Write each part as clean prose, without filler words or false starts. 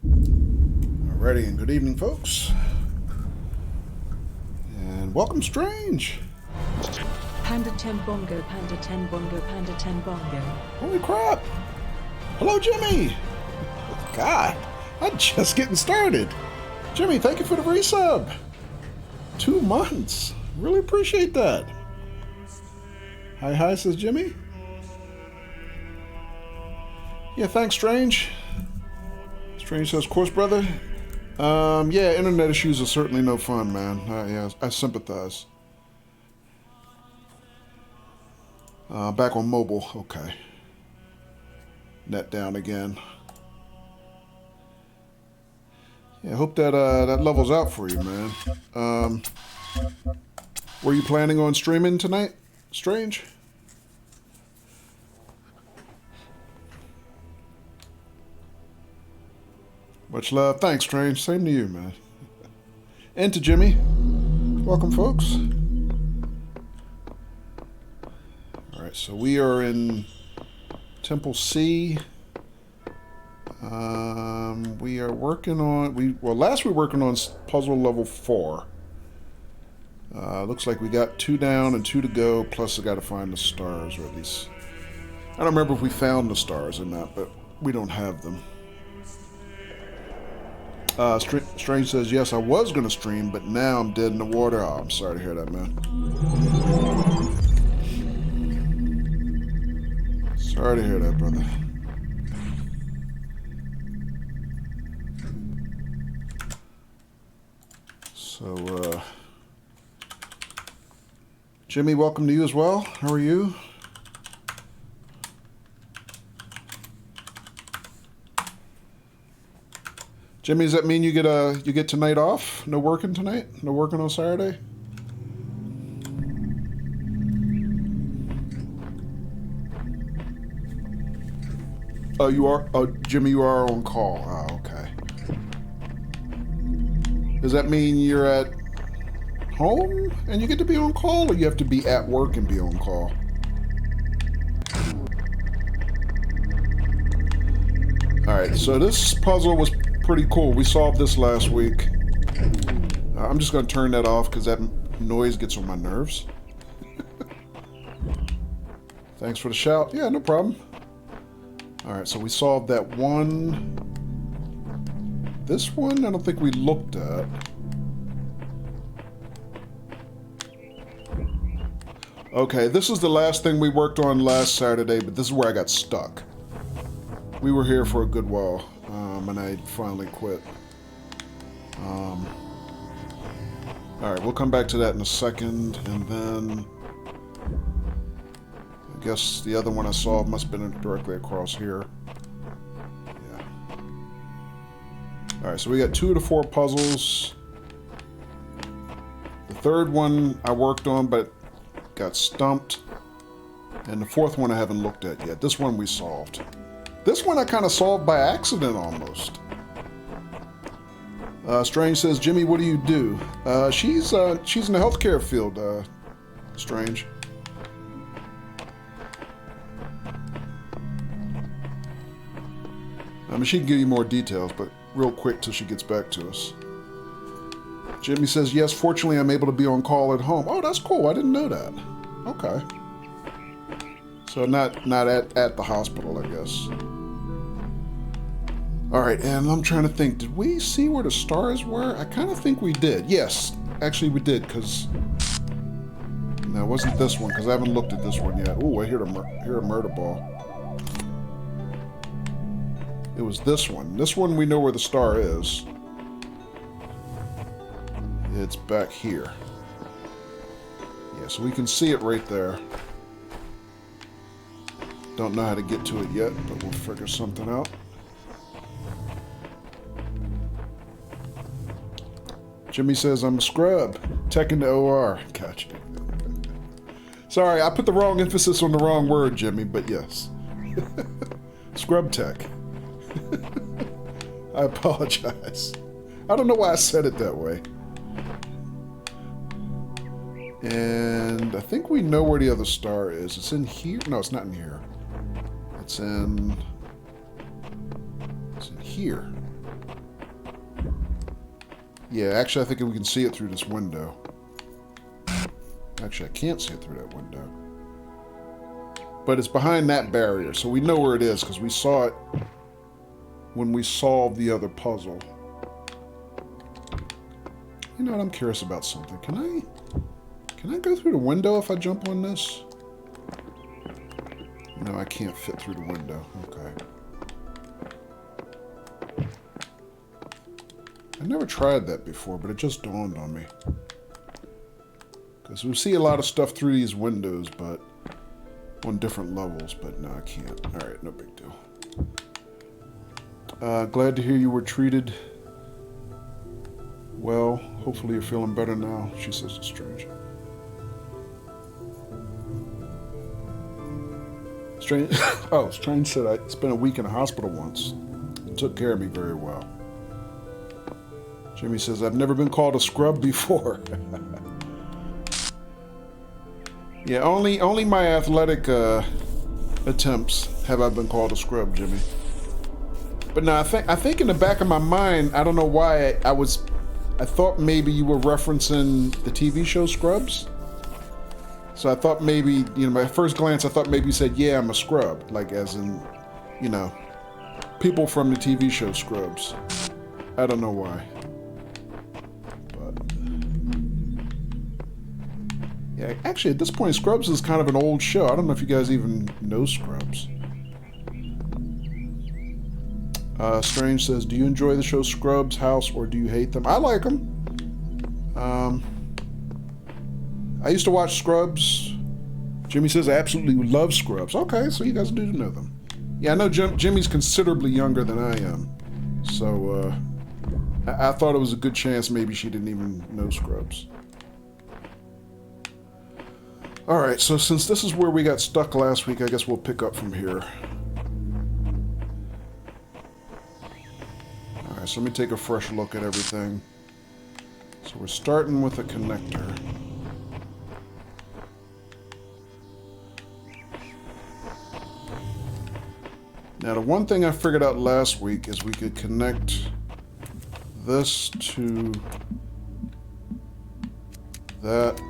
Alrighty, and good evening, folks. And welcome, Strange. Panda 10 bongo, panda 10 bongo, panda 10 bongo. Holy crap. Hello, Jimmy. God, I'm just getting started. Jimmy, thank you for the resub. 2 months. Really appreciate that. Hi, says Jimmy. Yeah, thanks, Strange. Strange says, of course, brother. Yeah, internet issues are certainly no fun, man. Yeah, I sympathize. Back on mobile. Okay. Net down again. Yeah, I hope that that levels out for you, man. Were you planning on streaming tonight, Strange? Much love. Thanks, Strange. Same to you, man. And to Jimmy. Welcome, folks. Alright, so we are in Temple C. We are working on... last we were working on puzzle level 4. Looks like we got 2 down and 2 to go, plus I got to find the stars, or at least... I don't remember if we found the stars or not, but we don't have them. Strange says, yes, I was going to stream, but now I'm dead in the water. Oh, I'm sorry to hear that, man. Sorry to hear that, brother. So, Jimmy, welcome to you as well. How are you? Jimmy, does that mean you get tonight off? No working tonight? No working on Saturday? Oh, you are. Oh, Jimmy, you are on call. Oh, okay. Does that mean you're at home and you get to be on call, or you have to be at work and be on call? All right. So this puzzle was pretty cool. We solved this last week. I'm just going to turn that off because that noise gets on my nerves. Thanks for the shout. Yeah, no problem. Alright, so we solved that one. This one, I don't think we looked at. Okay, this is the last thing we worked on last Saturday, but this is where I got stuck. We were here for a good while. And I finally quit. Alright, we'll come back to that in a second, and then I guess the other one I solved must have been directly across here. Yeah. Alright, so we got 2 to 4 puzzles. The third one I worked on, but got stumped. And the fourth one I haven't looked at yet. This one we solved. This one I kind of solved by accident, almost. Strange says, Jimmy, what do you do? She's in the healthcare field, Strange. I mean, she can give you more details, but real quick till she gets back to us. Jimmy says, yes, fortunately I'm able to be on call at home. Oh, that's cool. I didn't know that. Okay. So not at the hospital, I guess. Alright, and I'm trying to think, did we see where the stars were? I kind of think we did. Yes, actually we did, because... No, it wasn't this one, because I haven't looked at this one yet. Ooh, I hear a murder ball. It was this one. This one we know where the star is. It's back here. Yeah, so we can see it right there. Don't know how to get to it yet, but we'll figure something out. Jimmy says, I'm a scrub. Tech into OR. Gotcha. Sorry, I put the wrong emphasis on the wrong word, Jimmy, but yes. Scrub tech. I apologize. I don't know why I said it that way. And I think we know where the other star is. It's in here? No, it's not in here. It's Is it here? Yeah, actually I think we can see it through this window. Actually, I can't see it through that window. But it's behind that barrier, so we know where it is because we saw it when we solved the other puzzle. You know what? I'm curious about something. Can I go through the window if I jump on this? No, I can't fit through the window. Okay. I never tried that before, but it just dawned on me. Because we see a lot of stuff through these windows, but on different levels, but no, I can't. Alright, no big deal. Glad to hear you were treated well. Hopefully you're feeling better now, she says to Strange. Strange said I spent a week in a hospital once. It took care of me very well. Jimmy says, I've never been called a scrub before. Yeah, only my athletic attempts have I been called a scrub, Jimmy. But no, I think in the back of my mind, I don't know why I thought maybe you were referencing the TV show Scrubs. So I thought maybe, my first glance, I thought maybe you said, yeah, I'm a scrub. Like as in, people from the TV show Scrubs. I don't know why. Yeah, actually, at this point, Scrubs is kind of an old show. I don't know if you guys even know Scrubs. Strange says, do you enjoy the show Scrubs, House, or do you hate them? I like them. I used to watch Scrubs. Jimmy says, I absolutely love Scrubs. Okay, so you guys do know them. Yeah, I know Jimmy's considerably younger than I am. So, I thought it was a good chance maybe she didn't even know Scrubs. Alright, so since this is where we got stuck last week, I guess we'll pick up from here. Alright, so let me take a fresh look at everything. So we're starting with a connector. Now, the one thing I figured out last week is we could connect this to that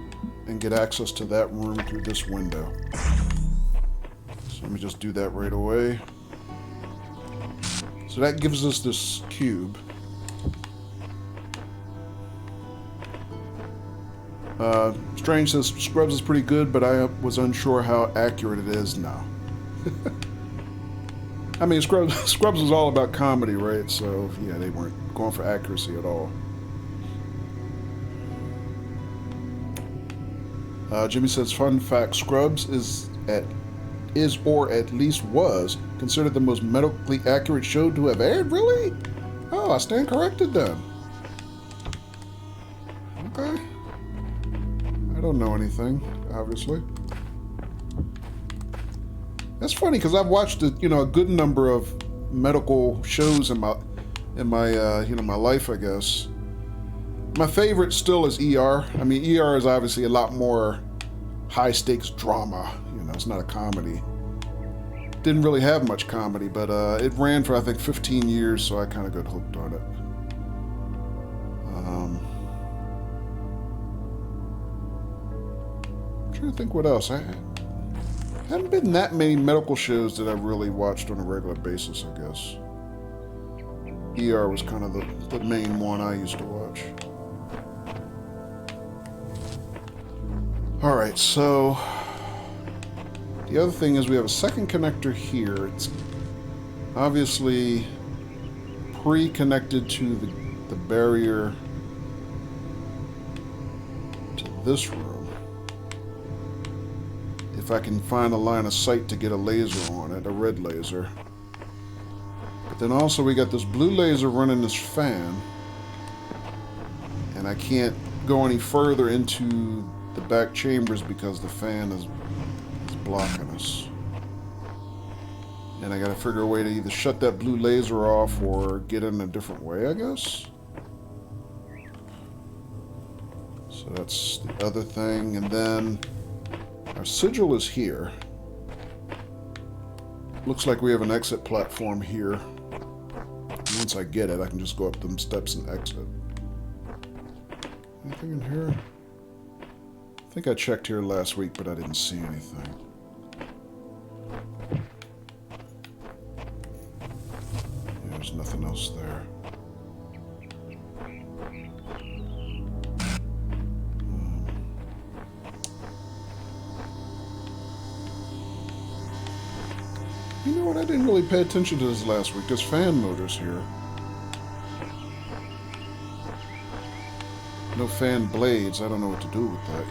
and get access to that room through this window. So let me just do that right away. So that gives us this cube. Strange says Scrubs is pretty good, but I was unsure how accurate it is now. I mean, Scrubs is all about comedy, right? So, yeah, they weren't going for accuracy at all. Jimmy says, fun fact, Scrubs is or at least was considered the most medically accurate show to have aired? Really? Oh, I stand corrected then. Okay. I don't know anything, obviously. That's funny because I've watched a good number of medical shows in my my life, I guess. My favorite still is ER. I mean, ER is obviously a lot more high-stakes drama. It's not a comedy. Didn't really have much comedy, but it ran for, I think, 15 years, so I kind of got hooked on it. I'm trying to think what else. I haven't been that many medical shows that I've really watched on a regular basis, I guess. ER was kind of the main one I used to watch. Alright, so the other thing is we have a second connector here. It's obviously pre-connected to the barrier to this room. If I can find a line of sight to get a laser on it, a red laser. But then also we got this blue laser running this fan. And I can't go any further into the back chambers because the fan is blocking us. And I gotta figure a way to either shut that blue laser off or get in a different way, I guess. So that's the other thing. And then our sigil is here. Looks like we have an exit platform here. once I get it, I can just go up them steps and exit. Anything in here? I think I checked here last week, but I didn't see anything. Yeah, there's nothing else there. You know what? I didn't really pay attention to this last week. There's fan motors here. No fan blades. I don't know what to do with that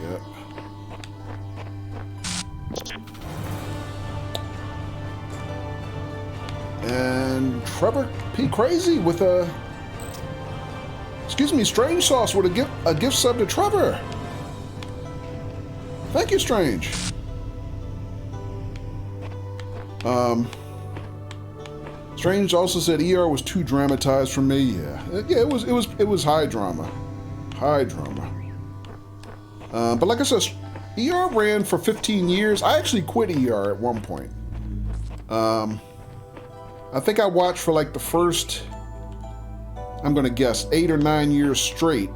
yet. And Trevor P. Crazy with a... Excuse me, Strange Sauce with a gift sub to Trevor. Thank you, Strange. Strange also said ER was too dramatized for me. Yeah, it was high drama, high drama. But like I said, ER ran for 15 years. I actually quit ER at one point. I think I watched for like the first, I'm gonna guess, 8 or 9 years straight.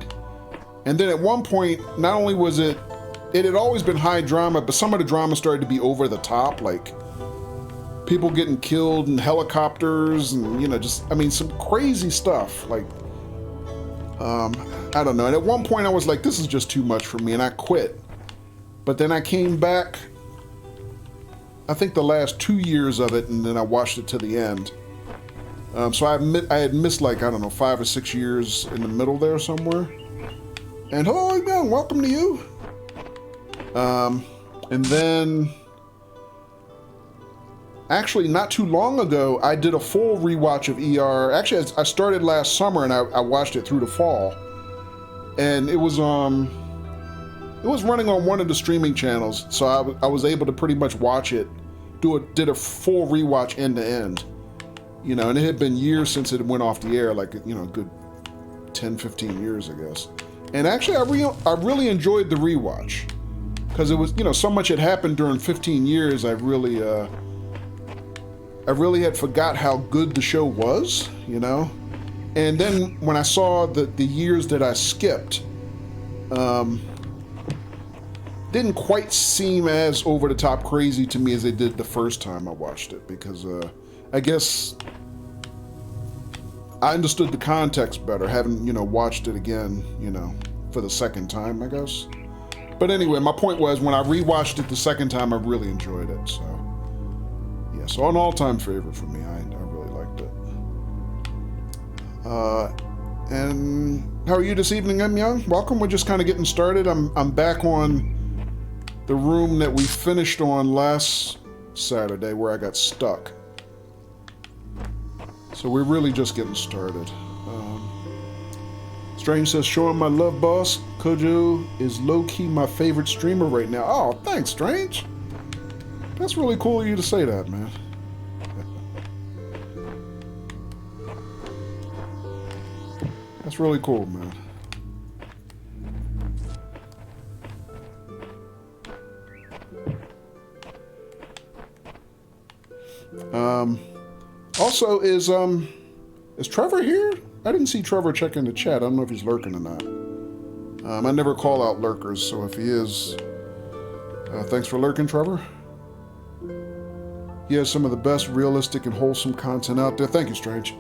And then at one point, not only was it had always been high drama, but some of the drama started to be over the top, like people getting killed in helicopters and, you know, just, I mean, some crazy stuff. Like, I don't know. And at one point I was like, this is just too much for me, and I quit. But then I came back, I think the last 2 years of it, and then I watched it to the end. So I had missed like, I don't know, 5 or 6 years in the middle there somewhere. And hello, Young, welcome to you. And then, actually, not too long ago, I did a full rewatch of ER. Actually, I started last summer, and I watched it through the fall. And it was running on one of the streaming channels, so I was able to pretty much watch it. Did a full rewatch end to end. You know, and it had been years since it went off the air, like, you know, a good 10, 15 years, I guess. And actually, I really enjoyed the rewatch, because it was, you know, so much had happened during 15 years. I really had forgot how good the show was, you know? And then when I saw the years that I skipped, didn't quite seem as over-the-top crazy to me as they did the first time I watched it, because I guess I understood the context better, having, you know, watched it again, you know, for the second time, I guess. But anyway, my point was, when I rewatched it the second time, I really enjoyed it, so... Yeah, so an all-time favorite for me. I really liked it. And how are you this evening, M. Young? Welcome. We're just kind of getting started. I'm back on the room that we finished on last Saturday, where I got stuck. So we're really just getting started. Strange says, showing my love, boss. Kojo is low-key my favorite streamer right now. Oh, thanks, Strange. That's really cool of you to say that, man. That's really cool, man. Also, is Trevor here? I didn't see Trevor check in the chat. I don't know if he's lurking or not. I never call out lurkers, so if he is, thanks for lurking, Trevor. He has some of the best realistic and wholesome content out there. Thank you, Strange.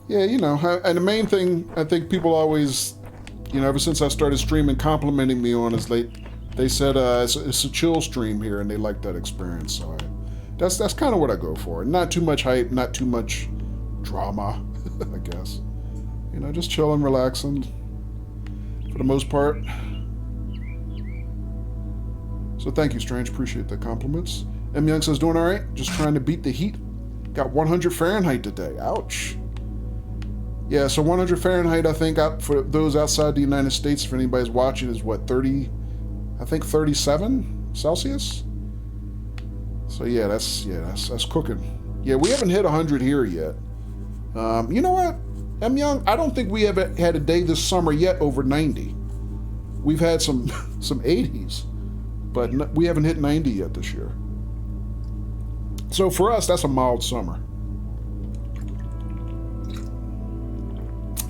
Yeah, you know, and the main thing I think people always, you know, ever since I started streaming, complimenting me on is they said it's a chill stream here, and they like that experience. So that's kind of what I go for. Not too much hype, not too much drama, I guess. You know, just chilling, relaxing for the most part. So thank you, Strange. Appreciate the compliments. M. Young says, doing all right. Just trying to beat the heat. Got 100 Fahrenheit today. Ouch. Yeah, so 100 Fahrenheit, I think, for those outside the United States, if anybody's watching, is what, 30, I think 37 Celsius? So yeah, that's cooking. Yeah, we haven't hit 100 here yet. You know what, M. Young? I don't think we have had a day this summer yet over 90. We've had some 80s, but we haven't hit 90 yet this year. So for us, that's a mild summer.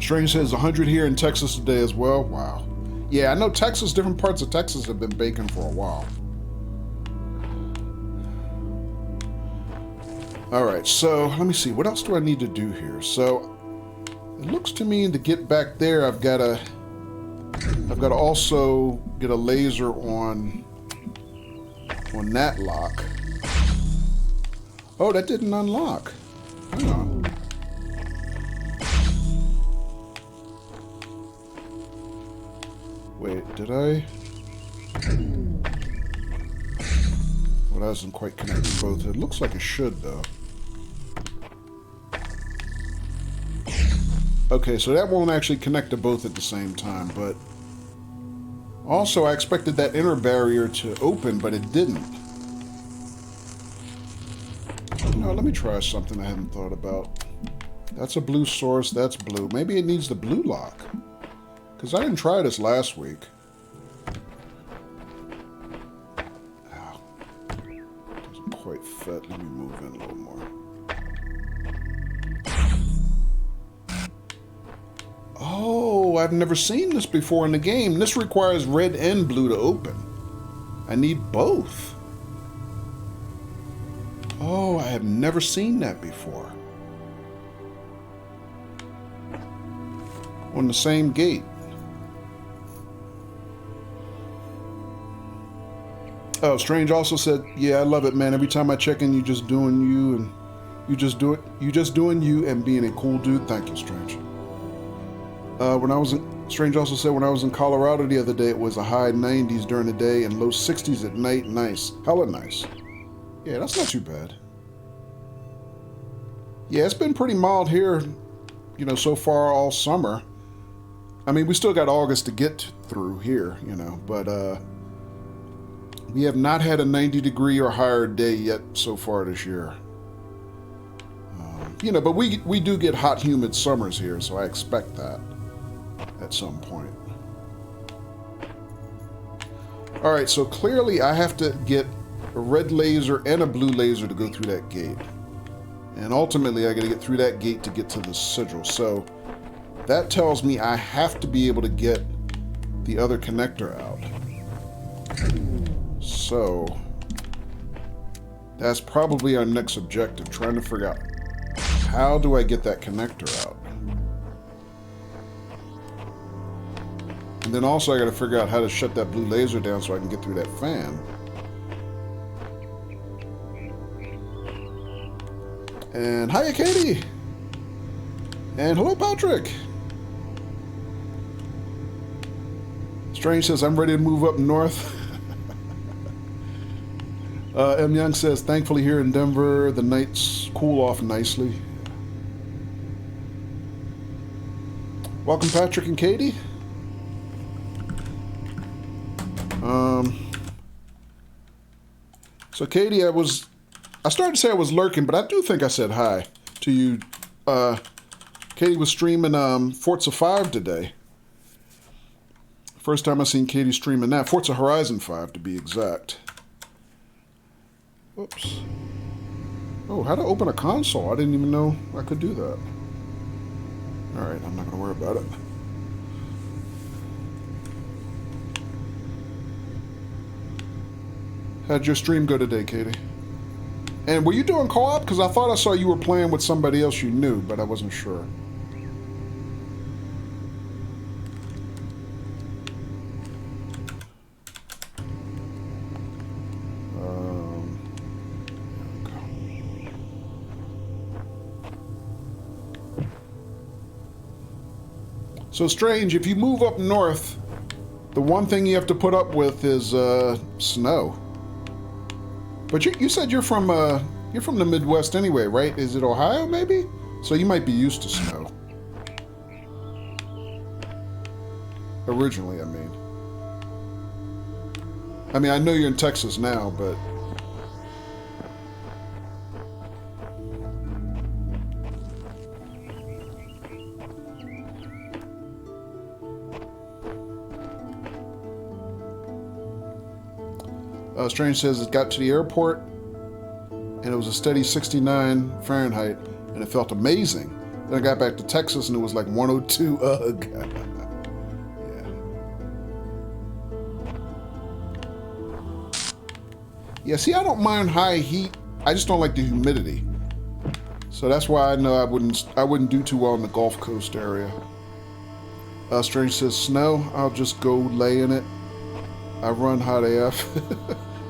Strange says 100 here in Texas today as well. Wow. Yeah, I know Texas, different parts of Texas have been baking for a while. All right, so let me see. What else do I need to do here? So it looks to me to get back there, I've got to also get a laser on that lock. Oh, that didn't unlock. Hang on. Wait, did I? Well, that doesn't quite connect to both. It looks like it should, though. Okay, so that won't actually connect to both at the same time, but also I expected that inner barrier to open, but it didn't. No, let me try something I hadn't thought about. That's a blue source, that's blue. Maybe it needs the blue lock. Because I didn't try this last week. Ow. Doesn't quite fit. Let me move in a little more. Oh, I've never seen this before in the game. This requires red and blue to open. I need both. Oh, I have never seen that before. On the same gate. Oh, Strange also said, yeah, I love it, man. Every time I check in, you just doing you and you just doing you and being a cool dude. Thank you, Strange. Strange also said when I was in Colorado the other day, it was a high 90s during the day and low 60s at night. Nice. Hella nice. Yeah, that's not too bad. Yeah, it's been pretty mild here, you know, so far all summer. I mean, we still got August to get through here, you know, but we have not had a 90-degree or higher day yet so far this year. You know, but we do get hot, humid summers here, so I expect that at some point. All right, so clearly I have to get a red laser and a blue laser to go through that gate. And ultimately, I got to get through that gate to get to the sigil. So that tells me I have to be able to get the other connector out. So that's probably our next objective, trying to figure out how do I get that connector out. And then also I got to figure out how to shut that blue laser down so I can get through that fan. And hiya, Katie! And hello, Patrick! Strange says, I'm ready to move up north. M. Young says, thankfully here in Denver, the nights cool off nicely. Welcome, Patrick and Katie. So Katie, I started to say I was lurking, but I do think I said hi to you. Katie was streaming Forza 5 today. First time I seen Katie streaming that. Forza Horizon 5 to be exact. Whoops. Oh, how to open a console? I didn't even know I could do that. Alright, I'm not going to worry about it. How'd your stream go today, Katie? And were you doing co-op? Because I thought I saw you were playing with somebody else you knew, but I wasn't sure. So Strange, if you move up north, the one thing you have to put up with is snow. But you said you're from the Midwest anyway, right? Is it Ohio, maybe? So you might be used to snow. Originally, I mean. I know you're in Texas now, but... Strange says it got to the airport and it was a steady 69 Fahrenheit and it felt amazing. Then I got back to Texas and it was like 102. Ugh. Yeah, see, I don't mind high heat. I just don't like the humidity. So that's why I know I wouldn't do too well in the Gulf Coast area. Strange says, snow, I'll just go lay in it. I run hot AF.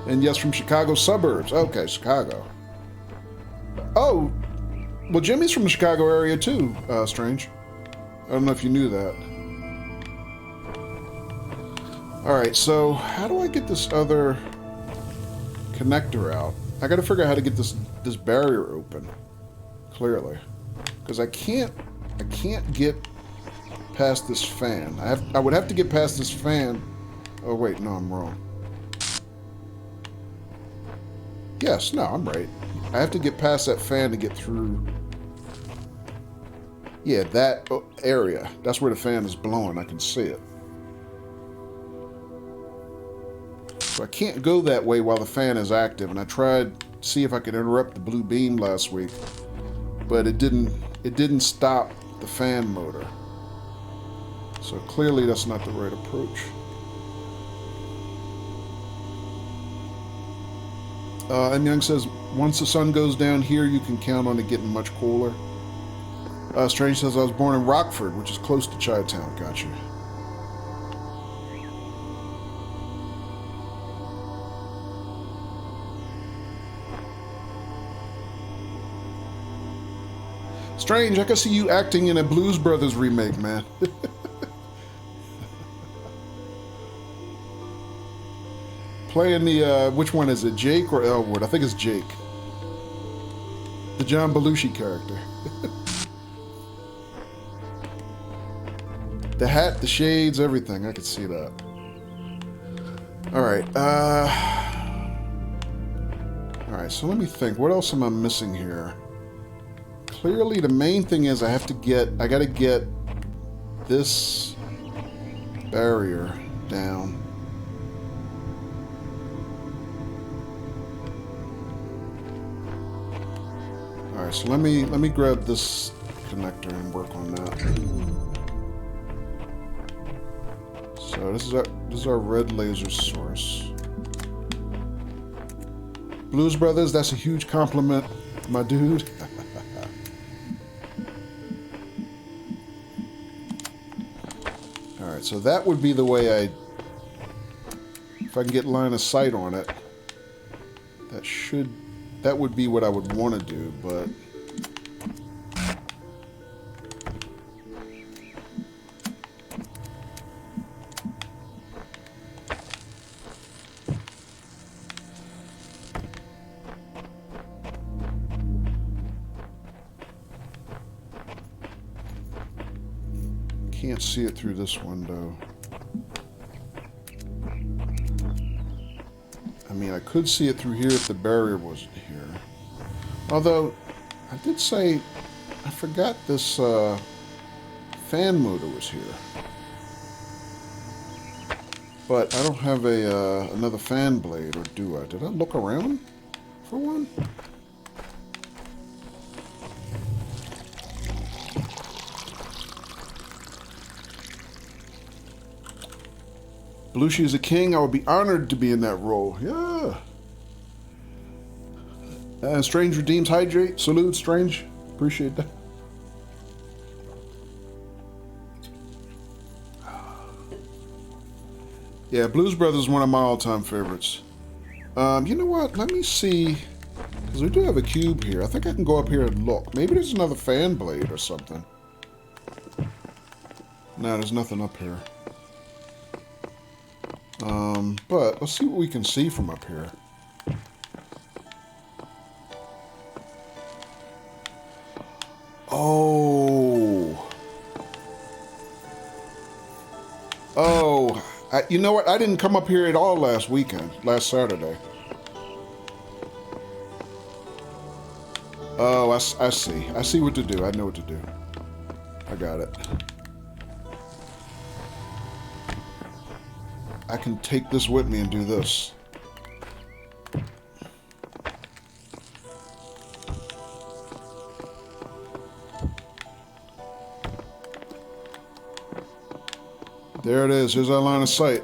And yes, from Chicago suburbs. Okay, Chicago. Oh, well, Jimmy's from the Chicago area too, Strange. I don't know if you knew that. Alright, so how do I get this other connector out? I gotta figure out how to get this barrier open. Clearly. Because I can't get past this fan. I would have to get past this fan. Oh wait, no, I'm wrong. Yes, no, I'm right. I have to get past that fan to get through. Yeah, that area. That's where the fan is blowing. I can see it. So I can't go that way while the fan is active. And I tried to see if I could interrupt the blue beam last week, but it didn't stop the fan motor. So clearly that's not the right approach. And Young says, once the sun goes down here, you can count on it getting much cooler. Strange says, I was born in Rockford, which is close to Chi-Town. Gotcha. Strange, I can see you acting in a Blues Brothers remake, man. Playing the, which one is it, Jake or Elwood? I think it's Jake. The John Belushi character. The hat, the shades, everything. I could see that. Alright, alright, so let me think. What else am I missing here? Clearly, the main thing is I gotta get this barrier down. Alright, so let me grab this connector and work on that. So this is our red laser source. Blues Brothers, that's a huge compliment, my dude. Alright, so that would be the way if I can get line of sight on it, that would be what I would want to do, but can't see it through this window. I mean, I could see it through here if the barrier wasn't here. Although, I did say, I forgot this fan motor was here. But I don't have another fan blade, or do I? Did I look around for one? Belushi is a king. I would be honored to be in that role. Yeah. Strange redeems hydrate. Salute, Strange. Appreciate that. Yeah, Blues Brothers is one of my all-time favorites. You know what? Let me see. Because we do have a cube here. I think I can go up here and look. Maybe there's another fan blade or something. No, there's nothing up here. But let's see what we can see from up here. Oh. Oh. You know what? I didn't come up here at all last Saturday. Oh, I see. I see what to do. I know what to do. I got it. I can take this with me and do this. There it is. Here's our line of sight.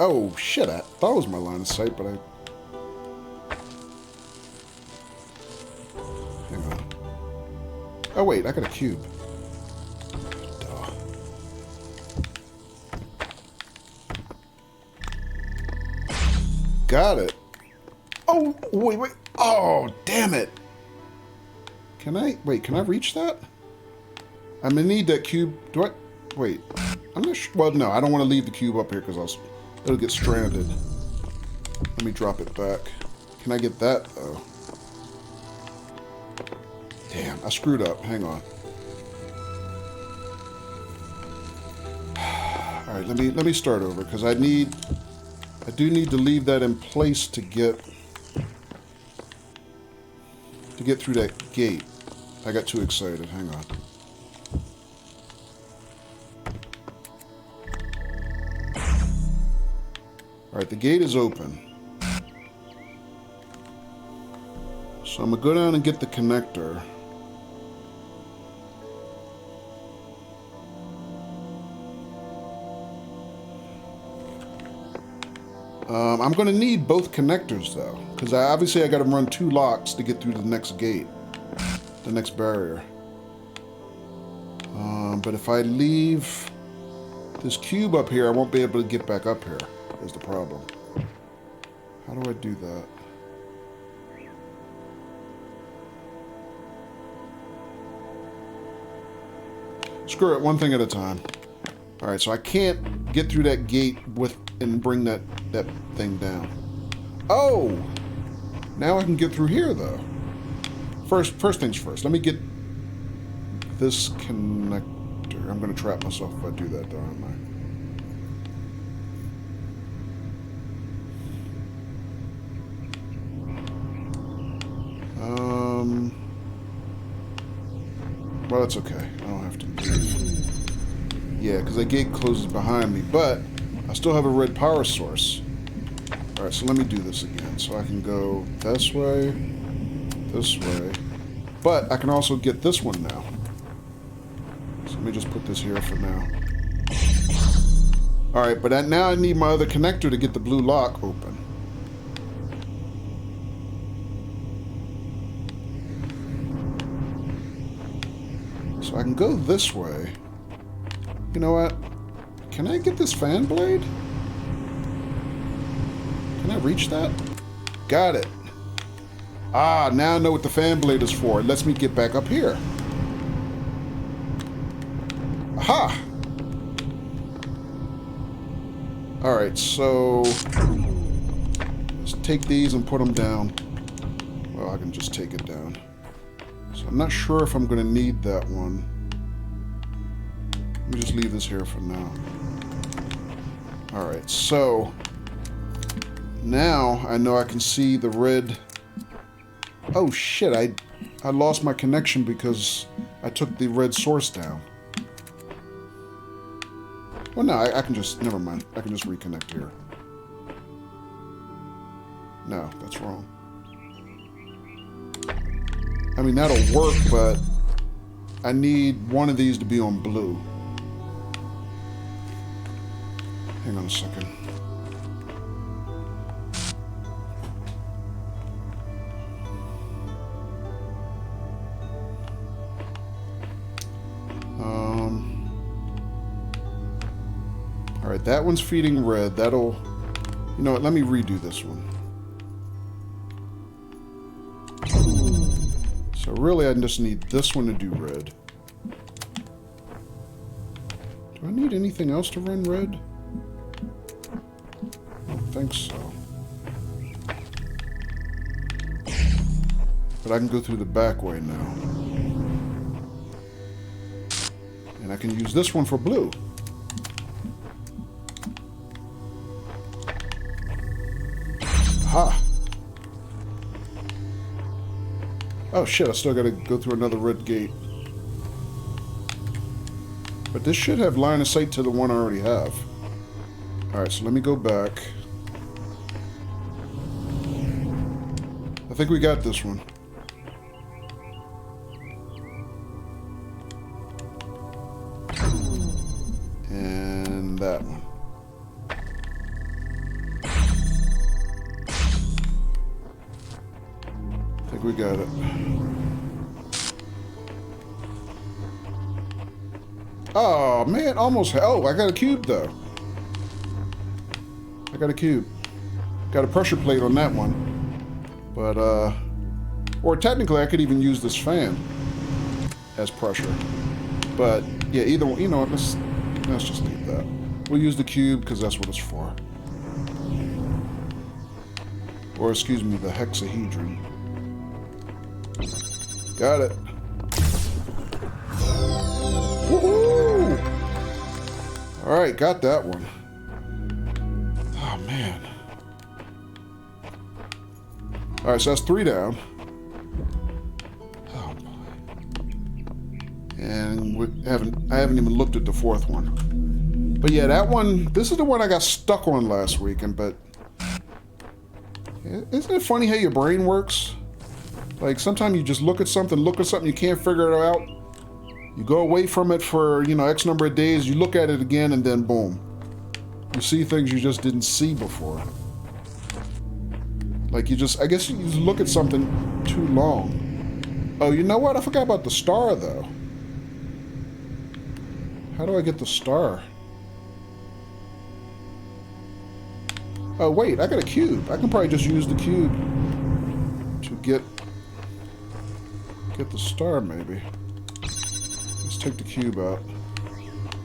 Oh, shit. I thought it was my line of sight, but I... Hang on. Oh, wait. I got a cube. Duh. Got it. Oh, wait. Oh, damn it. Can I... Wait, can I reach that? I'm gonna need that cube. Do I... Wait. I'm not sure. Well, no. I don't want to leave the cube up here because it'll get stranded. Let me drop it back. Can I get that, though? Damn, I screwed up. Hang on. All right, let me start over because I do need to leave that in place to get through that gate. I got too excited. Hang on. All right, the gate is open. So I'm going to go down and get the connector. I'm going to need both connectors, though, because obviously I got to run 2 locks to get through the next gate, the next barrier. But if I leave this cube up here, I won't be able to get back up here, is the problem. How do I do that? Screw it, one thing at a time. Alright, so I can't get through that gate and bring that thing down. Oh! Now I can get through here, though. First things first. Let me get this connector. I'm going to trap myself if I do that, though, aren't I? Well, that's okay. I don't have to leave. Yeah, because the gate closes behind me, but I still have a red power source. Alright, so let me do this again. So I can go this way, but I can also get this one now. So let me just put this here for now. Alright, but now I need my other connector to get the blue lock open. So I can go this way. You know what? Can I get this fan blade? Can I reach that? Got it. Ah, now I know what the fan blade is for. It lets me get back up here. Aha! Alright, so... let's take these and put them down. Well, I can just take it down. So I'm not sure if I'm going to need that one. Let me just leave this here for now. Alright, so... now I know I can see the red... Oh shit, I lost my connection because I took the red source down. Well, no, I can just... never mind. I can just reconnect here. No, that's wrong. I mean, that'll work, but I need one of these to be on blue. Hang on a second. Alright, that one's feeding red. That'll... you know what, let me redo this one. So really, I just need this one to do red. Do I need anything else to run red? I don't think so. But I can go through the back way now. And I can use this one for blue. Aha! Oh shit, I still gotta go through another red gate. But this should have line of sight to the one I already have. Alright, so let me go back. I think we got this one. we got it. Oh, man, almost. Oh, I got a cube, though. I got a cube. Got a pressure plate on that one. But, or technically, I could even use this fan as pressure. But, yeah, either one, you know, let's just leave that. We'll use the cube because that's what it's for. Or, excuse me, the hexahedron. Got it. Woohoo! Alright, got that one. Oh, man. Alright, so that's 3 down. Oh, boy. And I haven't even looked at the 4th one. But yeah, that one, this is the one I got stuck on last week, but isn't it funny how your brain works? Like, sometimes you just look at something, you can't figure it out. You go away from it for, you know, X number of days, you look at it again, and then boom. You see things you just didn't see before. Like, I guess you just look at something too long. Oh, you know what? I forgot about the star, though. How do I get the star? Oh, wait, I got a cube. I can probably just use the cube to get the star, maybe. Let's take the cube out.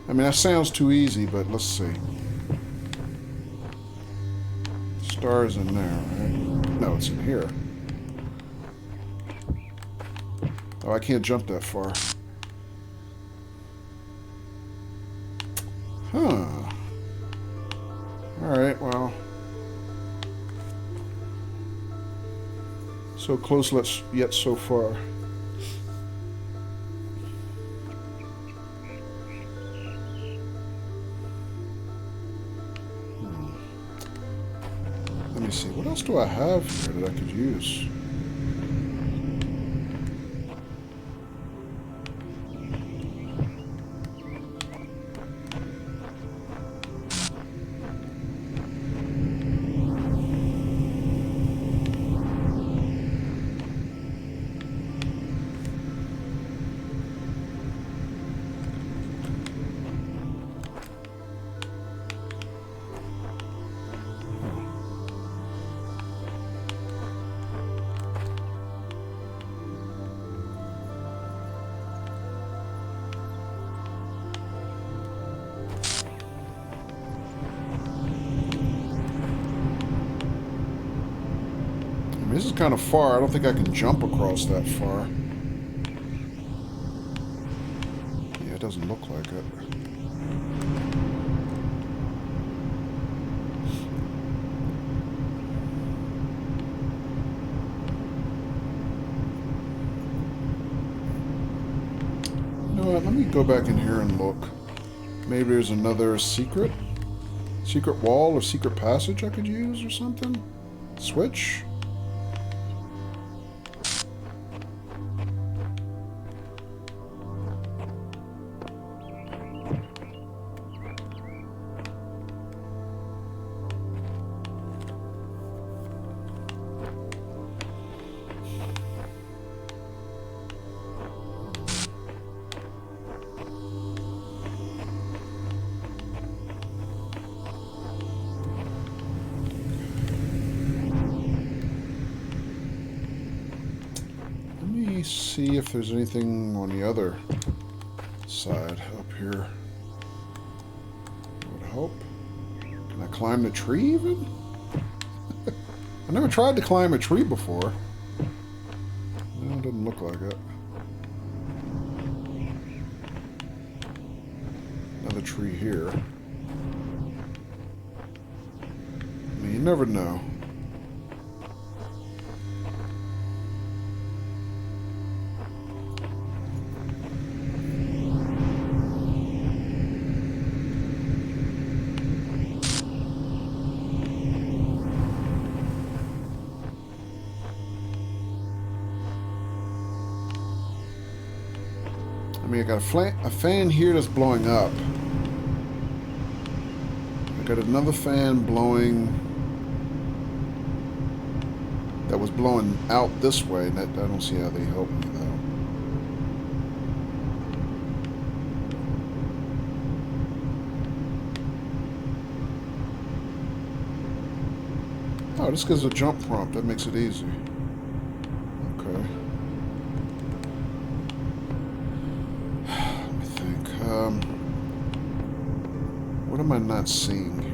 I mean, that sounds too easy, but let's see. Star's in there, right? No, it's in here. Oh, I can't jump that far. Huh. Alright, well. So close, yet so far. Let me see, what else do I have here that I could use? This is kind of far. I don't think I can jump across that far. Yeah, it doesn't look like it. You know what? Let me go back in here and look. Maybe there's another secret wall or secret passage I could use or something? Switch? See if there's anything on the other side up here. I would hope. Can I climb the tree even? I never tried to climb a tree before. No, it doesn't look like it. Another tree here. I mean, you never know. I mean, I got a fan here that's blowing up. I got another fan blowing that was blowing out this way, and that, I don't see how they help me, though. Oh, this gives a jump prompt. That makes it easy. Okay. Let me think. What am I not seeing here?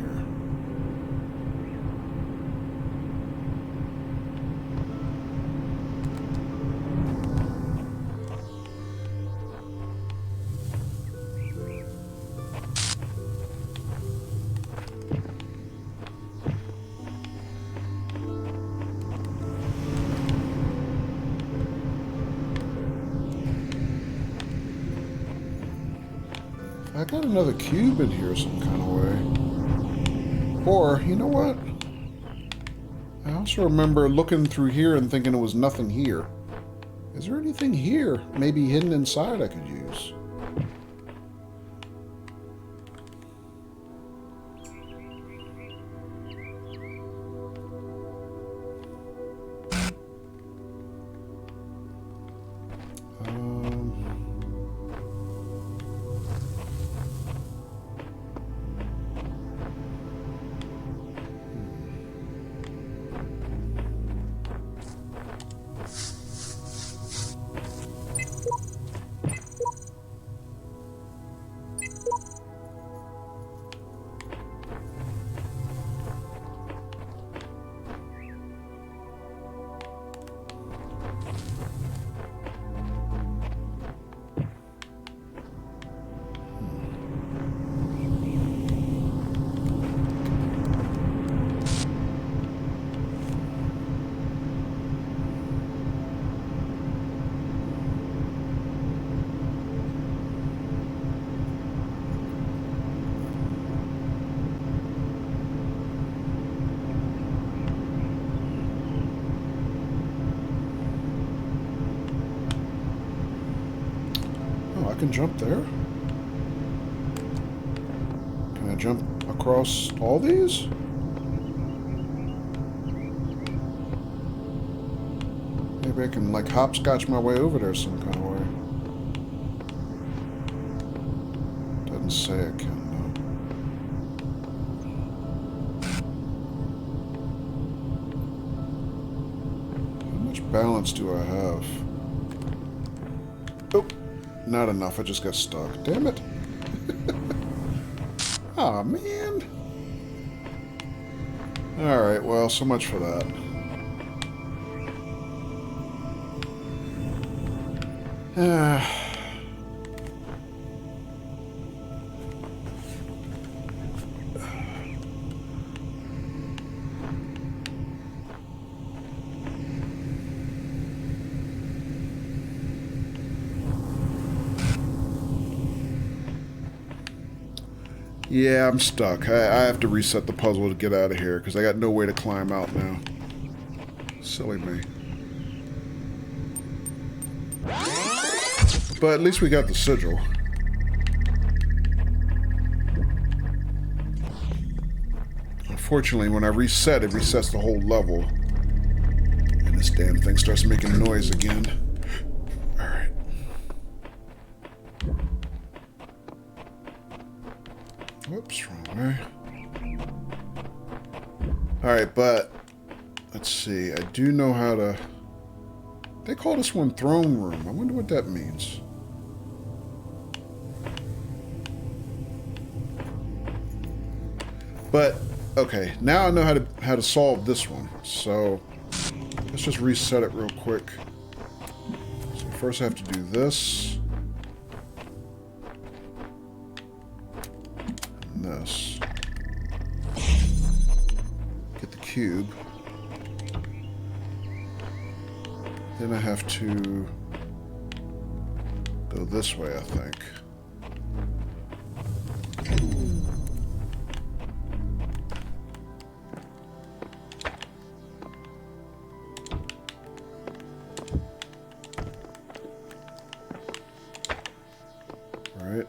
I got another cube in here some kind of way. Or, you know what? I also remember looking through here and thinking there was nothing here. Is there anything here, maybe hidden inside, I could use? I can jump there? Can I jump across all these? Maybe I can, like, hopscotch my way over there some kind of way. Doesn't say I can, though. How much balance do I have? Oh! Not enough, I just got stuck. Damn it. Aw, man. Alright, well, so much for that. Yeah, I'm stuck. I have to reset the puzzle to get out of here, because I got no way to climb out now. Silly me. But at least we got the sigil. Unfortunately, when I reset, it resets the whole level. And this damn thing starts making noise again. Alright. Whoops, wrong way. Alright, but let's see. I do know how to... They call this one throne room. I wonder what that means. But okay, now I know how to solve this one. So let's just reset it real quick. So first I have to do this. And this. Get the cube. Then I have to go this way, I think. Right.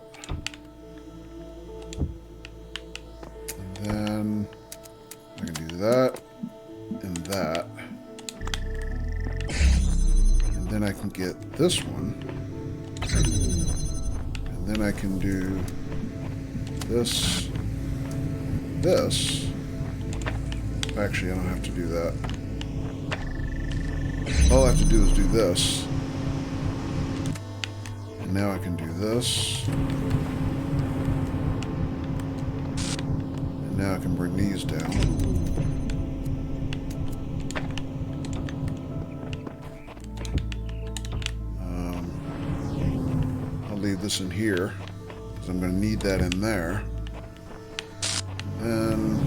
And then I can do that and that. then I can get this one. And then I can do this. This. Actually, I don't have to do that. All I have to do is do this. And now I can do this. And now I can bring these down. I'll leave this in here, because I'm going to need that in there. And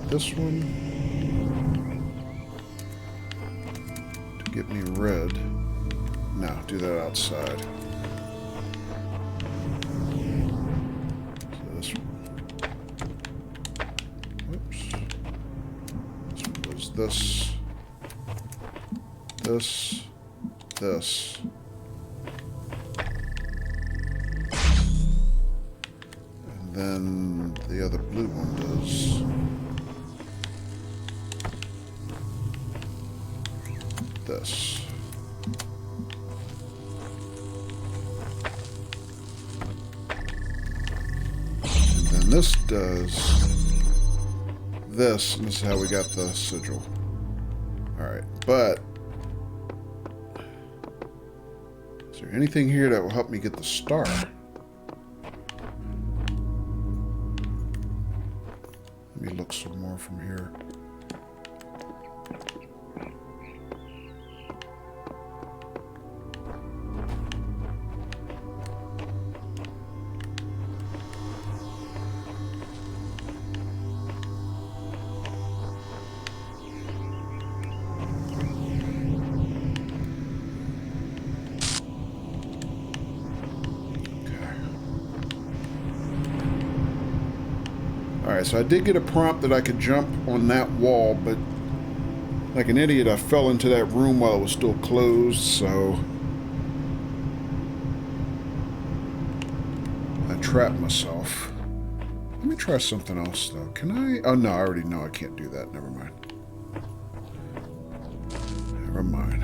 this one to get me red. No, do that outside. So this one. Whoops. This one does this. This. And then the other blue one does this. And then this does this, and this is how we got the sigil. Alright, but is there anything here that will help me get the star? Let me look some more from here. Alright, so I did get a prompt that I could jump on that wall, but like an idiot, I fell into that room while it was still closed, so I trapped myself. Let me try something else, though. Can I? Oh, no, I already know I can't do that. Never mind. Never mind.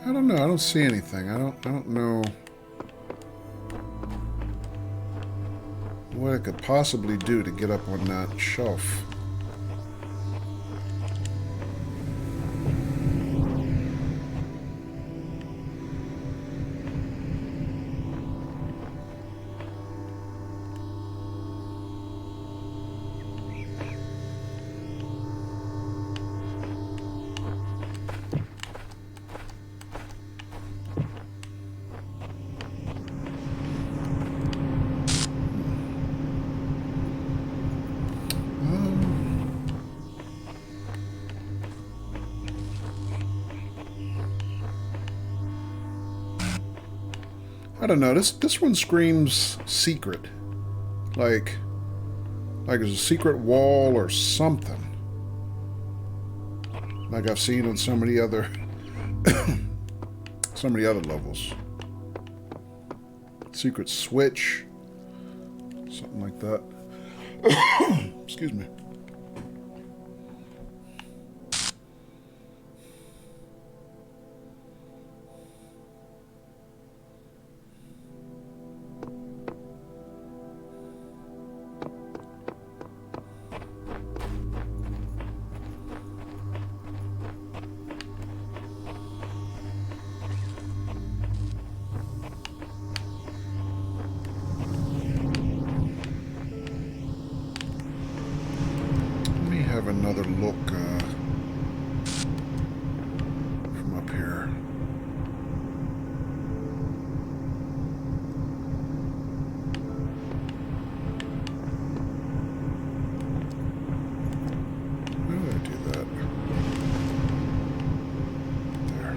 I don't know. I don't see anything. I don't know what I could possibly do to get up on that shelf. I don't know. This one screams secret, like there's a secret wall or something, like I've seen on so many other levels. Secret switch, something like that. Excuse me. another look from up here. How did I do that? There.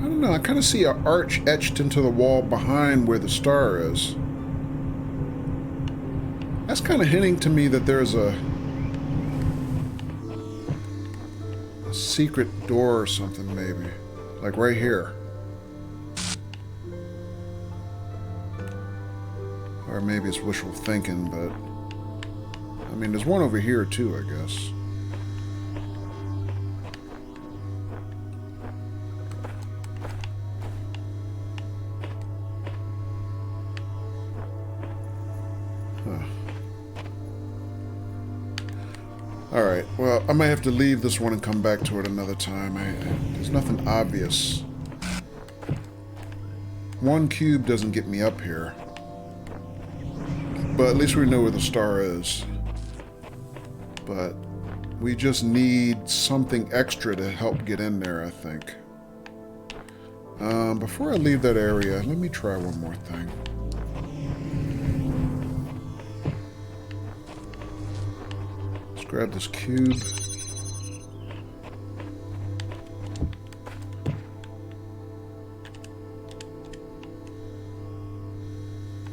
I don't know. I kind of see an arch etched into the wall behind where the star is. That's kind of hinting to me that there's a secret door or something, maybe. Like right here. Or maybe it's wishful thinking, but... I mean, there's one over here too, I guess. Alright, well, I might have to leave this one and come back to it another time. There's nothing obvious. One cube doesn't get me up here. But at least we know where the star is. But we just need something extra to help get in there, I think. Before I leave that area, let me try one more thing. Grab this cube.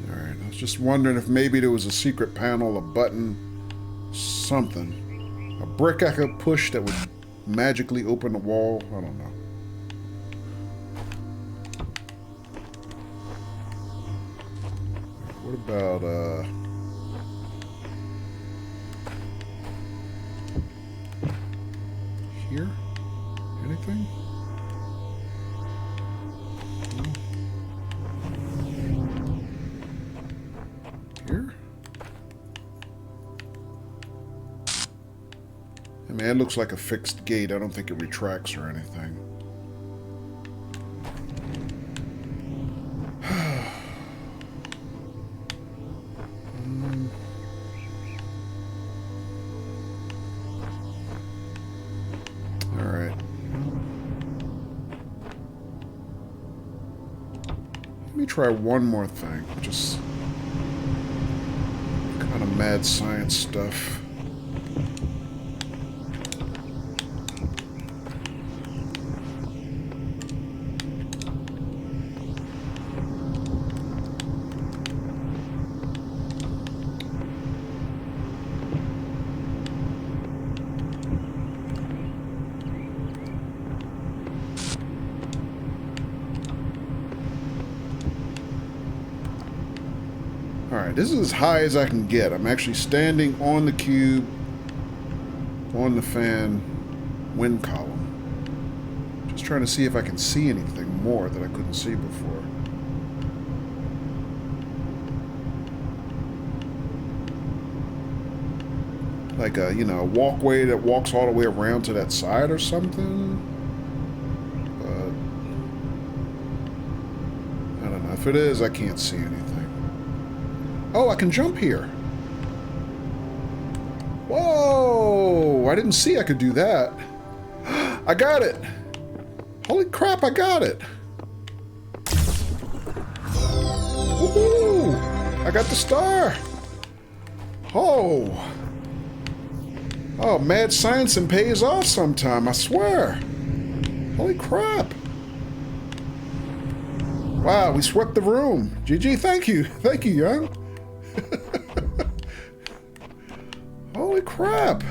Alright, I was just wondering if maybe there was a secret panel, a button, something. A brick I could push that would magically open the wall. I don't know. What about, here? Anything? No. Here? I mean, it looks like a fixed gate. I don't think it retracts or anything. Try one more thing. Just kind of mad science stuff. Alright, this is as high as I can get. I'm actually standing on the cube, on the fan wind column. Just trying to see if I can see anything more that I couldn't see before. Like a, you know, a walkway that walks all the way around to that side or something. But I don't know. If it is, I can't see anything. Oh, I can jump here. Whoa! I didn't see I could do that. I got it. Holy crap, I got it. Woohoo! I got the star. Oh. Oh, mad sciencing pays off sometime, I swear. Holy crap. Wow, we swept the room. GG, thank you. Thank you, young. Holy crap.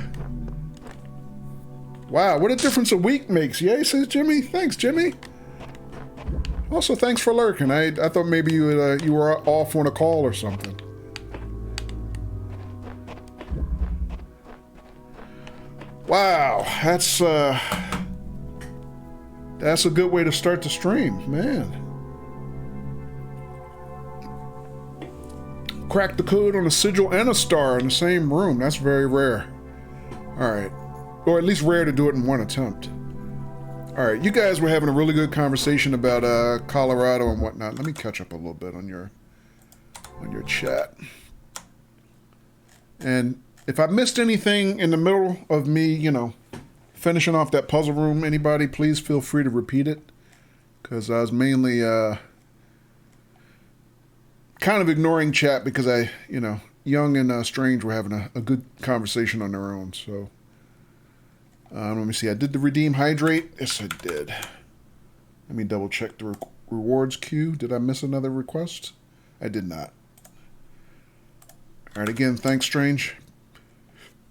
Wow, what a difference a week makes. Yay, says Jimmy. Thanks, Jimmy. Also, thanks for lurking. I thought maybe you were off on a call or something. Wow, that's a good way to start the stream, man. Cracked the code on a sigil and a star in the same room. That's very rare. Alright. Or at least rare to do it in one attempt. Alright, you guys were having a really good conversation about Colorado and whatnot. Let me catch up a little bit on your on your chat. And if I missed anything in the middle of me, you know, finishing off that puzzle room, anybody, please feel free to repeat it. Because I was mainly kind of ignoring chat because you know, Young and Strange were having a good conversation on their own. So, let me see. I did the redeem hydrate. Yes, I did. Let me double check the rewards queue. Did I miss another request? I did not. All right, again, thanks, Strange.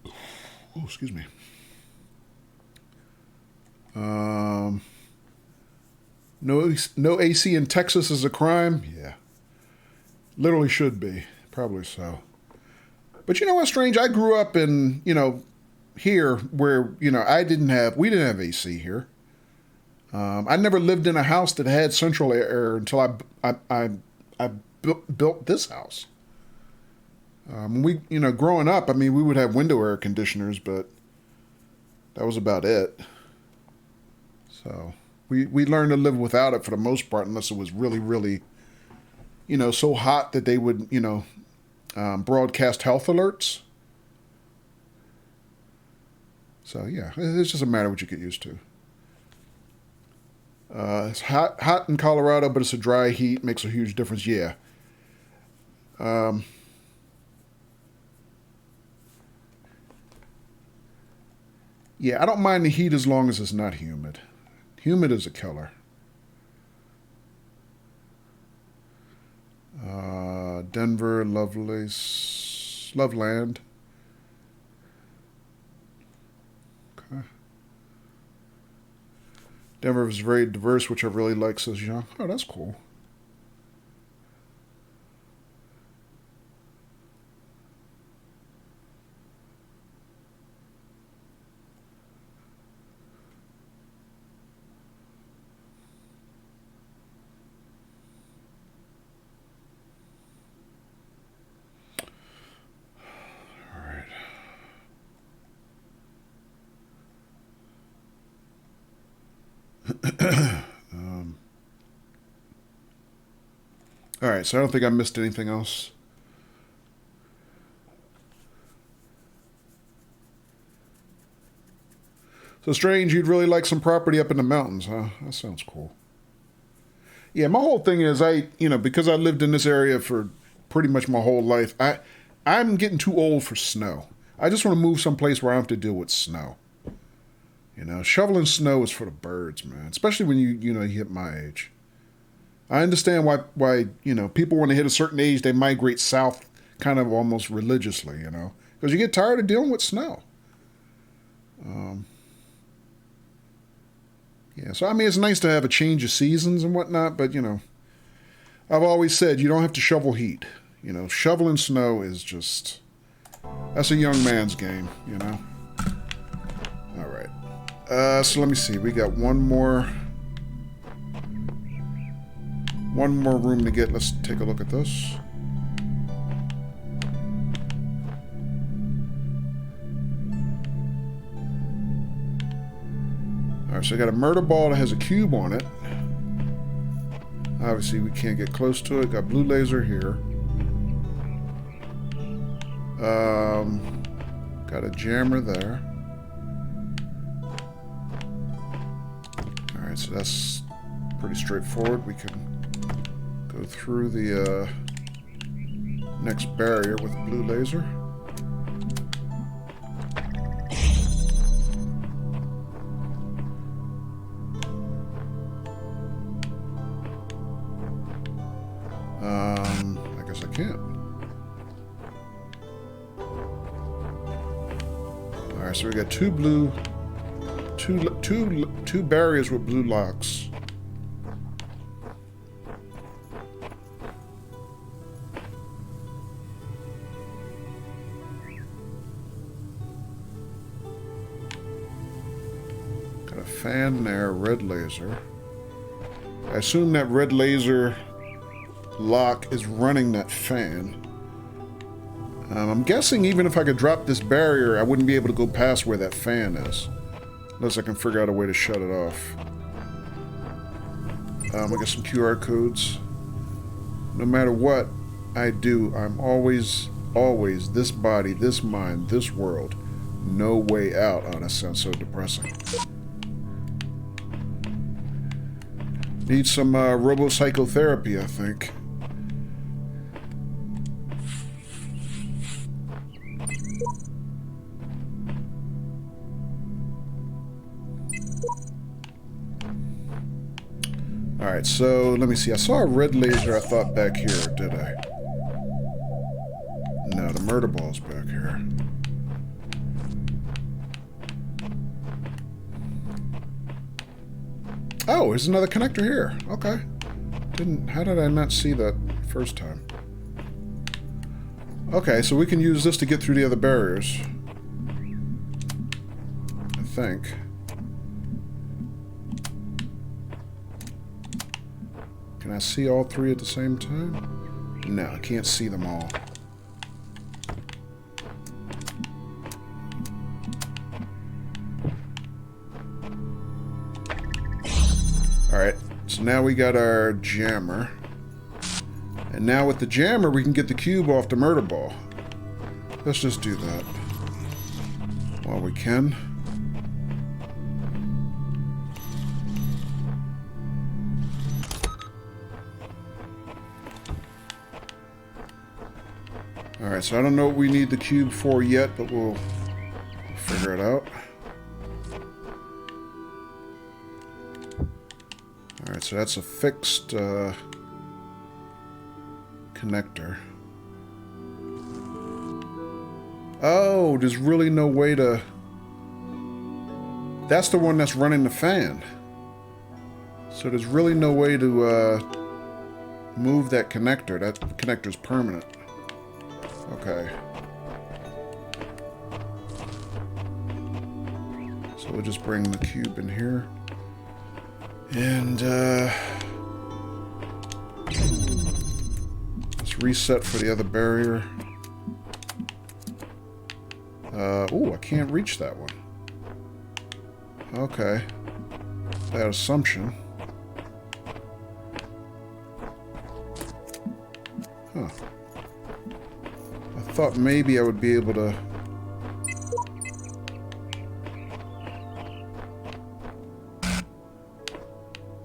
Oh, excuse me. No AC in Texas is a crime? Yeah. Literally should be. Probably so. But you know what, Strange? I grew up in, you know, here where, you know, we didn't have AC here. I never lived in a house that had central air until I built this house. You know, growing up, I mean, we would have window air conditioners, but that was about it. So we learned to live without it for the most part, unless it was really, really, you know, so hot that they would, you know, broadcast health alerts. So yeah, it's just a matter of what you get used to. It's hot in Colorado, but it's a dry heat. Makes a huge difference. Yeah. Yeah, I don't mind the heat as long as it's not humid. Humid is a killer. Denver, Loveland. Okay. Denver is very diverse, which I really like, says Young. Oh, that's cool. All right, so I don't think I missed anything else. So Strange, you'd really like some property up in the mountains, huh? That sounds cool. Yeah, my whole thing is because I lived in this area for pretty much my whole life, I'm getting too old for snow. I just want to move someplace where I don't have to deal with snow. You know, shoveling snow is for the birds, man. Especially when you hit my age. I understand why you know, people when they hit a certain age, they migrate south kind of almost religiously, you know. Because you get tired of dealing with snow. Yeah, so I mean, it's nice to have a change of seasons and whatnot, but you know, I've always said you don't have to shovel heat. You know, shoveling snow is just, that's a young man's game, you know. All right. So let me see. We got one more room to get. Let's take a look at this. Alright, so I got a murder ball that has a cube on it. Obviously, we can't get close to it. Got blue laser here. Got a jammer there. Alright, so that's pretty straightforward. We can go through the next barrier with blue laser. I guess I can't. Alright, so we got two barriers with blue locks. Got a fan there, red laser. I assume that red laser lock is running that fan. I'm guessing even if I could drop this barrier, I wouldn't be able to go past where that fan is. Unless I can figure out a way to shut it off. I got some QR codes. No matter what, I do. I'm always, always this body, this mind, this world. No way out. Oh, that sounds so depressing. Need some Robo psychotherapy, I think. Alright, so let me see. I saw a red laser, I thought, back here, did I? No, the murder ball's back here. Oh, there's another connector here. Okay. How did I not see that first time? Okay, so we can use this to get through the other barriers. I think. Can I see all three at the same time? No, I can't see them all. Alright, so now we got our jammer. And now with the jammer, we can get the cube off the murder ball. Let's just do that while we can. Alright, so I don't know what we need the cube for yet, but we'll figure it out. Alright, so that's a fixed connector. Oh, there's really no way to... That's the one that's running the fan. So there's really no way to move that connector. That connector's permanent. Okay. So we'll just bring the cube in here. And, let's reset for the other barrier. Ooh, I can't reach that one. Okay. That assumption. Huh. I thought maybe I would be able to...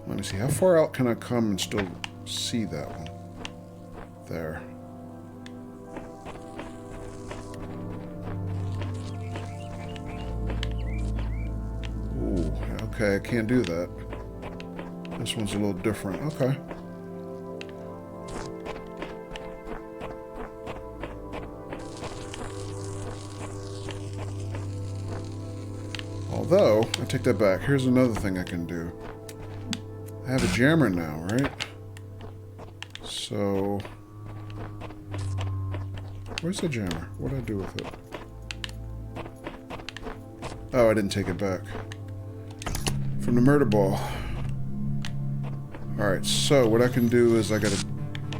Let me see, how far out can I come and still see that one? There. Ooh, okay, I can't do that. This one's a little different. Okay. Although, I take that back. Here's another thing I can do. I have a jammer now, right? So... Where's the jammer? What did I do with it? Oh, I didn't take it back. From the murder ball. Alright, so what I can do is I gotta...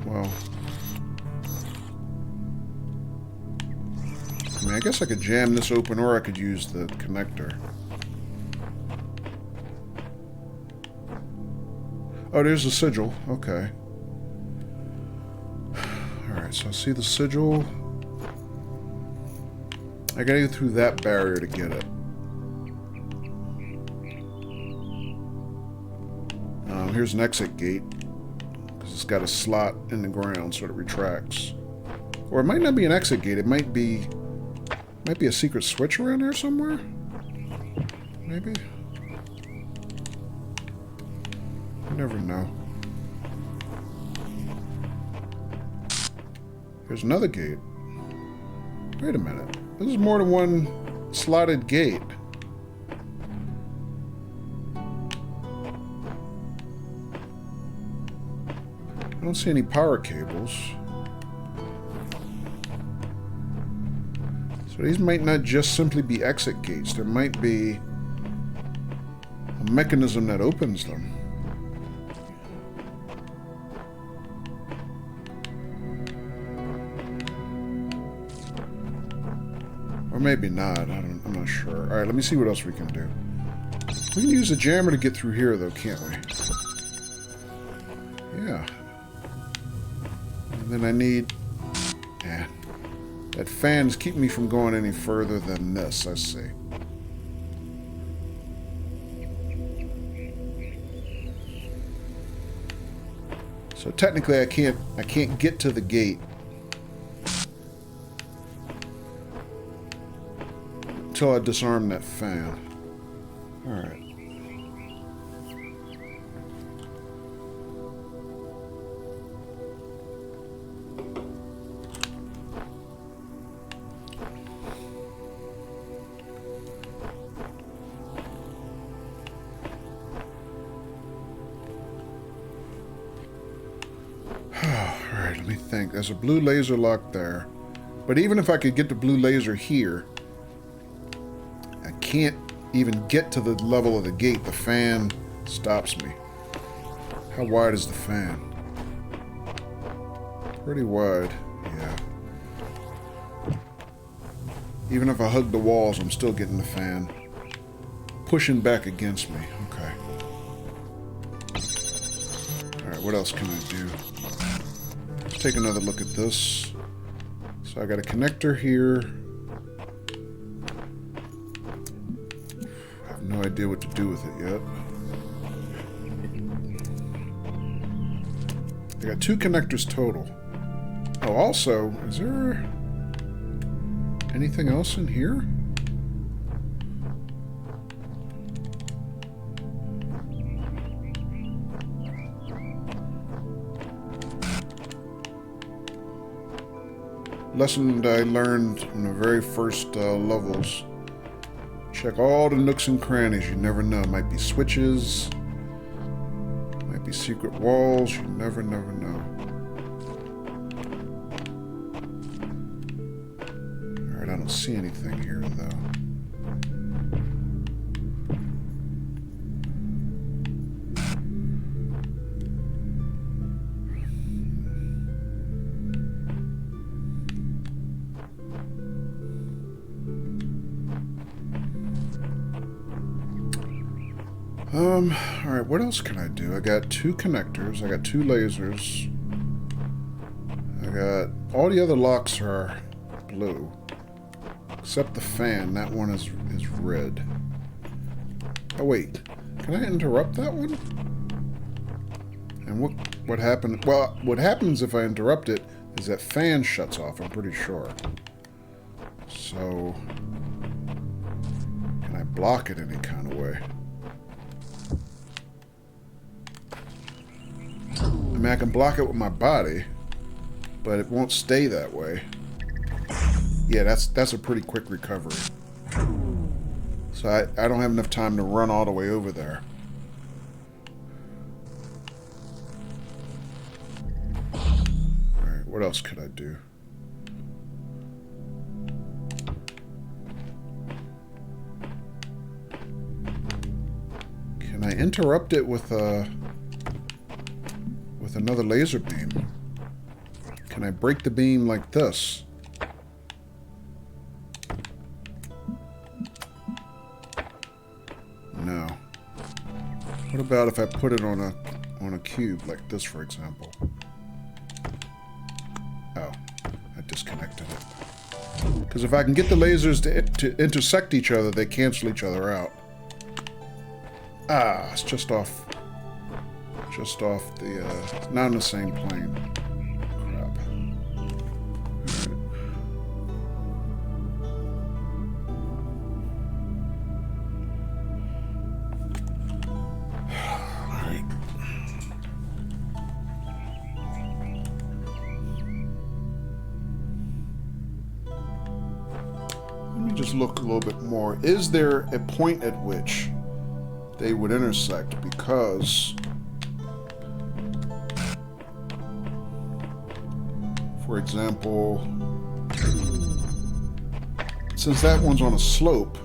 Well... I mean, I guess I could jam this open or I could use the connector. Oh, there's the sigil. Okay. Alright, so I see the sigil. I gotta go through that barrier to get it. Here's an exit gate. Because it's got a slot in the ground so it retracts. Or it might not be an exit gate. It might be a secret switch around here somewhere? Maybe? You never know. There's another gate. Wait a minute. This is more than one slotted gate. I don't see any power cables. So these might not just simply be exit gates. There might be a mechanism that opens them. Or maybe not. I'm not sure. Alright, let me see what else we can do. We can use the jammer to get through here, though, can't we? Yeah. And then I need... Yeah. That fan's keeping me from going any further than this, I see. So technically I can't get to the gate until I disarm that fan. Alright. Alright, let me think. There's a blue laser lock there. But even if I could get the blue laser here, I can't even get to the level of the gate. The fan stops me. How wide is the fan? Pretty wide, yeah. Even if I hug the walls, I'm still getting the fan pushing back against me. Okay. Alright, what else can I do? Let's take another look at this. So I got a connector here. I have no idea what to do with it yet. I got 2 connectors total. Oh, also, is there anything else in here? Lesson that I learned in the very first levels. Check all the nooks and crannies. You never know. Might be switches. Might be secret walls. You never know. Alright, I don't see anything here, though. Alright, what else can I do? I got 2 connectors, I got 2 lasers. I got... all the other locks are blue. Except the fan, that one is red. Oh wait, can I interrupt that one? And what happened? Well, what happens if I interrupt it is that fan shuts off, I'm pretty sure. So... can I block it any kind of way? I mean, I can block it with my body, but it won't stay that way. Yeah, that's a pretty quick recovery. So I don't have enough time to run all the way over there. Alright, what else could I do? Can I interrupt it with another laser beam? Can I break the beam like this? No. What about if I put it on a cube like this, for example? Oh, I disconnected it. Because if I can get the lasers to intersect each other, they cancel each other out. Ah, it's just off the, not in the same plane. Crap. Alright. Let me just look a little bit more. Is there a point at which they would intersect? Because... for example, since that one's on a slope,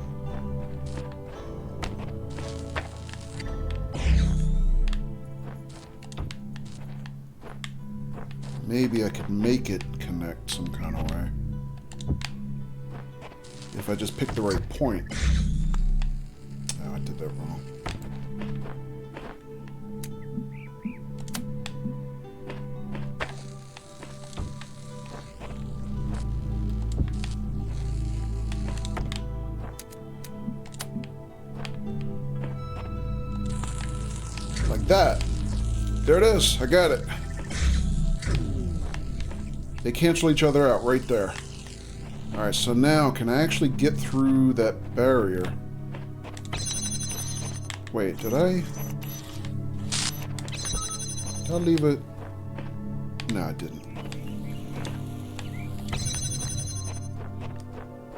maybe I could make it connect some kind of way. If I just pick the right point. Oh, I did that wrong. that. There it is. I got it. They cancel each other out right there. Alright, so now can I actually get through that barrier? Wait, did I leave it? No, I didn't.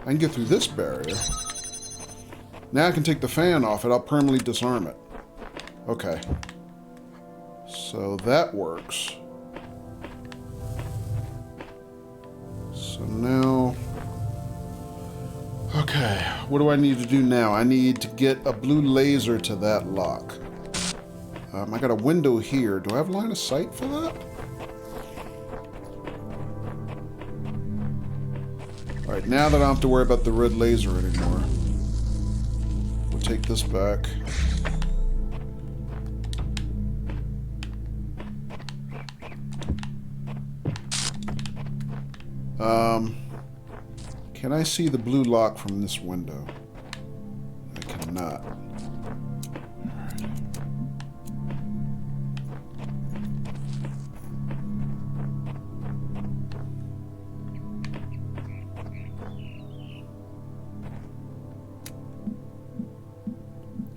I can get through this barrier. Now I can take the fan off it. I'll permanently disarm it. Okay. So that works. So now... Okay, what do I need to do now? I need to get a blue laser to that lock. I got a window here. Do I have line of sight for that? Alright, now that I don't have to worry about the red laser anymore, we'll take this back. Can I see the blue lock from this window? I cannot.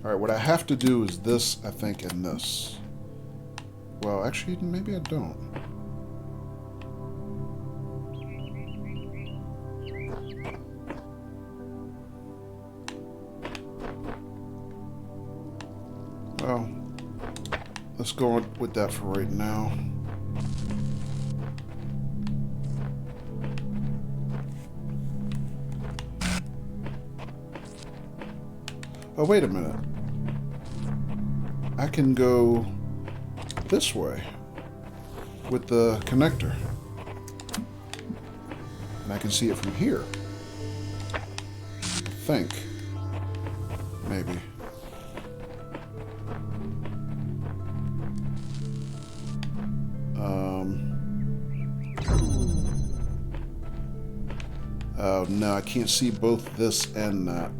Alright, what I have to do is this, I think, and this. Well, actually, maybe I don't. Well, let's go with that for right now. Oh, wait a minute. I can go this way with the connector. And I can see it from here. I think. Maybe. Oh, no, I can't see both this and that.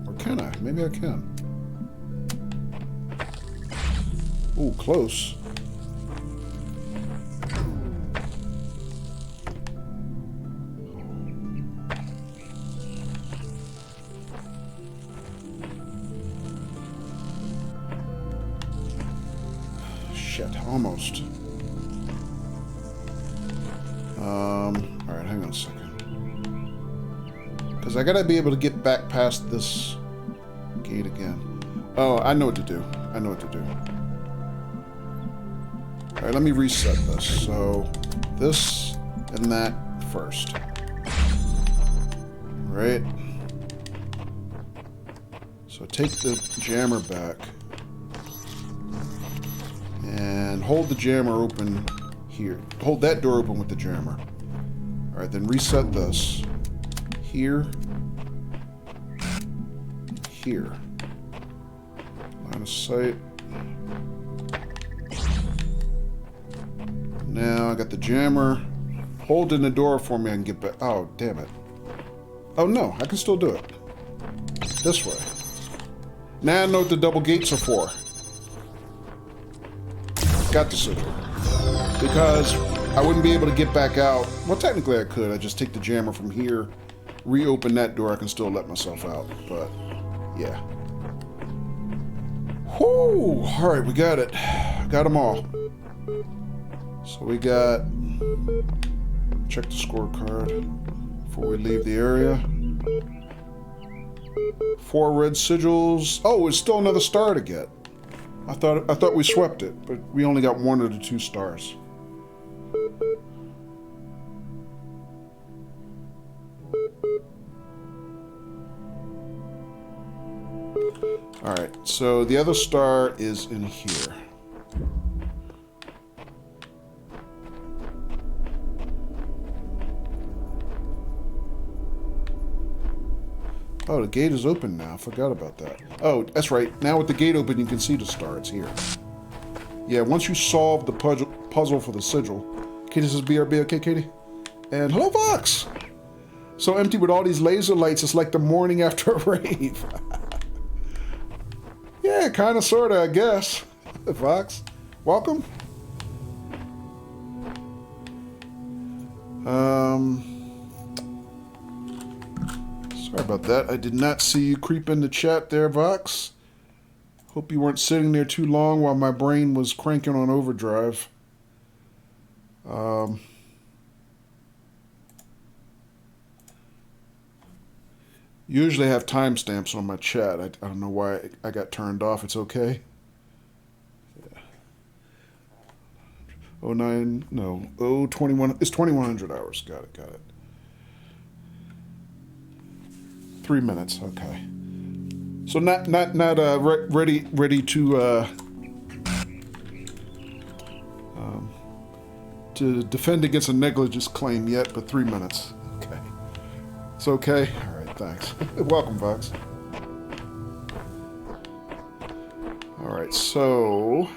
Or can I? Maybe I can. Ooh, close. Shit, almost. Alright, hang on a second. Because I gotta be able to get back past this gate again. Oh, I know what to do. I know what to do. Alright, let me reset this. So, this and that first. Right? So take the jammer back. And hold the jammer open here. Hold that door open with the jammer. Alright, then reset this. Here. Here. Line of sight. Now I got the jammer. Hold in the door for me and get back. Oh, damn it. Oh no, I can still do it. This way. Now I know what the double gates are for. Got the sigil. Because I wouldn't be able to get back out. Well, technically I could. I just take the jammer from here, reopen that door. I can still let myself out. But, yeah. Whoo! Alright, we got it. Got them all. So we got... Check the scorecard before we leave the area. 4 red sigils. Oh, it's still another star to get. I thought we swept it, but we only got 1 of the 2 stars. Alright, so the other star is in here. Oh, the gate is open now. I forgot about that. Oh, that's right. Now with the gate open, you can see the star. It's here. Yeah, once you solve the puzzle for the sigil. Katie says, BRB, okay, Katie? And hello, Vox! So empty with all these laser lights. It's like the morning after a rave. Yeah, kind of, sort of, I guess. Fox, welcome. Sorry about that. I did not see you creep in the chat there, Vox. Hope you weren't sitting there too long while my brain was cranking on overdrive. Usually I have timestamps on my chat. I don't know why I got turned off. It's okay. Yeah. 09, no, 021. It's 2100 hours. Got it. 3 minutes. Okay. So not ready to defend against a negligence claim yet, but 3 minutes. Okay. It's okay. All right. Thanks. Welcome, Vox. All right. So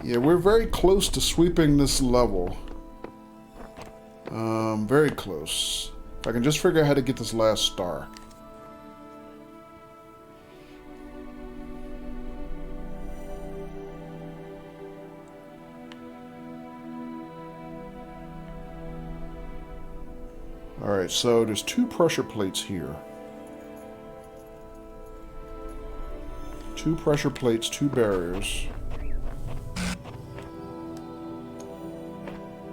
yeah, we're very close to sweeping this level. Very close. If I can just figure out how to get this last star. Alright, so there's 2 pressure plates here. 2 pressure plates, 2 barriers.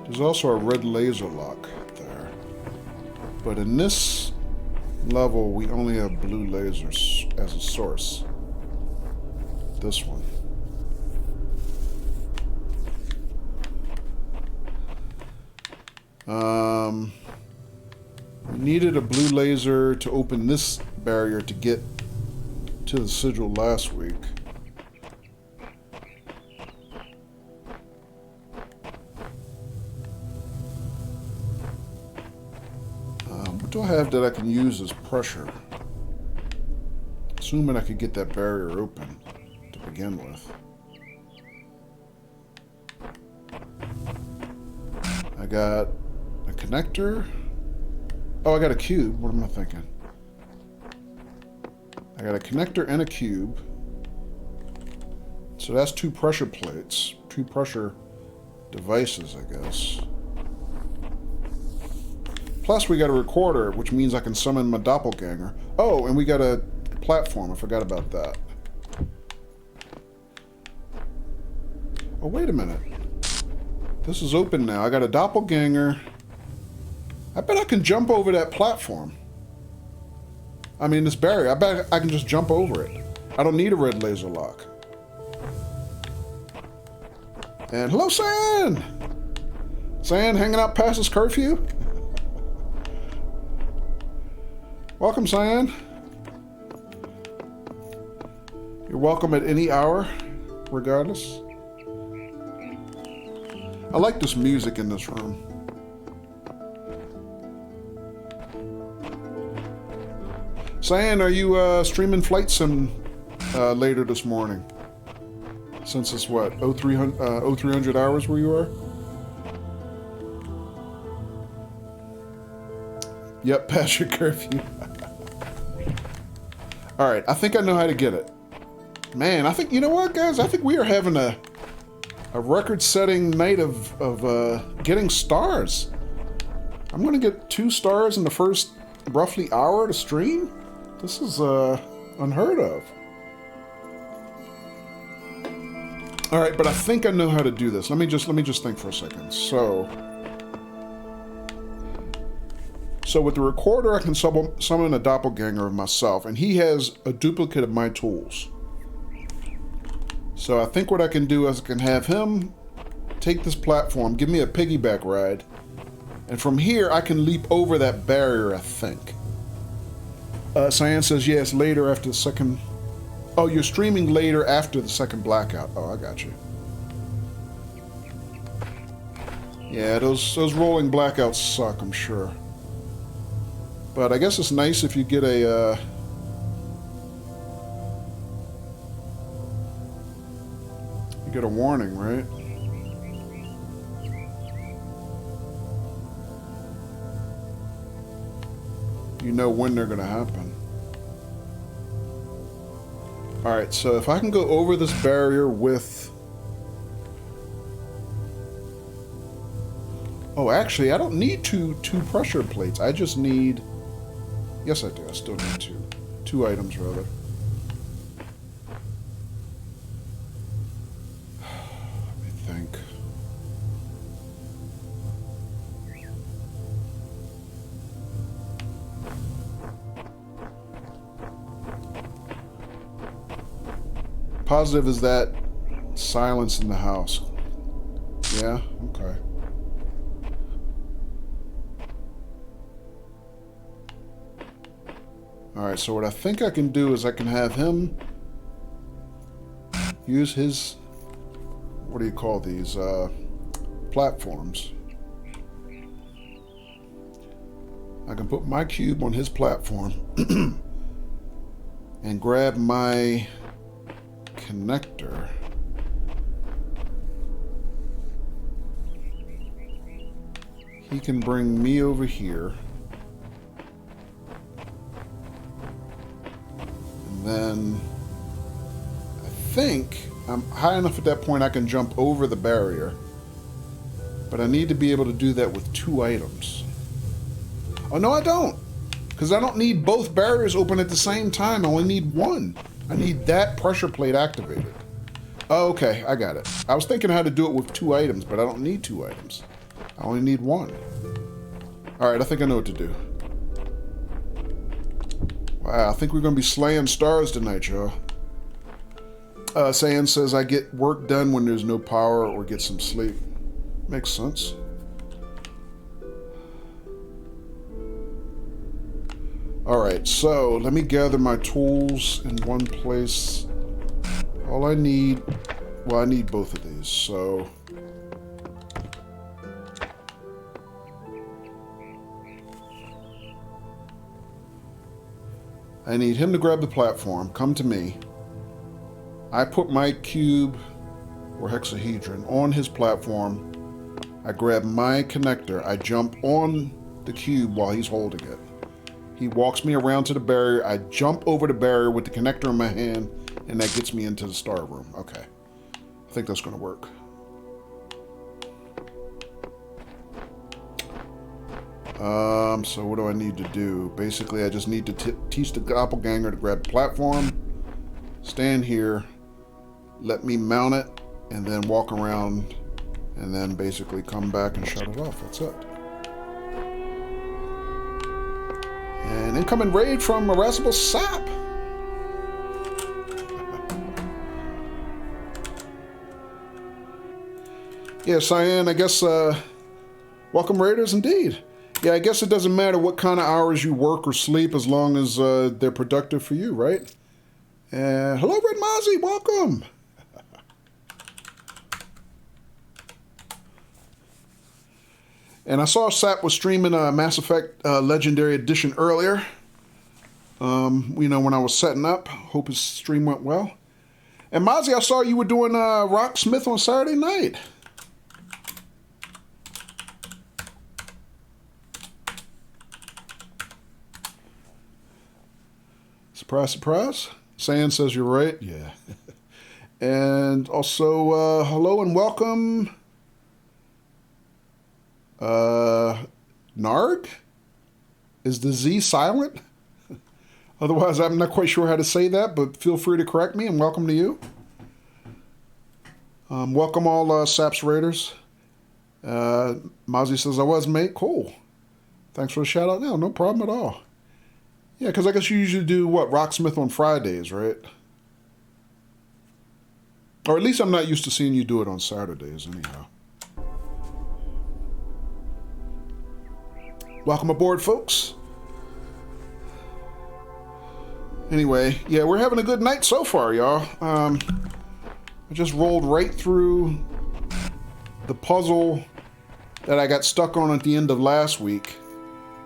There's also a red laser lock there. But in this level, we only have blue lasers as a source. This one. We needed a blue laser to open this barrier to get to the sigil last week. What do I have that I can use as pressure? Assuming I could get that barrier open to begin with. I got a connector. Oh, I got a cube. What am I thinking? I got a connector and a cube. So that's 2 pressure plates. 2 pressure devices, I guess. Plus we got a recorder, which means I can summon my doppelganger. Oh, and we got a platform. I forgot about that. Oh, wait a minute. This is open now. I got a doppelganger. I bet I can jump over that platform. I mean, this barrier. I bet I can just jump over it. I don't need a red laser lock. And hello, San! San hanging out past his curfew? Welcome, San. You're welcome at any hour, regardless. I like this music in this room. San, are you streaming Flight Sim later this morning? Since it's what, 0300 hours where you are? Yep, past your curfew. Alright, I think I know how to get it. Man, I think, you know what, guys? I think we are having a record-setting night of getting stars. I'm going to get 2 stars in the first roughly hour to stream. This is unheard of. All right, but I think I know how to do this. Let me just think for a second. So with the recorder, I can summon a doppelganger of myself, and he has a duplicate of my tools. So I think what I can do is I can have him take this platform, give me a piggyback ride, and from here I can leap over that barrier, I think. Cyan says, yes, later after the second... Oh, you're streaming later after the second blackout. Oh, I got you. Yeah, those rolling blackouts suck, I'm sure. But I guess it's nice if you get a... you get a warning, right? You know when they're going to happen. Alright, so if I can go over this barrier with... Oh, actually, I don't need two pressure plates. I just need... Yes, I do. I still need two. 2 items, rather. Let me think. Positive is that silence in the house. Yeah? Okay. Alright, so what I think I can do is I can have him use his, what do you call these, platforms. I can put my cube on his platform and grab my connector. He can bring me over here. And then I think I'm high enough at that point I can jump over the barrier. But I need to be able to do that with 2 items. Oh, no, I don't. Because I don't need both barriers open at the same time. I only need one. I need that pressure plate activated. Oh, okay, I got it. I was thinking how to do it with 2 items, but I don't need 2 items. I only need 1. Alright, I think I know what to do. Wow, I think we're going to be slaying stars tonight, y'all. Saiyan says I get work done when there's no power or get some sleep. Makes sense. Alright, so let me gather my tools in one place. All I need... Well, I need both of these, so... I need him to grab the platform, come to me. I put my cube, or hexahedron, on his platform. I grab my connector. I jump on the cube while he's holding it. He walks me around to the barrier. I jump over the barrier with the connector in my hand, and that gets me into the star room. Okay. I think that's going to work. So what do I need to do? Basically, I just need to teach the doppelganger to grab the platform, stand here, let me mount it, and then walk around, and then basically come back and shut it off. That's it. An incoming raid from Irascible Sap. Yeah, Cyan, I guess, welcome raiders indeed. Yeah, I guess it doesn't matter what kind of hours you work or sleep as long as they're productive for you, right? Hello, Red Mozzie, welcome. And I saw Sap was streaming Mass Effect Legendary Edition earlier. You know, when I was setting up. Hope his stream went well. And Mozzie, I saw you were doing Rocksmith on Saturday night. Surprise, surprise. Sand says you're right. Yeah. And also, hello and welcome... Narg? Is the Z silent? Otherwise, I'm not quite sure how to say that, but feel free to correct me, and welcome to you. Welcome all Saps Raiders. Mozzie says, I was, mate. Cool. Thanks for the shout out. No problem at all. Yeah, because I guess you usually do, what, Rocksmith on Fridays, right? Or at least I'm not used to seeing you do it on Saturdays, anyhow. Welcome aboard, folks. Anyway, yeah, we're having a good night so far, y'all. I just rolled right through the puzzle that I got stuck on at the end of last week.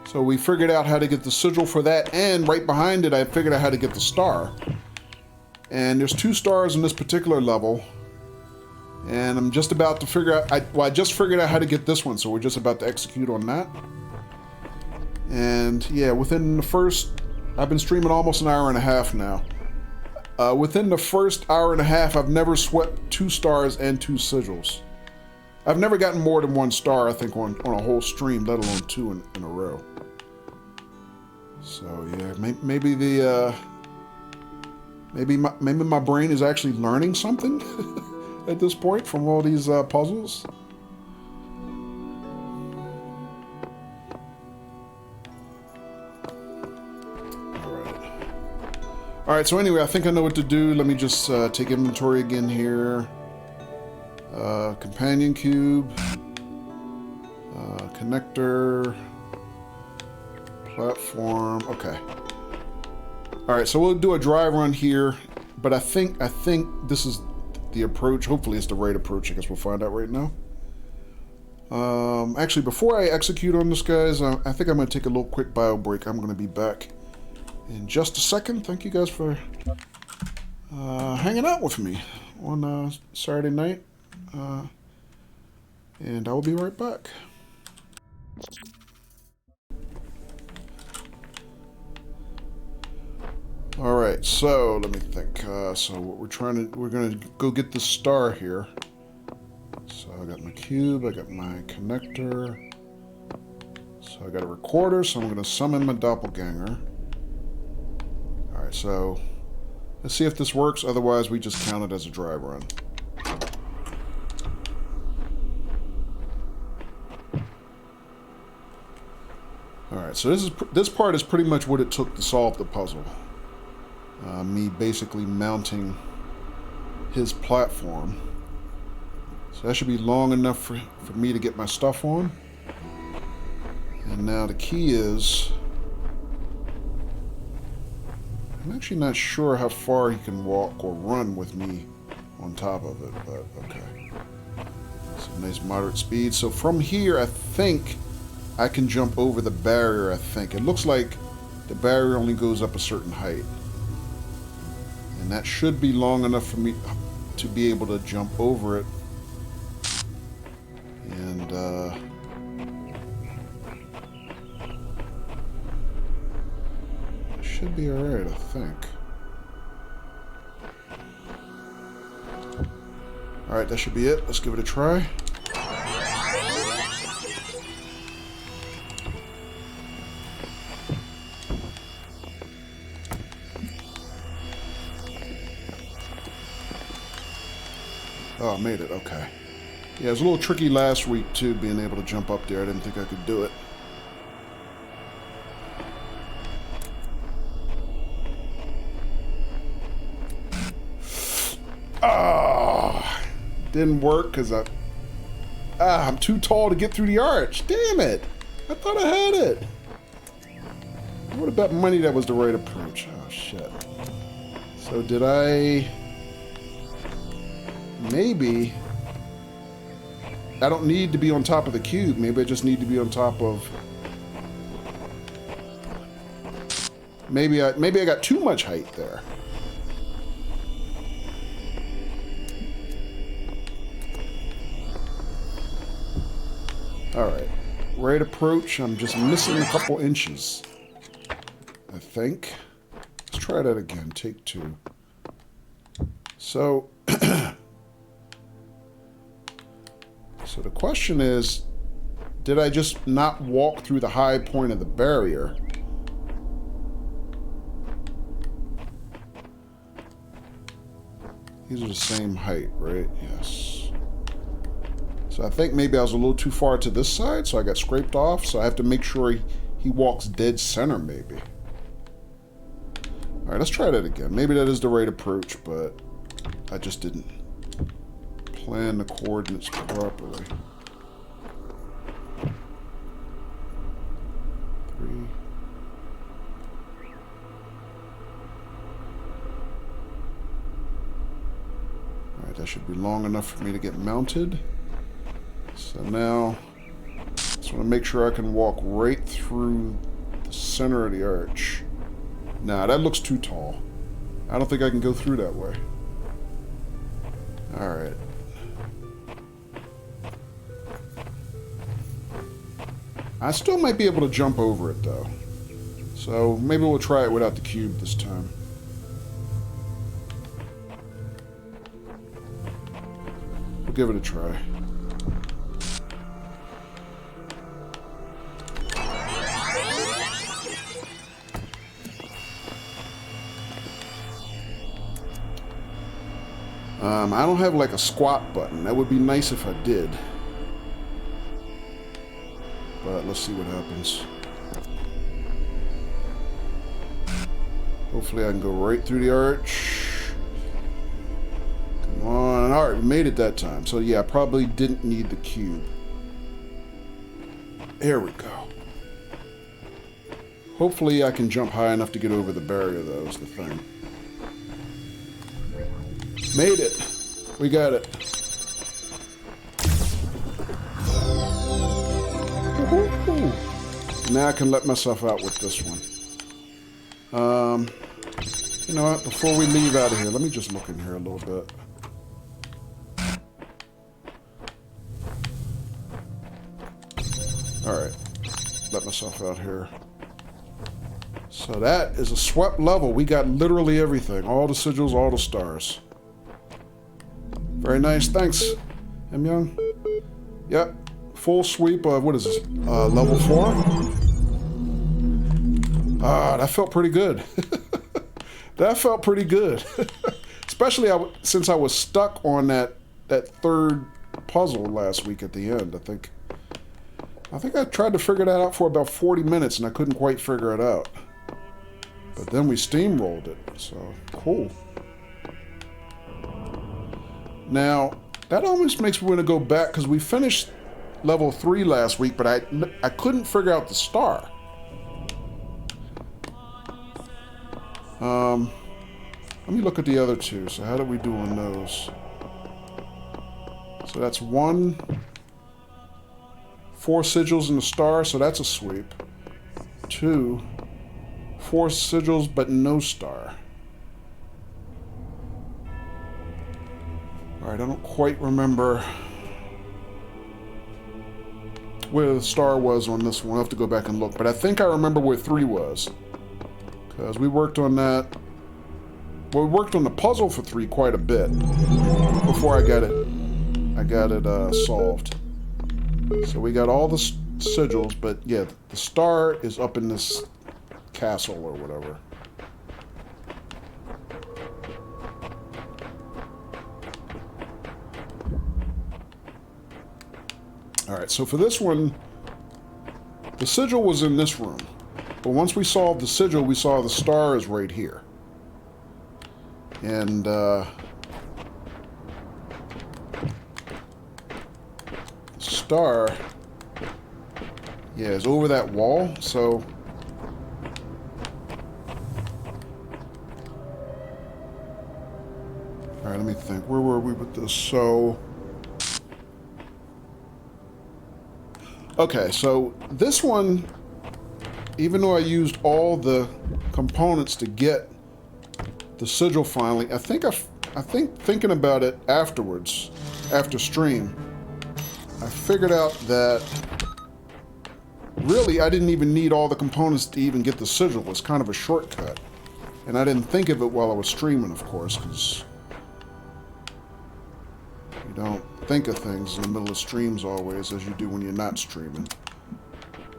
So we figured out how to get the sigil for that, and right behind it, I figured out how to get the star. And there's 2 stars in this particular level. And I'm just about to figure out... I just figured out how to get this one, so we're just about to execute on that. And yeah, within the first... I've been streaming almost an hour and a half now. Within the first hour and a half, I've never swept 2 stars and 2 sigils. I've never gotten more than 1 star, I think, on a whole stream, let alone 2 in a row. So yeah, maybe the maybe my brain is actually learning something at this point from all these puzzles. All right, so anyway, I think I know what to do. Let me just take inventory again here. Companion cube, connector, platform. Okay. All right, so we'll do a dry run here, but I think this is the approach. Hopefully, it's the right approach. I guess we'll find out right now. Actually, before I execute on this, guys, I think I'm going to take a little quick bio break. I'm going to be back in just a second. Thank you guys for hanging out with me on Saturday night. And I will be right back. All right, so let me think. So what we're gonna go get the star here. So I got my cube, I got my connector. So I got a recorder, so I'm gonna summon my doppelganger. All right, so let's see if this works. Otherwise, we just count it as a dry run. All right, so this part is pretty much what it took to solve the puzzle. Me basically mounting his platform. So that should be long enough for me to get my stuff on. And now the key is, I'm actually not sure how far he can walk or run with me on top of it, but okay. So nice moderate speed. So from here, I think I can jump over the barrier, I think. It looks like the barrier only goes up a certain height. And that should be long enough for me to be able to jump over it. And, it should be alright, I think. Alright, that should be it. Let's give it a try. Oh, I made it. Okay. Yeah, it was a little tricky last week, too, being able to jump up there. I didn't think I could do it. Ah, didn't work because I'm too tall to get through the arch. Damn it. I thought I had it. I would have bet money that was the right approach. Oh, shit. So did I... Maybe I don't need to be on top of the cube. Maybe I just need to be on top of... Maybe I got too much height there. Alright. Right approach. I'm just missing a couple inches, I think. Let's try that again. Take 2. So... So the question is, did I just not walk through the high point of the barrier? These are the same height, right? Yes. So I think maybe I was a little too far to this side, so I got scraped off. So I have to make sure he walks dead center, maybe. All right, let's try that again. Maybe that is the right approach, but I just didn't plan the coordinates properly. 3. Alright, that should be long enough for me to get mounted. So now, just want to make sure I can walk right through the center of the arch. Nah, that looks too tall. I don't think I can go through that way. Alright. I still might be able to jump over it, though. So maybe we'll try it without the cube this time. We'll give it a try. I don't have like a squat button. That would be nice if I did. But let's see what happens. Hopefully I can go right through the arch. Come on. Alright, we made it that time. So yeah, I probably didn't need the cube. There we go. Hopefully I can jump high enough to get over the barrier, though, is the thing. Made it. We got it. Woo-hoo-hoo. Now I can let myself out with this one. You know what? Before we leave out of here, let me just look in here a little bit. Alright. Let myself out here. So that is a swept level. We got literally everything. All the sigils, all the stars. Very nice. Thanks, M. Young. Yep. Full sweep of, what is this? Level 4? Ah, that felt pretty good. That felt pretty good. Especially since I was stuck on that third puzzle last week at the end, I think I tried to figure that out for about 40 minutes and I couldn't quite figure it out. But then we steamrolled it, so cool. Now, that almost makes me want to go back because we finished level 3 last week, but I couldn't figure out the star. Let me look at the other two. So how did we do on those? So that's 1, 4 sigils and a star, so that's a sweep. 2, 4 sigils but no star. Alright, I don't quite remember where the star was on this one. I'll have to go back and look. But I think I remember where 3 was. Because we worked on that. Well, we worked on the puzzle for 3 quite a bit before I got it solved. So we got all the sigils, but yeah, the star is up in this castle or whatever. Alright, so for this one, the sigil was in this room. But once we solved the sigil, we saw the star is right here. And, the star, yeah, is over that wall, so... Alright, let me think. Where were we with this? So... Okay, so this one, even though I used all the components to get the sigil finally, I think thinking about it afterwards, after stream, I figured out that really I didn't even need all the components to even get the sigil. It was kind of a shortcut. And I didn't think of it while I was streaming, of course, because you don't think of things in the middle of streams always as you do when you're not streaming.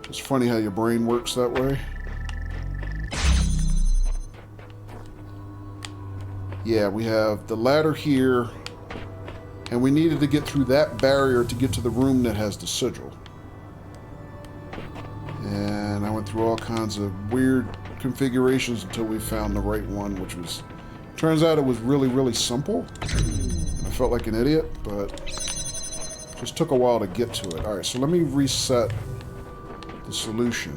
It's funny how your brain works that way. Yeah, we have the ladder here, and we needed to get through that barrier to get to the room that has the sigil. And I went through all kinds of weird configurations until we found the right one, which was... Turns out it was really, really simple. I felt like an idiot, but just took a while to get to it. Alright, so let me reset the solution.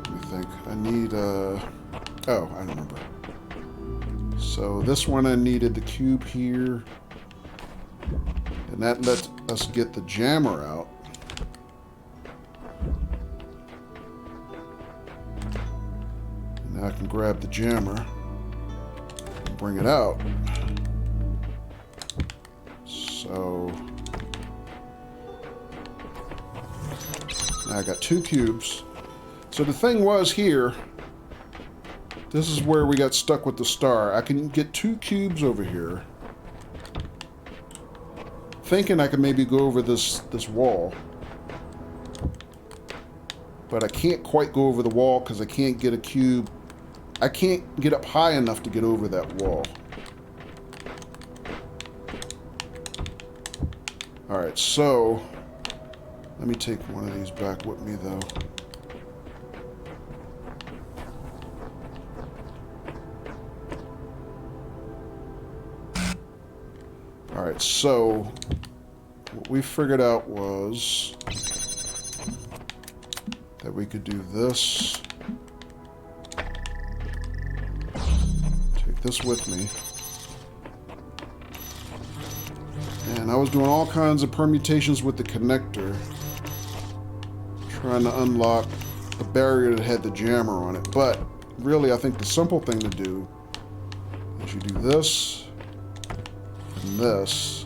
Let me think. I need, oh, I remember. So this one I needed the cube here. And that lets us get the jammer out. And now I can grab the jammer and bring it out. So now I got 2 cubes. So the thing was here, This is where we got stuck with the star. I can get 2 cubes over here. Thinking I could maybe go over this wall. But I can't quite go over the wall because I can't get a cube. I can't get up high enough to get over that wall. Alright, so let me take one of these back with me though. Alright, so what we figured out was that we could do this. Take this with me. And I was doing all kinds of permutations with the connector, trying to unlock the barrier that had the jammer on it. But really, I think the simple thing to do is you do this and this,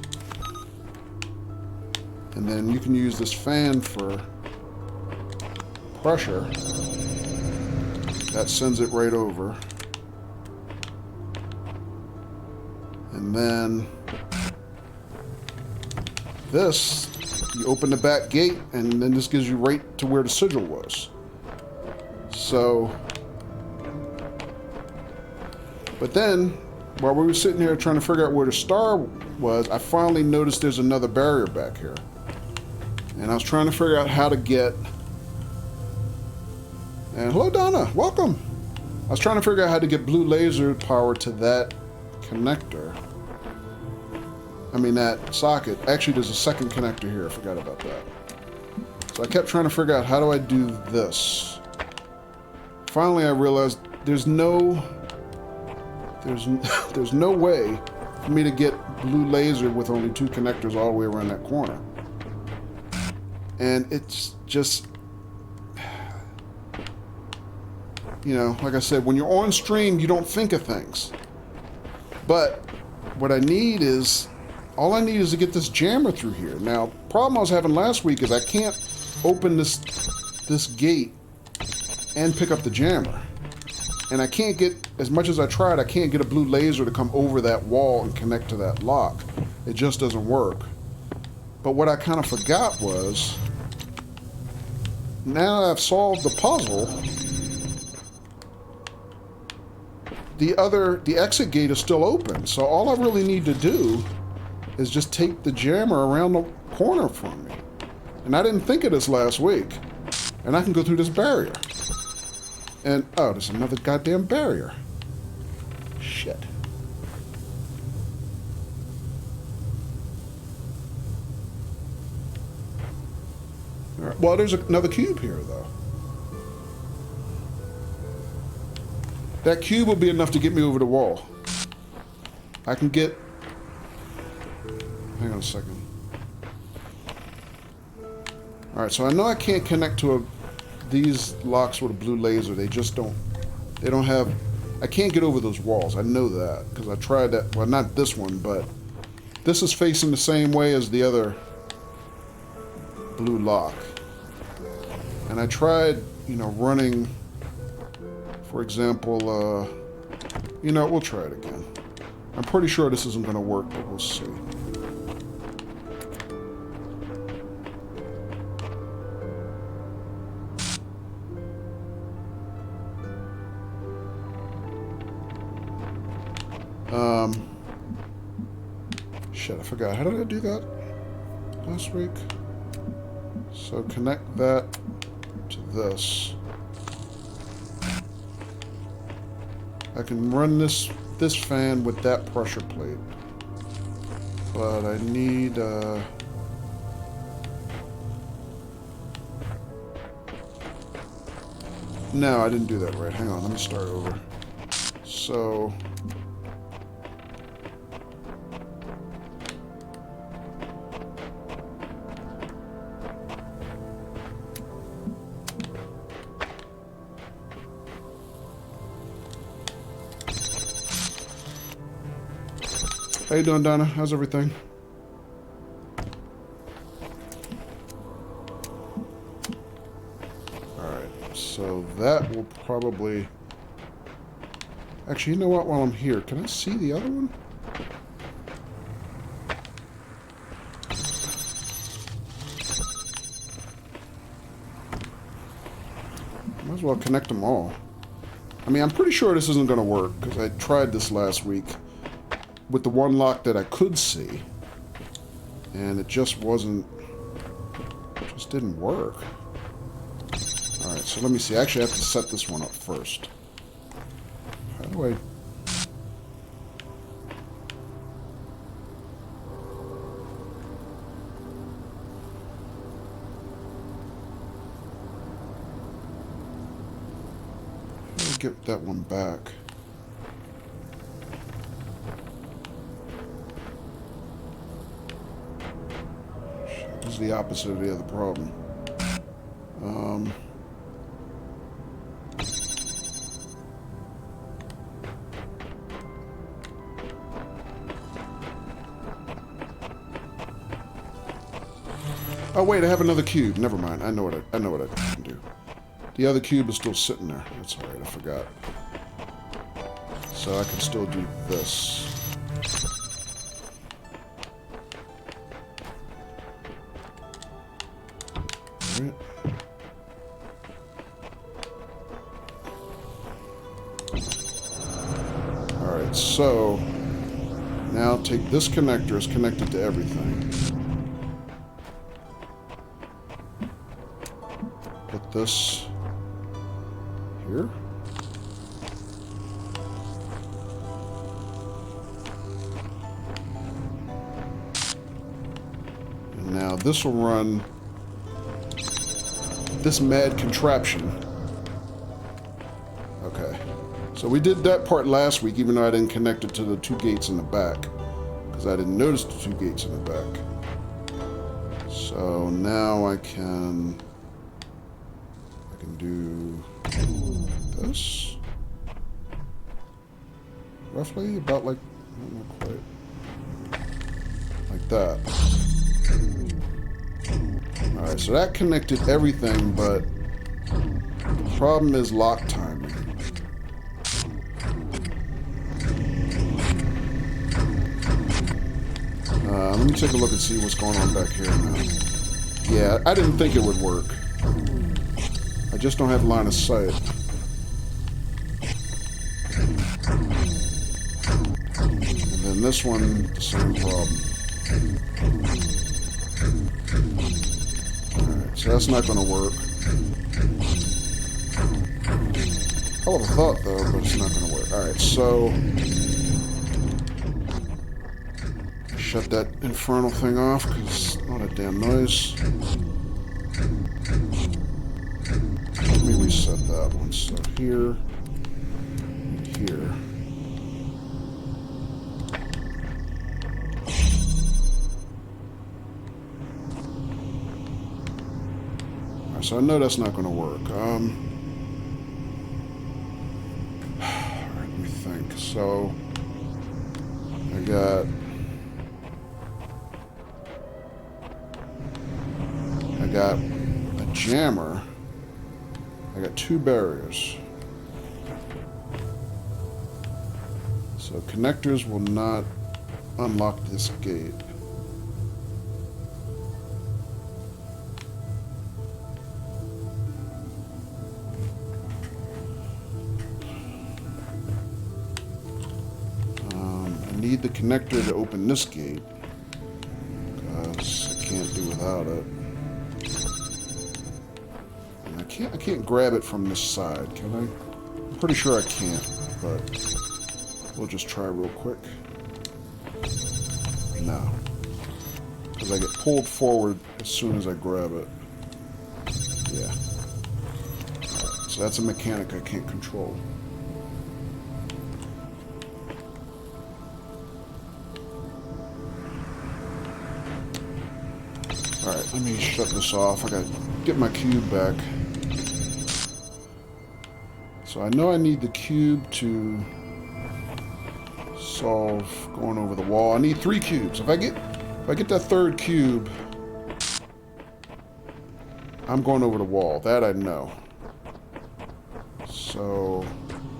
and then you can use this fan for pressure. That sends it right over. And then this, you open the back gate, and then this gives you right to where the sigil was. So, but then, while we were sitting here trying to figure out where the star was, I finally noticed there's another barrier back here. And I was trying to figure out how to get... And hello, Donna. Welcome. I was trying to figure out how to get blue laser power to that connector. I mean, that socket. Actually, there's a second connector here. I forgot about that. So I kept trying to figure out, how do I do this? Finally, I realized there's no way for me to get blue laser with only 2 connectors all the way around that corner. And it's just, you know, like I said, when you're on stream, you don't think of things. But what I need is, all I need is to get this jammer through here. Now, the problem I was having last week is I can't open this gate and pick up the jammer. And I can't get, as much as I tried, I can't get a blue laser to come over that wall and connect to that lock. It just doesn't work. But what I kind of forgot was, now that I've solved the puzzle, the exit gate is still open. So all I really need to do is just take the jammer around the corner from me. And I didn't think of this last week. And I can go through this barrier. And, oh, there's another goddamn barrier. Shit. All right. Well, there's another cube here, though. That cube will be enough to get me over the wall. I can get... Hang on a second. Alright, so I know I can't connect to these locks with a blue laser. They just don't... They don't have... I can't get over those walls. I know that, because I tried that... Well, not this one, but... This is facing the same way as the other blue lock. And I tried, you know, running... For example, you know, we'll try it again. I'm pretty sure this isn't going to work, but we'll see. Shit, I forgot. How did I do that last week? So connect that to this. I can run this fan with that pressure plate. But I need, No, I didn't do that right. Hang on, let me start over. So... How you doing, Donna? How's everything? Alright, so that will probably... Actually, you know what? While I'm here, can I see the other one? Might as well connect them all. I mean, I'm pretty sure this isn't going to work, because I tried this last week with the one lock that I could see, and it just wasn't... just didn't work. Alright, so let me see. Actually, I have to set this one up first. How do I... get that one back. This is the opposite of the other problem. Oh wait, I have another cube. Never mind. I know what I can do. The other cube is still sitting there. That's alright, I forgot. So I can still do this. Alright. Alright, so now take this connector, it's connected to everything. Put this here. And now this will run this mad contraption. Okay. So we did that part last week, even though I didn't connect it to the two gates in the back. Because I didn't notice the two gates in the back. So now I can do this. Roughly about like, I don't know quite. Like that. Alright, so that connected everything, but the problem is lock timing. Let me take a look and see what's going on back here now. Yeah, I didn't think it would work. I just don't have line of sight. And then this one, the same problem. Alright, so that's not going to work. I would have thought, though, but it's not going to work. Alright, so... shut that infernal thing off, because it's not a damn noise. Let me reset that one. So here, here. Alright, so I know that's not going to work. Alright, let me think. So, I got a jammer. I got two barriers. So connectors will not unlock this gate. I need the connector to open this gate, because I can't do without it. I can't grab it from this side, can I? I'm pretty sure I can't, but we'll just try real quick. No. Because I get pulled forward as soon as I grab it. Yeah. Alright, so that's a mechanic I can't control. Alright, let me shut this off. I gotta get my cube back. So I know I need the cube to solve going over the wall. I need 3 cubes. If I get that third cube, I'm going over the wall. That I know. So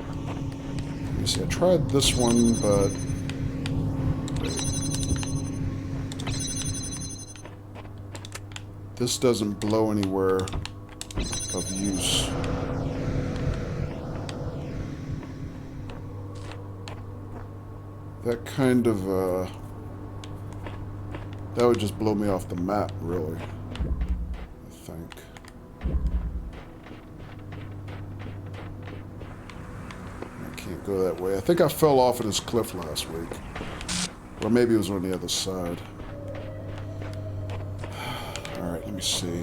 let me see, I tried this one, but... this doesn't blow anywhere of use. That kind of, that would just blow me off the map, really, I think. I can't go that way. I think I fell off of this cliff last week. Or maybe it was on the other side. Alright, let me see.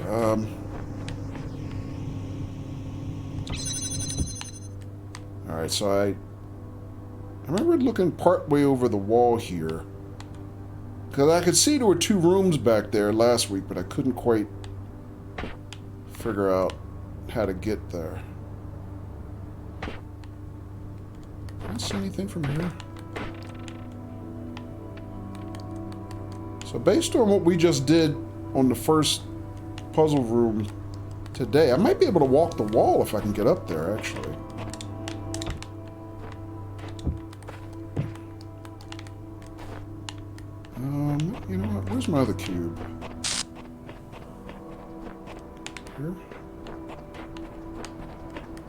Alright, so I remember looking part way over the wall here. Because I could see there were 2 rooms back there last week, but I couldn't quite figure out how to get there. Can I see anything from here? So based on what we just did on the first puzzle room today, I might be able to walk the wall if I can get up there, actually. You know what? Where's my other cube? Here?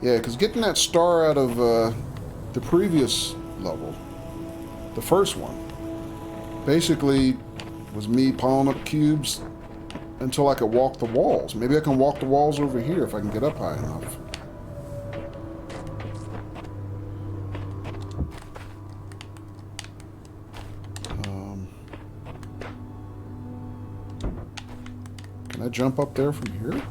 Yeah, because getting that star out of the previous level, the first one, basically was me piling up cubes until I could walk the walls. Maybe I can walk the walls over here if I can get up high enough. Can I jump up there from here?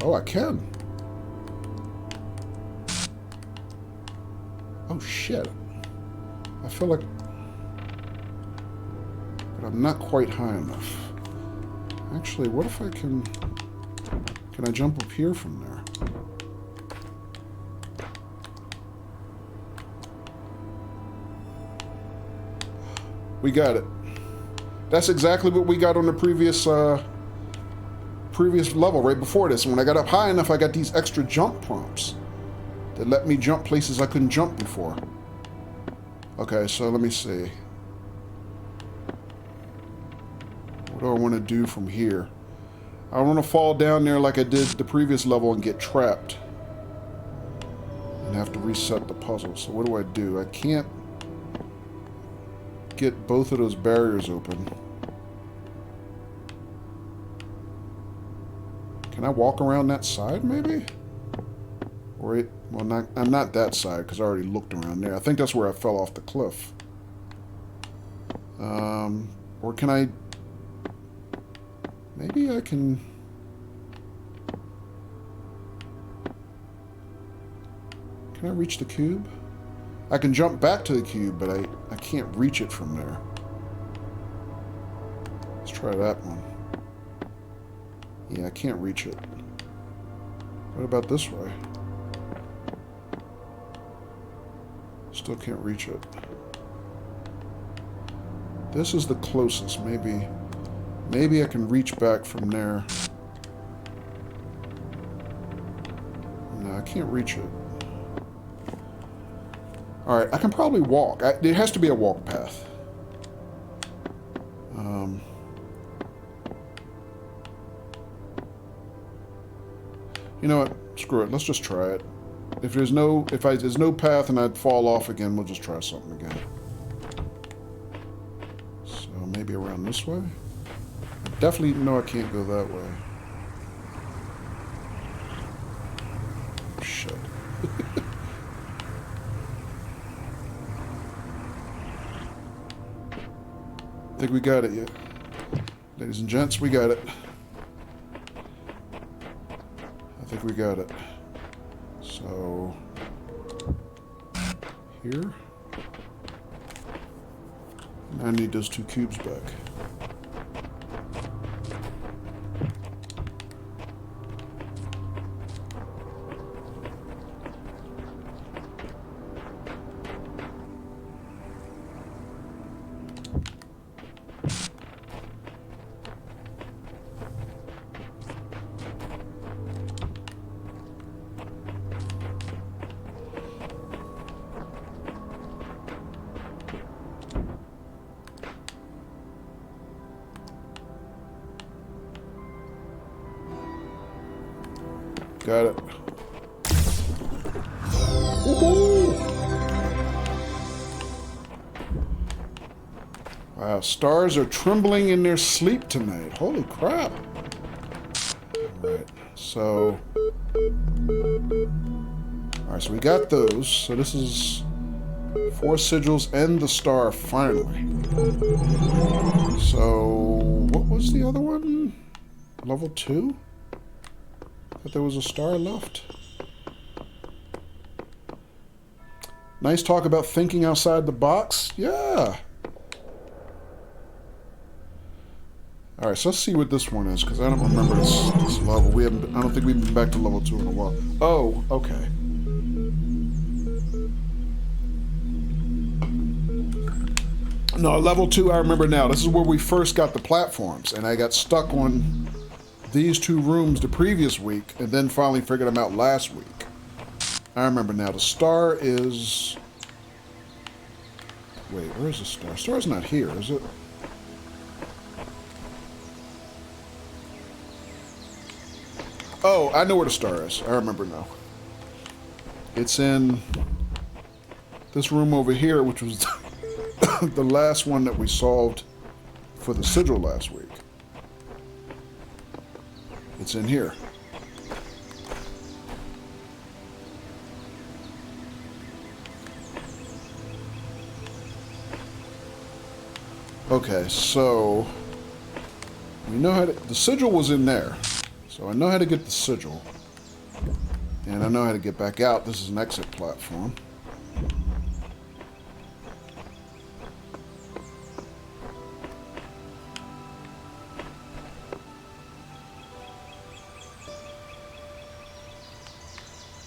Oh, I can. Oh, shit. I feel like... but I'm not quite high enough. Actually, what if I can... can I jump up here from there? We got it. That's exactly what we got on the previous previous level right before this. When I got up high enough, I got these extra jump prompts that let me jump places I couldn't jump before. Okay, so let me see. What do I want to do from here? I want to fall down there like I did the previous level and get trapped. And have to reset the puzzle. So what do? I can't get both of those barriers open. Can I walk around that side, maybe? Or it, well, I'm not that side, because I already looked around there. I think that's where I fell off the cliff. Or can I... maybe I can... can I reach the cube? I can jump back to the cube, but I can't reach it from there. Let's try that one. Yeah, I can't reach it. What about this way? Still can't reach it. This is the closest. Maybe I can reach back from there. No, I can't reach it. Alright, I can probably walk. There has to be a walk path. You know what? Screw it. Let's just try it. If there's no path and I'd fall off again, we'll just try something again. So maybe around this way? I definitely know I can't go that way. Shit. I think we got it yet. Ladies and gents, we got it. I think we got it. So, here. And I need those 2 cubes back. Got it. Wow, stars are trembling in their sleep tonight. Holy crap. Alright, so... Alright, so we got those. So this is 4 sigils and the star, finally. So, what was the other one? Level 2? Thought there was a star left. Nice talk about thinking outside the box. Yeah. Alright, so let's see what this one is, because I don't remember this level. I don't think we've been back to level 2 in a while. Oh, okay. No, level 2 I remember now. This is where we first got the platforms, and I got stuck on these 2 rooms the previous week, and then finally figured them out last week. I remember now. The star is... Wait, where is the star? Star's not here, is it? Oh, I know where the star is. I remember now. It's in this room over here, which was the last one that we solved for the sigil last week. It's in here. Okay, so we know how to... The sigil was in there. So I know how to get the sigil. And I know how to get back out. This is an exit platform.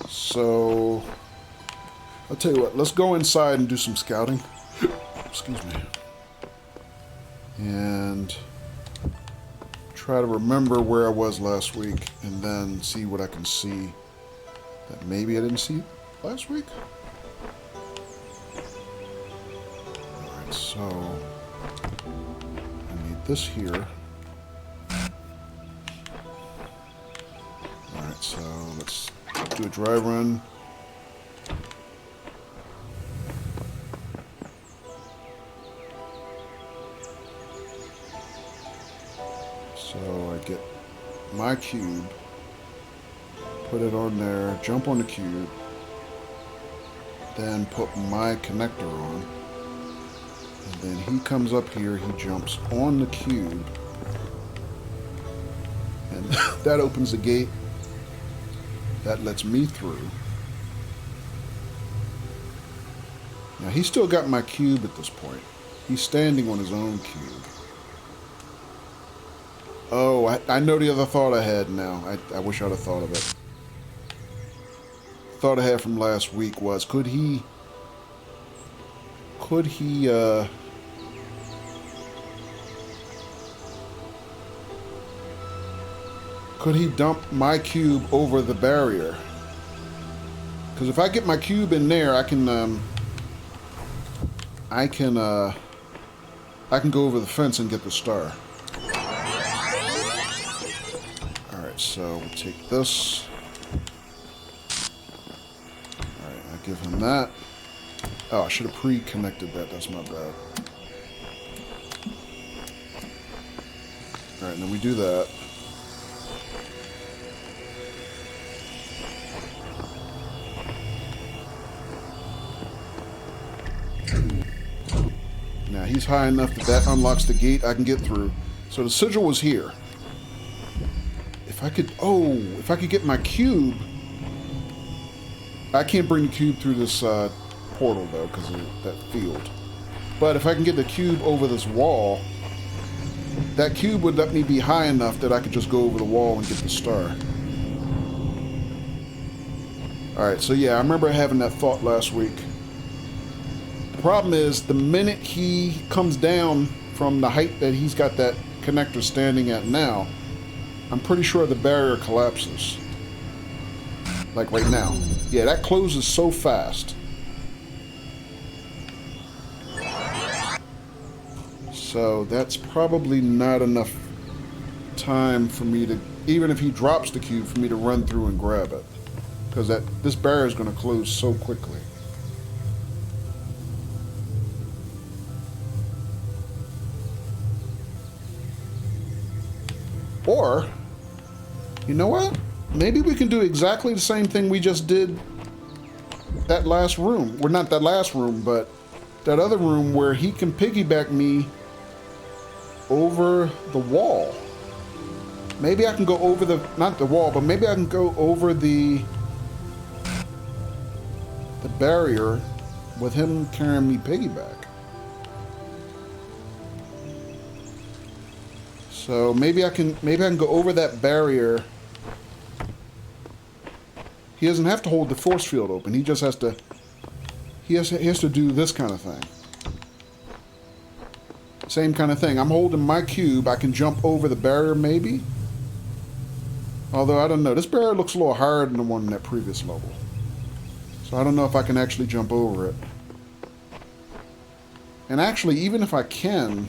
So, I'll tell you what, let's go inside and do some scouting. Excuse me. And try to remember where I was last week and then see what I can see that maybe I didn't see last week. Alright, so I need this here. Alright, so let's do a dry run. So I get my cube, put it on there, jump on the cube, then put my connector on, and then he comes up here, he jumps on the cube, and that opens the gate. That lets me through. Now he's still got my cube at this point. He's standing on his own cube. Oh, I know the other thought I had now. I wish I'd have thought of it. Thought I had from last week was, could he dump my cube over the barrier? Because if I get my cube in there, I can go over the fence and get the star. Alright, so we'll take this. Alright, I give him that. Oh, I should have pre-connected that. That's my bad. Alright, and then we do that. Now he's high enough that unlocks the gate I can get through. So the sigil was here. If I could get my cube. I can't bring the cube through this portal though because of that field. But if I can get the cube over this wall, that cube would let me be high enough that I could just go over the wall and get the star. Alright, so yeah, I remember having that thought last week. The problem is, the minute he comes down from the height that he's got that connector standing at now, I'm pretty sure the barrier collapses. Like right now. Yeah, that closes so fast. So that's probably not enough time for me to even if he drops the cube, for me to run through and grab it. Because this barrier is going to close so quickly. Or, you know what? Maybe we can do exactly the same thing we just did that last room. Well, not that last room, but that other room where he can piggyback me over the wall. Maybe I can go over the, not the wall, but maybe I can go over the barrier with him carrying me piggyback. So maybe I can go over that barrier. He doesn't have to hold the force field open. He just has to he has to do this kind of thing. Same kind of thing. I'm holding my cube. I can jump over the barrier maybe. Although I don't know. This barrier looks a little higher than the one in that previous level. So I don't know if I can actually jump over it. And actually, even if I can,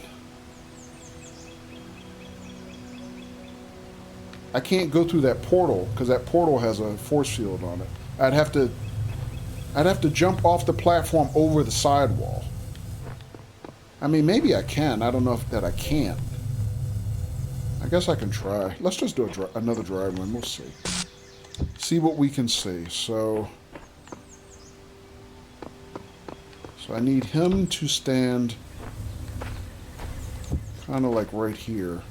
I can't go through that portal because that portal has a force field on it. I'd have to jump off the platform over the sidewall. I mean, maybe I can. I don't know if that I can't. I guess I can try. Let's just do another dry run. We'll see. See what we can see. So I need him to stand kind of like right here.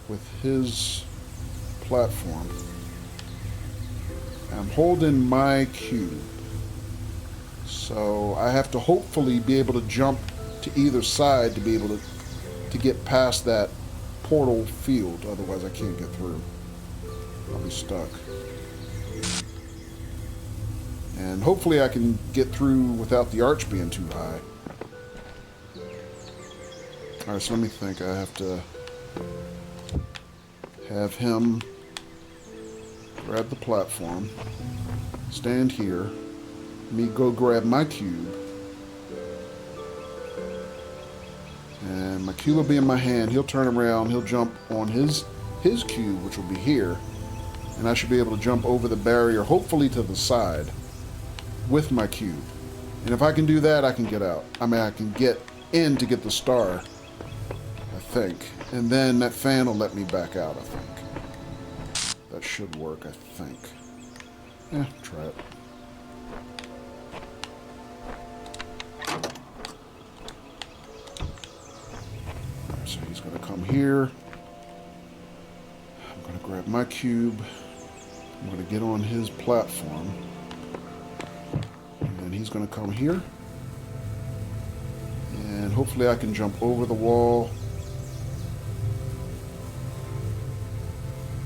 With his platform. I'm holding my cube. So I have to hopefully be able to jump to either side to be able to get past that portal field. Otherwise I can't get through. I'll be stuck. And hopefully I can get through without the arch being too high. Alright, so let me think. I have to have him grab the platform, stand here, me go grab my cube, and my cube will be in my hand. He'll turn around, he'll jump on his cube, which will be here, and I should be able to jump over the barrier, hopefully to the side, with my cube. And if I can do that, I can get out. I mean, I can get in to get the star, I think. And then that fan will let me back out, I think. That should work, I think. Yeah, try it. Alright, so he's going to come here. I'm going to grab my cube. I'm going to get on his platform. And then he's going to come here. And hopefully I can jump over the wall.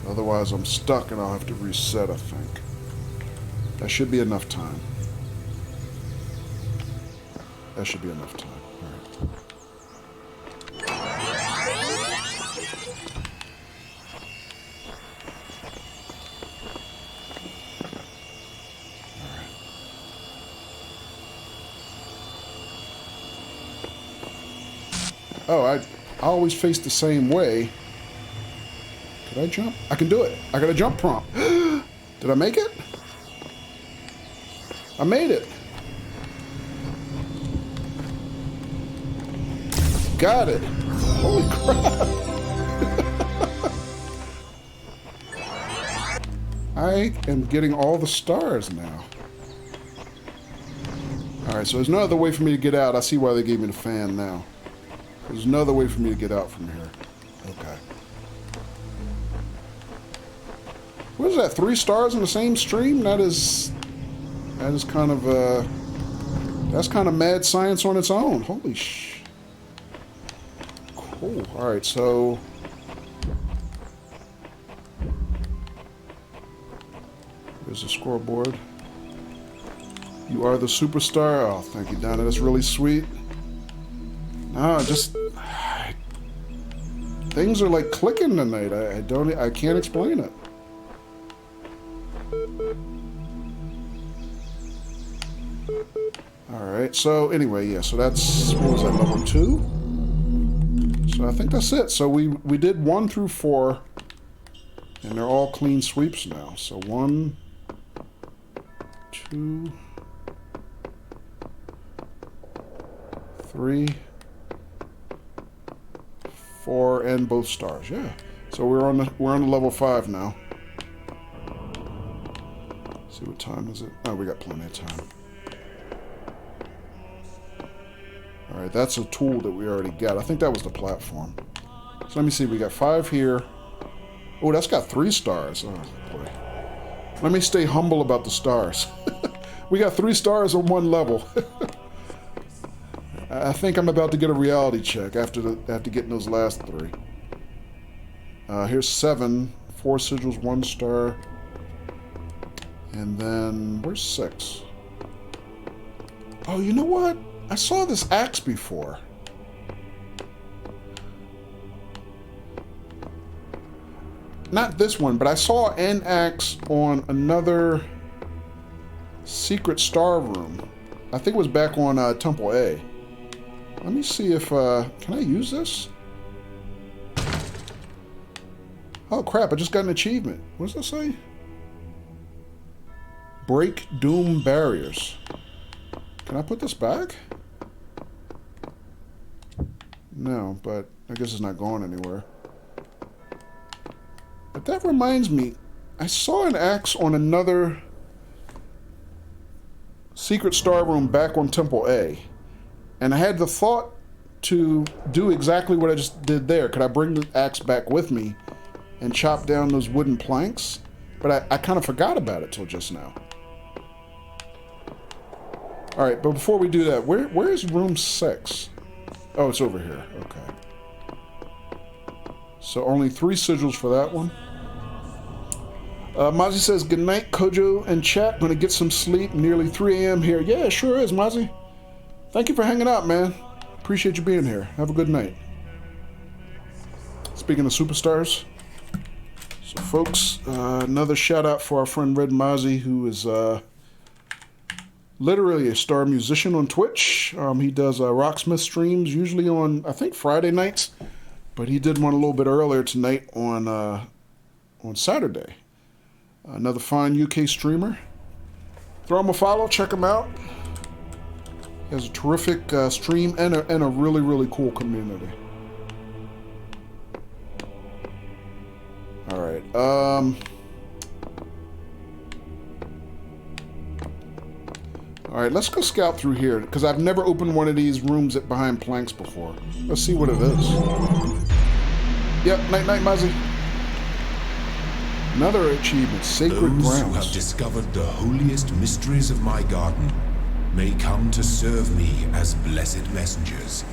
Otherwise, I'm stuck and I'll have to reset, I think. That should be enough time. That should be enough time. All right. Oh, I always face the same way. Did I jump? I can do it. I got a jump prompt. Did I make it? I made it. Got it. Holy crap. I am getting all the stars now. Alright, so there's no other way for me to get out. I see why they gave me the fan now. There's no other way for me to get out from here. Okay. What is that? 3 stars in the same stream? That is kind of that's kind of mad science on its own. Holy sh! Cool. All right, so there's a scoreboard. You are the superstar. Oh, thank you, Donna. That's really sweet. No, just things are like clicking tonight. I can't explain it. Alright, so anyway, yeah, so that's, what was that, level 2? So I think that's it. So we did 1 through 4, and they're all clean sweeps now. So 1, 2, 3, 4, and both stars. Yeah. So we're on the level 5 now. Let's see what time is it? Oh, we got plenty of time. All right, that's a tool that we already got. I think that was the platform. So let me see. We got 5 here. Oh, that's got 3 stars. Oh boy. Let me stay humble about the stars. We got 3 stars on 1 level. I think I'm about to get a reality check after getting those last 3. Here's 7, 4 sigils, 1 star, and then where's 6? Oh, you know what? I saw this axe before. Not this one, but I saw an axe on another secret star room. I think it was back on Temple A. Let me see if, can I use this? Oh crap, I just got an achievement. What does that say? Break doom barriers. Can I put this back? No, but I guess it's not going anywhere. But that reminds me, I saw an axe on another secret star room back on Temple A. And I had the thought to do exactly what I just did there. Could I bring the axe back with me and chop down those wooden planks? But I kind of forgot about it till just now. All right, but before we do that, where is room 6? Oh, it's over here. Okay. So only 3 sigils for that one. Mozzie says, good night, Kojo and chat. Gonna get some sleep. Nearly 3 a.m. here. Yeah, sure is, Mozzie. Thank you for hanging out, man. Appreciate you being here. Have a good night. Speaking of superstars, so folks, another shout out for our friend Red Mozzie, who is literally a star musician on Twitch. He does Rocksmith streams, usually on, I think, Friday nights, but he did one a little bit earlier tonight on Saturday. Another fine UK streamer. Throw him a follow, check him out. He has a terrific stream and a really, really cool community. All right. All right, let's go scout through here, because I've never opened one of these rooms behind planks before. Let's see what it is. Yep, night, Muzzy. Another achievement, Sacred Grounds. Those who have discovered the holiest mysteries of my garden may come to serve me as blessed messengers.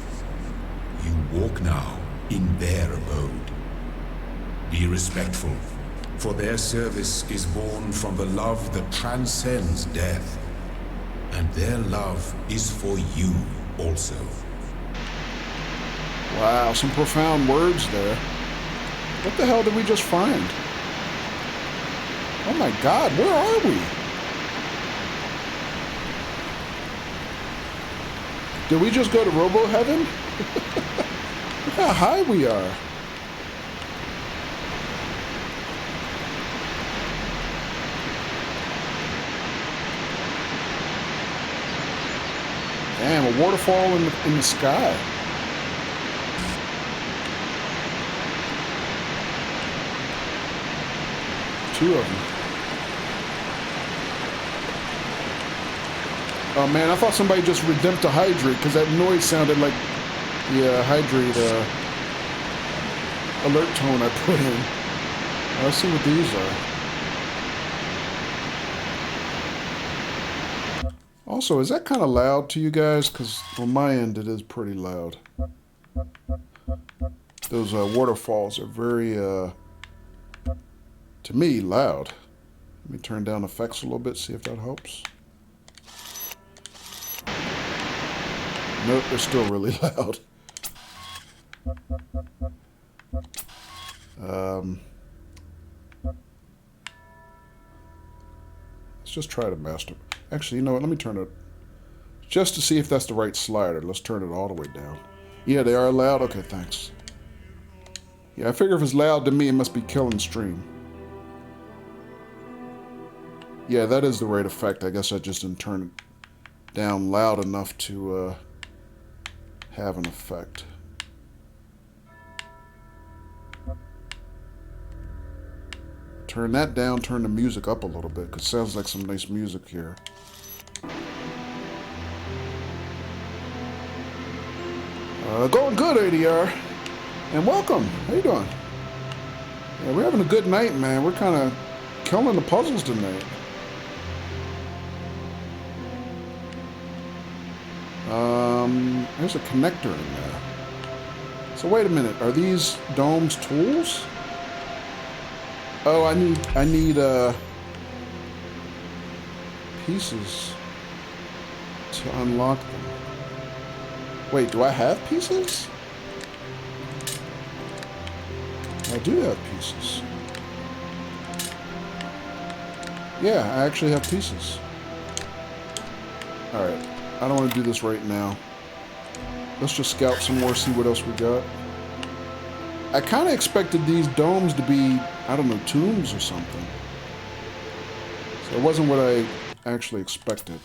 You walk now in their abode. Be respectful, for their service is born from the love that transcends death. And their love is for you also. Wow, some profound words there. What the hell did we just find? Oh my God, where are we? Did we just go to Robo Heaven? Look how high we are. Damn, a waterfall in the sky. Two of them. Oh man, I thought somebody just redempted a hydrate because that noise sounded like the hydrate alert tone I put in. Let's see what these are. Also, is that kind of loud to you guys? Because on my end, it is pretty loud. Those waterfalls are very, to me, loud. Let me turn down effects a little bit, see if that helps. Nope, they're still really loud. Let's just try to master. Actually, you know what? Let me turn it, just to see if that's the right slider. Let's turn it all the way down. Yeah, they are loud. Okay, thanks. Yeah, I figure if it's loud to me, it must be killing stream. Yeah, that is the right effect. I guess I just didn't turn it down loud enough to have an effect. Turn that down, turn the music up a little bit, because it sounds like some nice music here. Going good, ADR. And welcome. How you doing? Yeah, we're having a good night, man. We're kind of killing the puzzles tonight. There's a connector in there. So wait a minute. Are these domes tools? Oh, I need pieces to unlock them. Wait, do I have pieces? I do have pieces. Yeah, I actually have pieces. Alright, I don't want to do this right now. Let's just scout some more, see what else we got. I kind of expected these domes to be, I don't know, tombs or something. So it wasn't what I actually expected.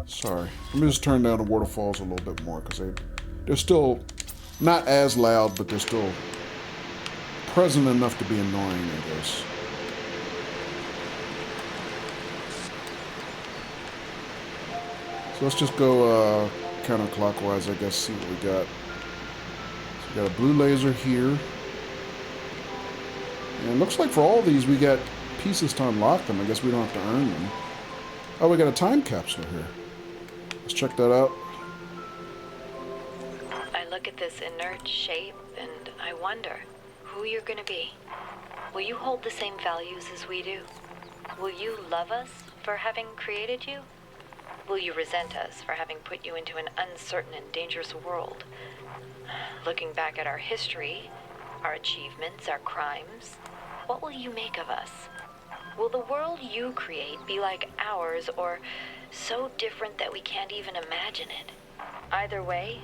Sorry. Let me just turn down the waterfalls a little bit more, because they're still not as loud, but they're still present enough to be annoying, I guess. So let's just go counterclockwise, I guess, see what we got. So we got a blue laser here. And it looks like for all these we got pieces to unlock them. I guess we don't have to earn them. Oh, we got a time capsule here. Let's check that out. I look at this inert shape and I wonder who you're gonna be. Will you hold the same values as we do? Will you love us for having created you? Will you resent us for having put you into an uncertain and dangerous world? Looking back at our history, our achievements, our crimes, what will you make of us? Will the world you create be like ours, or so different that we can't even imagine it? Either way,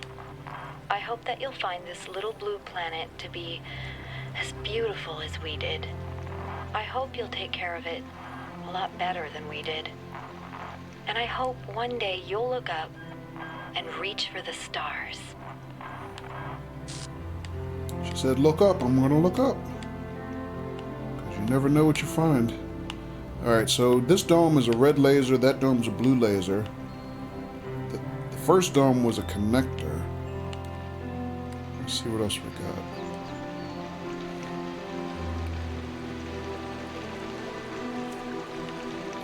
I hope that you'll find this little blue planet to be as beautiful as we did. I hope you'll take care of it a lot better than we did. And I hope one day you'll look up and reach for the stars. She said, look up. I'm going to look up. Because you never know what you find. Alright, so this dome is a red laser. That dome's a blue laser. The first dome was a connector. Let's see what else we got.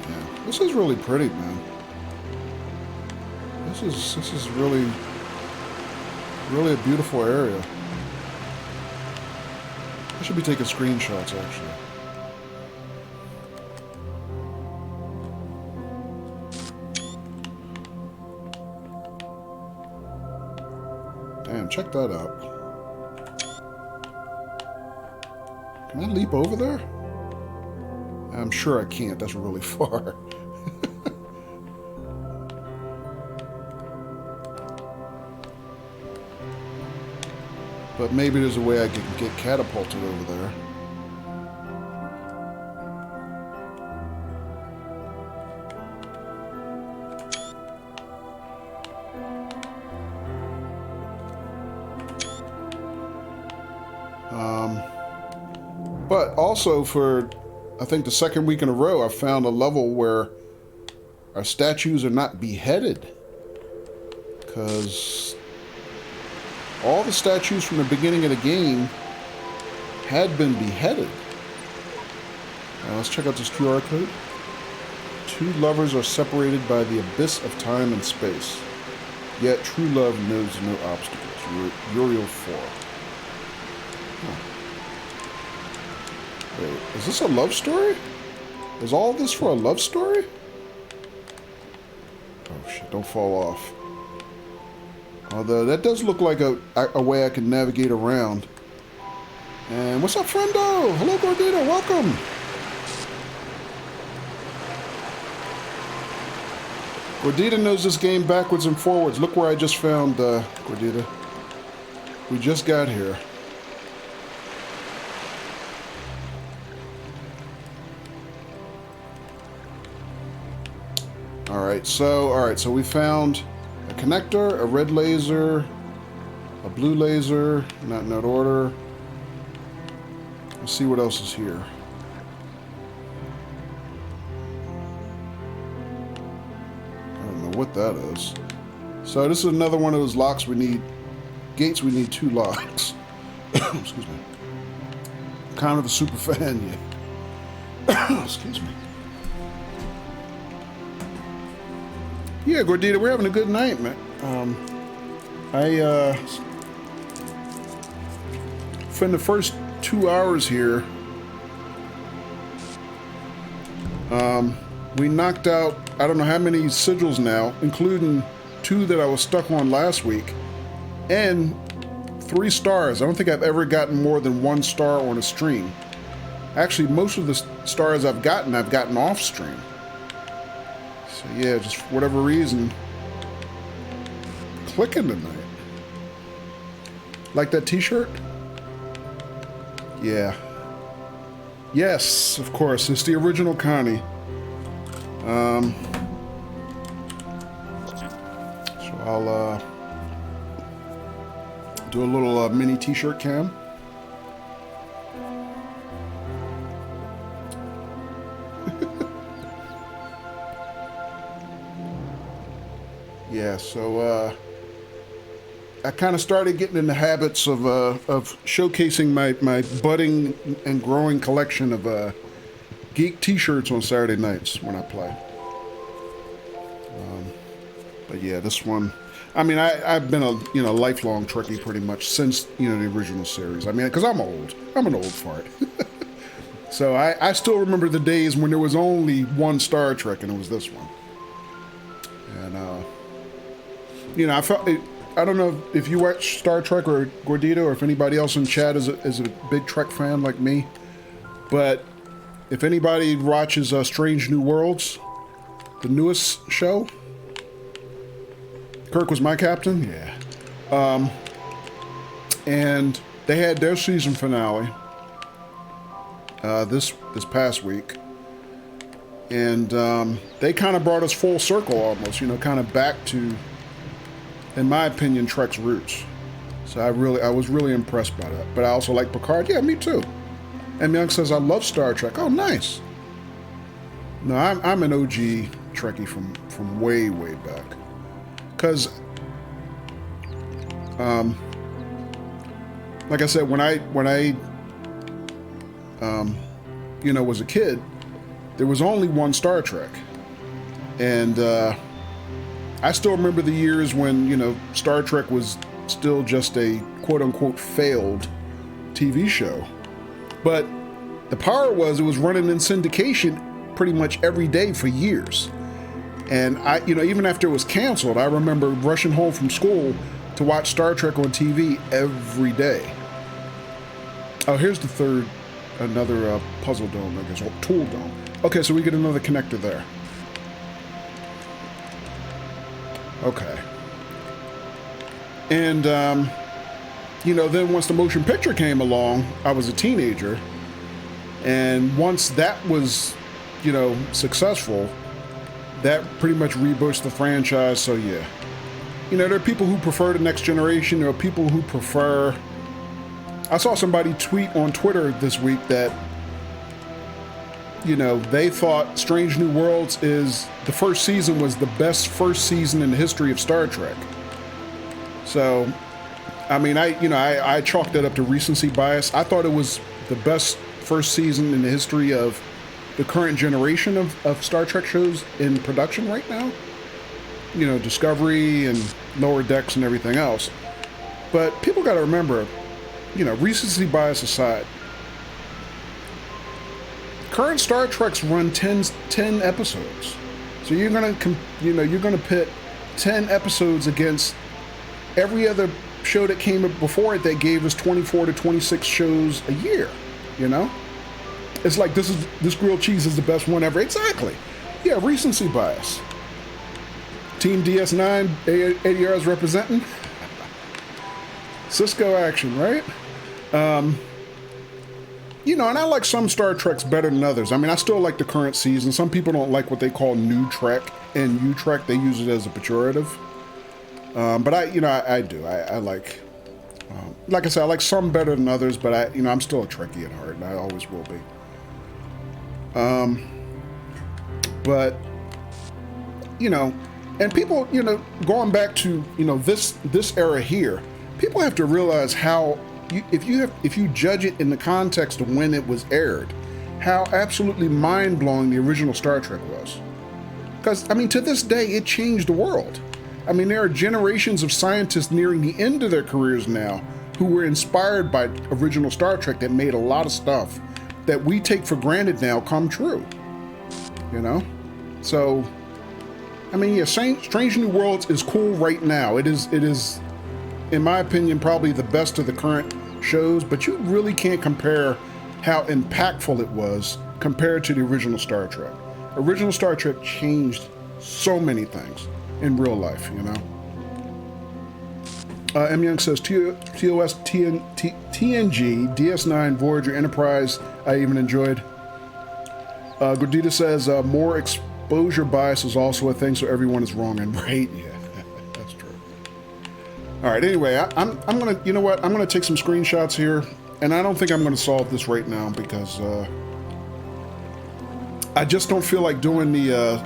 Yeah, this is really pretty, man. This is really a beautiful area. I should be taking screenshots, actually. Damn, check that out. Can I leap over there? I'm sure I can't. That's really far. But maybe there's a way I can get catapulted over there. But also for, I think, the second week in a row, I found a level where our statues are not beheaded. Because all the statues from the beginning of the game had been beheaded. Now let's check out this QR code. Two lovers are separated by the abyss of time and space. Yet true love knows no obstacles. Uriel 4. Huh. Wait, is this a love story? Is all this for a love story? Oh shit, don't fall off. Although that does look like a way I can navigate around. And what's up, friendo? Hello, Gordita, welcome. Gordita knows this game backwards and forwards. Look where I just found Gordita. We just got here. Alright, so we found a connector, a red laser, a blue laser, not in that order. Let's see what else is here. I don't know what that is. So this is another one of those locks we need. Gates, we need 2 locks. Excuse me. Kind of a super fan, yeah. Excuse me. Yeah, Gordita, we're having a good night, man. For the first 2 hours here, we knocked out, I don't know how many sigils now, including 2 that I was stuck on last week, and 3 stars. I don't think I've ever gotten more than 1 star on a stream. Actually, most of the stars I've gotten off stream. So yeah, just for whatever reason, clicking tonight. Like that t-shirt? Yeah. Yes, of course, it's the original Connie. So I'll do a little mini t-shirt cam. Yeah, so I kind of started getting in the habits of showcasing my budding and growing collection of geek t-shirts on Saturday nights when I play. But yeah, this one, I mean, I've been a lifelong Trekkie pretty much since the original series. I mean, because I'm old. I'm an old fart. So I still remember the days when there was only one Star Trek, and it was this one. And I felt it. I don't know if you watch Star Trek or Gordito, or if anybody else in chat is a big Trek fan like me. But if anybody watches Strange New Worlds, the newest show, Kirk was my captain, yeah. And they had their season finale this past week, and they kind of brought us full circle almost, kind of back to, in my opinion, Trek's roots. So I was really impressed by that. But I also like Picard. Yeah, me too. And Young says I love Star Trek. Oh, nice. No, I'm an OG Trekkie from way back. Because, like I said, when I was a kid, there was only one Star Trek, and I still remember the years when Star Trek was still just a quote unquote failed TV show. But the power was it was running in syndication pretty much every day for years. And I, even after it was canceled, I remember rushing home from school to watch Star Trek on TV every day. Oh, here's the another puzzle dome, I guess, or tool dome. Okay, so we get another connector there. Okay. And, then once the motion picture came along, I was a teenager. And once that was, successful, that pretty much reboots the franchise. So yeah, there are people who prefer the next generation. There are people who prefer. I saw somebody tweet on Twitter this week that they thought Strange New Worlds the first season was the best first season in the history of Star Trek. So, I mean, I chalked that up to recency bias. I thought it was the best first season in the history of the current generation of Star Trek shows in production right now. Discovery and Lower Decks and everything else. But people got to remember, recency bias aside, current Star Treks run 10 episodes. So you're gonna pit 10 episodes against every other show that came before it that gave us 24 to 26 shows a year. It's like this grilled cheese is the best one ever. Exactly. Yeah, recency bias. Team DS9, ADR is representing. Cisco action, right? you know, and I like some Star Treks better than others. I mean, I still like the current season. Some people don't like what they call new Trek and U Trek. They use it as a pejorative. But I do. I like I said, I like some better than others, but I'm still a Trekkie at heart, and I always will be. But, you know, and people, you know, going back to, you know, this era here, people have to realize how, if you judge it in the context of when it was aired, how absolutely mind-blowing the original Star Trek was. Because, I mean, to this day, it changed the world. I mean, there are generations of scientists nearing the end of their careers now who were inspired by original Star Trek that made a lot of stuff that we take for granted now come true. You know? So, I mean, yeah, Strange New Worlds is cool right now. It is, in my opinion, probably the best of the current shows, but you really can't compare how impactful it was compared to the original Star Trek. Original Star Trek changed so many things in real life, you know? M. Young says, TOS, TNG, DS9, Voyager, Enterprise, I even enjoyed. Gordita says, more exposure bias is also a thing, so everyone is wrong and right. Yeah, that's true. All right, anyway, I'm gonna, you know what? I'm gonna take some screenshots here, and I don't think I'm gonna solve this right now because I just don't feel like doing the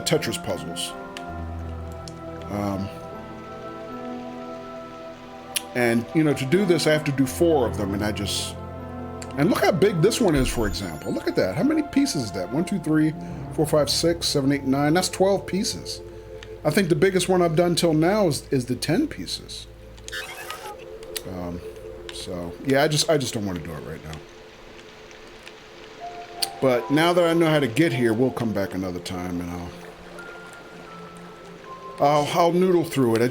Tetris puzzles. And, you know, to do this, I have to do 4 of them, and and look how big this one is, for example. Look at that. How many pieces is that? 1, 2, 3, 4, 5, 6, 7, 8, 9. That's 12 pieces. I think the biggest one I've done till now is the 10 pieces. So, yeah, I just don't want to do it right now. But now that I know how to get here, we'll come back another time, and I'll noodle through it.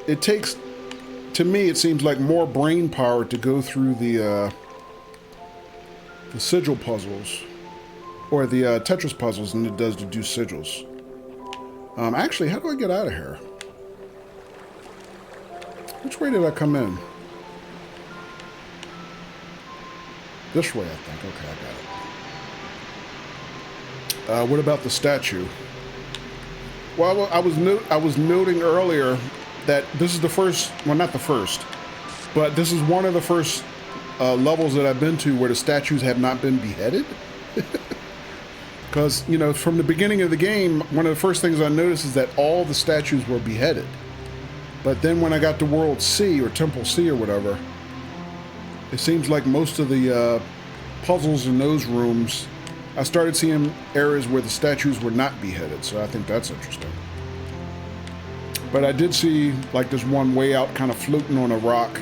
It takes, to me, it seems like more brain power to go through the sigil puzzles, or the Tetris puzzles, than it does to do sigils. Actually, how do I get out of here? Which way did I come in? This way, I think. Okay, I got it. What about the statue? Well, I was noting earlier that this is the first, well, not the first, but this is one of the first levels that I've been to where the statues have not been beheaded. Because, you know, from the beginning of the game, one of the first things I noticed is that all the statues were beheaded. But then when I got to World C, or Temple C, or whatever, it seems like most of the puzzles in those rooms, I started seeing areas where the statues were not beheaded, so I think that's interesting. But I did see, like, this one way out kind of floating on a rock.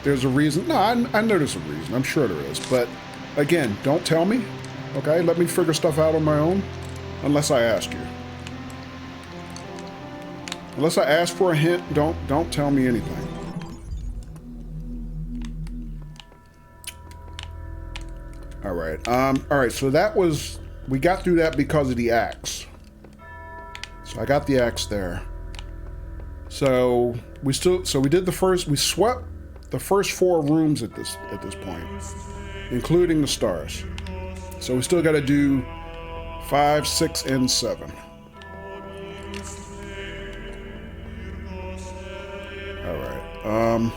There's a reason. No, I know there's a reason. I'm sure there is. But, again, don't tell me. Okay? Let me figure stuff out on my own. Unless I ask you. Unless I ask for a hint, don't tell me anything. Alright, so that was, we got through that because of the axe. So I got the axe there. So we did the first, we swept the first 4 rooms at this point, including the stars. So we still got to do 5, 6, and 7. Alright,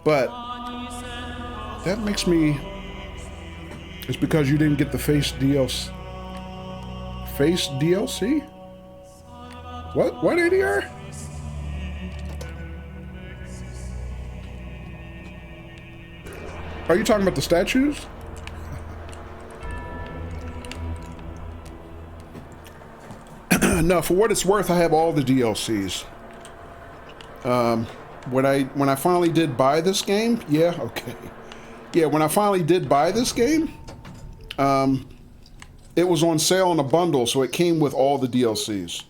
but that makes me, it's because you didn't get the face DLC. Face DLC? What ADR? Are you talking about the statues? No, for what it's worth, I have all the DLCs. When I finally did buy this game, yeah, okay. Yeah, when I finally did buy this game, it was on sale in a bundle, so it came with all the DLCs.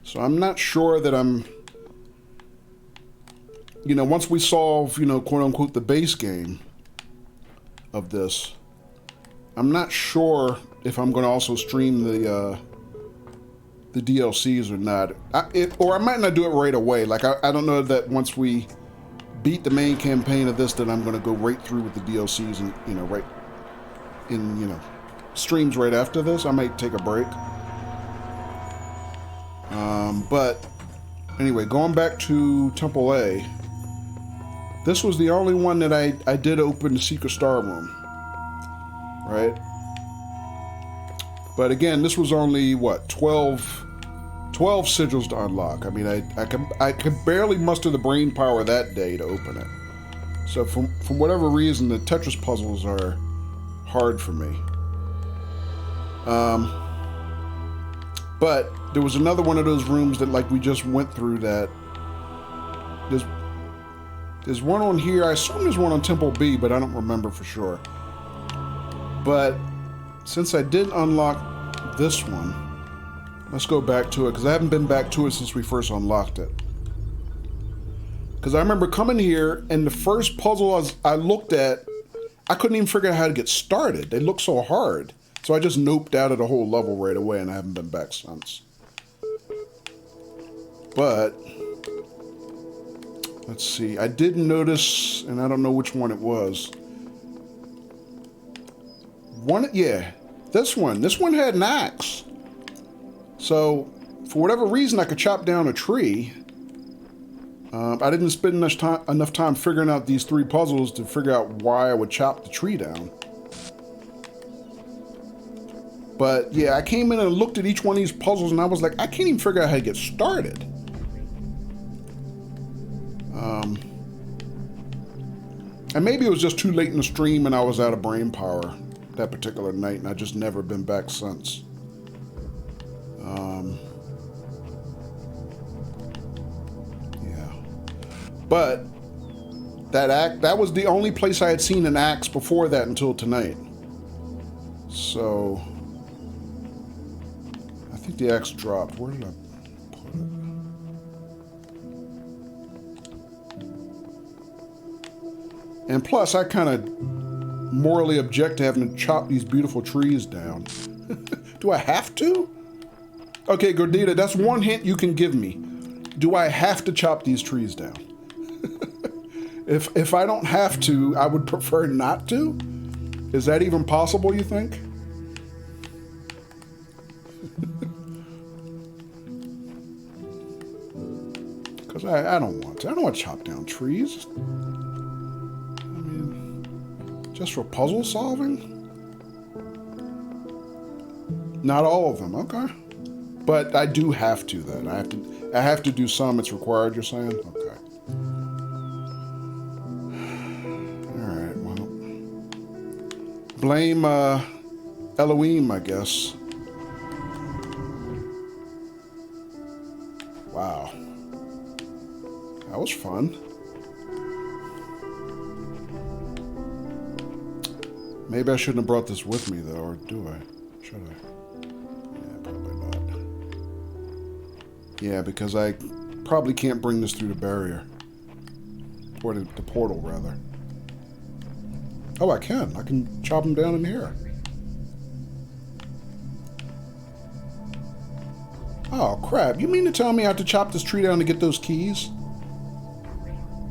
So I'm not sure that I'm, you know, once we solve, you know, quote unquote, the base game of this, I'm not sure if I'm going to also stream the DLCs or not. Or I might not do it right away. Like, I don't know that once we beat the main campaign of this, then I'm going to go right through with the DLCs and, you know, right in, you know, streams right after this. I might take a break. But anyway, going back to Temple A, this was the only one that I did open the Secret Star Room, right? But again, this was only, what, 12 sigils to unlock. I mean, I could barely muster the brain power that day to open it. So from whatever reason, the Tetris puzzles are hard for me. But there was another one of those rooms that, like, we just went through that. There's one on here. I assume there's one on Temple B, but I don't remember for sure. But since I did unlock this one, let's go back to it, because I haven't been back to it since we first unlocked it. Because I remember coming here, and the first puzzle I looked at, I couldn't even figure out how to get started. They looked so hard. So I just noped out of the whole level right away, and I haven't been back since. But let's see. I did notice, and I don't know which one it was. Yeah, this one. This one had an axe. So, for whatever reason, I could chop down a tree. I didn't spend enough time figuring out these 3 puzzles to figure out why I would chop the tree down. But, yeah, I came in and looked at each one of these puzzles, and I was like, I can't even figure out how to get started. And maybe it was just too late in the stream and I was out of brain power that particular night, and I just never been back since. Yeah. But that was the only place I had seen an axe before that until tonight. So I think the axe dropped. Where did I put it? And plus, I kind of morally object to having to chop these beautiful trees down. Do I have to? Okay, Gordita, that's one hint you can give me. Do I have to chop these trees down? If I don't have to, I would prefer not to. Is that even possible, you think? Because I don't want to. I don't want to chop down trees. Just for puzzle solving? Not all of them, okay. But I do have to then. I have to do some, it's required, you're saying? Okay. Alright, well. Blame Elohim, I guess. Wow. That was fun. Maybe I shouldn't have brought this with me, though, or do I? Should I? Yeah, probably not. Yeah, because I probably can't bring this through the barrier. Or the portal, rather. Oh, I can. I can chop them down in here. Oh, crap. You mean to tell me I have to chop this tree down to get those keys?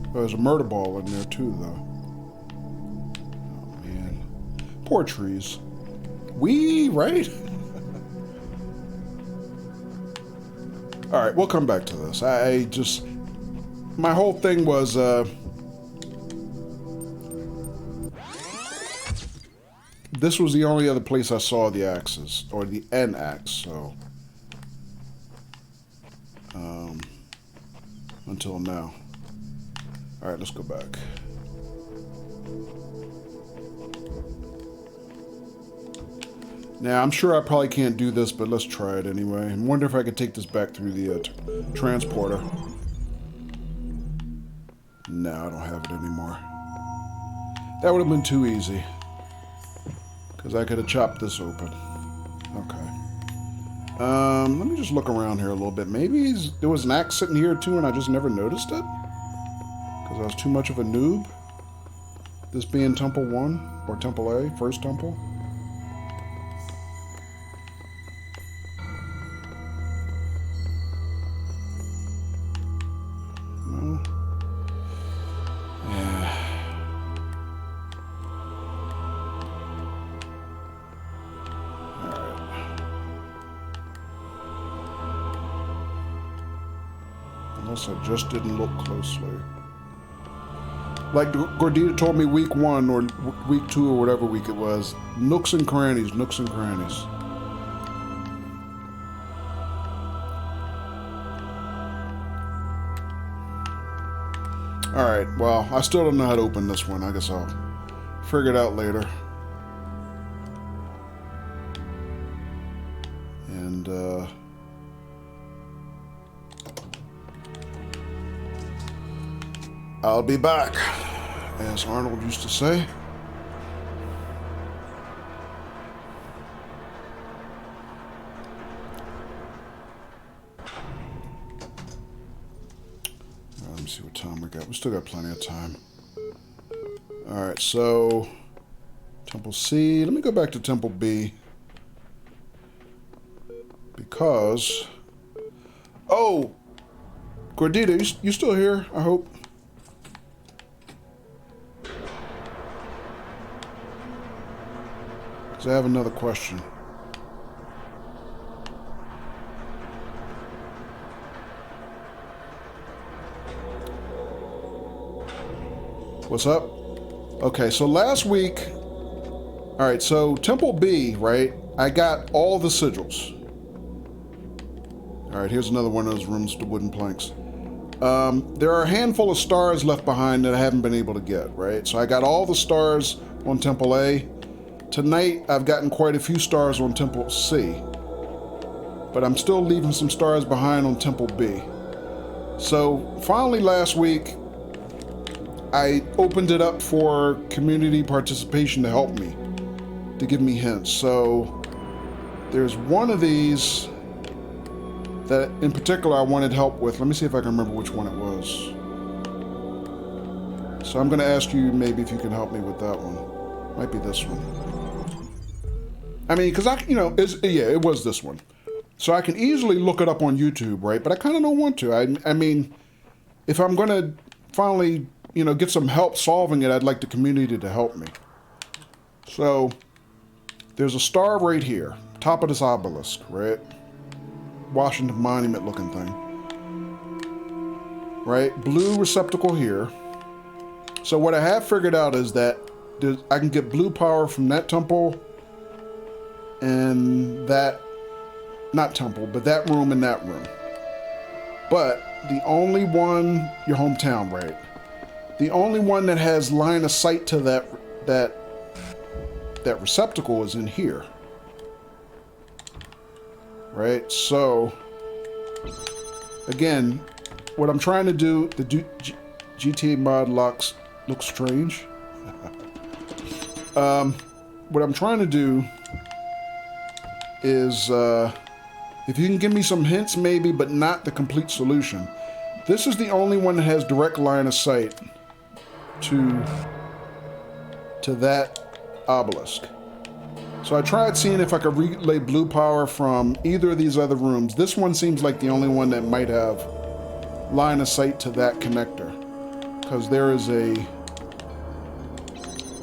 Oh, there's a murder ball in there, too, though. Poor trees. Right? Alright, we'll come back to this. My whole thing was, this was the only other place I saw the axes, or the N axe, so. Until now. Alright, let's go back. Now, I'm sure I probably can't do this, but let's try it anyway. I wonder if I could take this back through the transporter. No, I don't have it anymore. That would have been too easy. Because I could have chopped this open. Okay. Let me just look around here a little bit. Maybe there was an axe sitting here too and I just never noticed it? Because I was too much of a noob? This being Temple 1? Or Temple A? First Temple? Unless I just didn't look closely. Like Gordita told me week 1 or week 2 or whatever week it was. Nooks and crannies, nooks and crannies. Alright, well, I still don't know how to open this one. I guess I'll figure it out later. And, I'll be back, as Arnold used to say. Let me see what time we got. We still got plenty of time. Alright, so Temple C. Let me go back to Temple B. Because... Oh! Gordita, you still here? I hope. Because I have another question. What's up? Okay, so last week... Alright, so Temple B, right? I got all the sigils. Alright, here's another one of those rooms with the wooden planks. There are a handful of stars left behind that I haven't been able to get, right? So I got all the stars on Temple A. Tonight, I've gotten quite a few stars on Temple C. But I'm still leaving some stars behind on Temple B. So, finally last week, I opened it up for community participation to help me, to give me hints. So, there's one of these that in particular I wanted help with. Let me see if I can remember which one it was. So I'm going to ask you maybe if you can help me with that one. Might be this one. I mean, because it was this one. So I can easily look it up on YouTube, right? But I kind of don't want to. I mean, if I'm going to finally, get some help solving it, I'd like the community to help me. So there's a star right here, top of this obelisk, right? Washington Monument looking thing. Right? Blue receptacle here. So what I have figured out is that I can get blue power from that temple and that, not temple, but that room and that room. But the only one, your hometown, right? The only one that has line of sight to that receptacle is in here. Right? So, again, what I'm trying to do, the GTA mod looks strange. What I'm trying to do is, if you can give me some hints maybe, but not the complete solution. This is the only one that has direct line of sight to that obelisk. So I tried seeing if I could relay blue power from either of these other rooms. This one seems like the only one that might have line of sight to that connector. Because there is a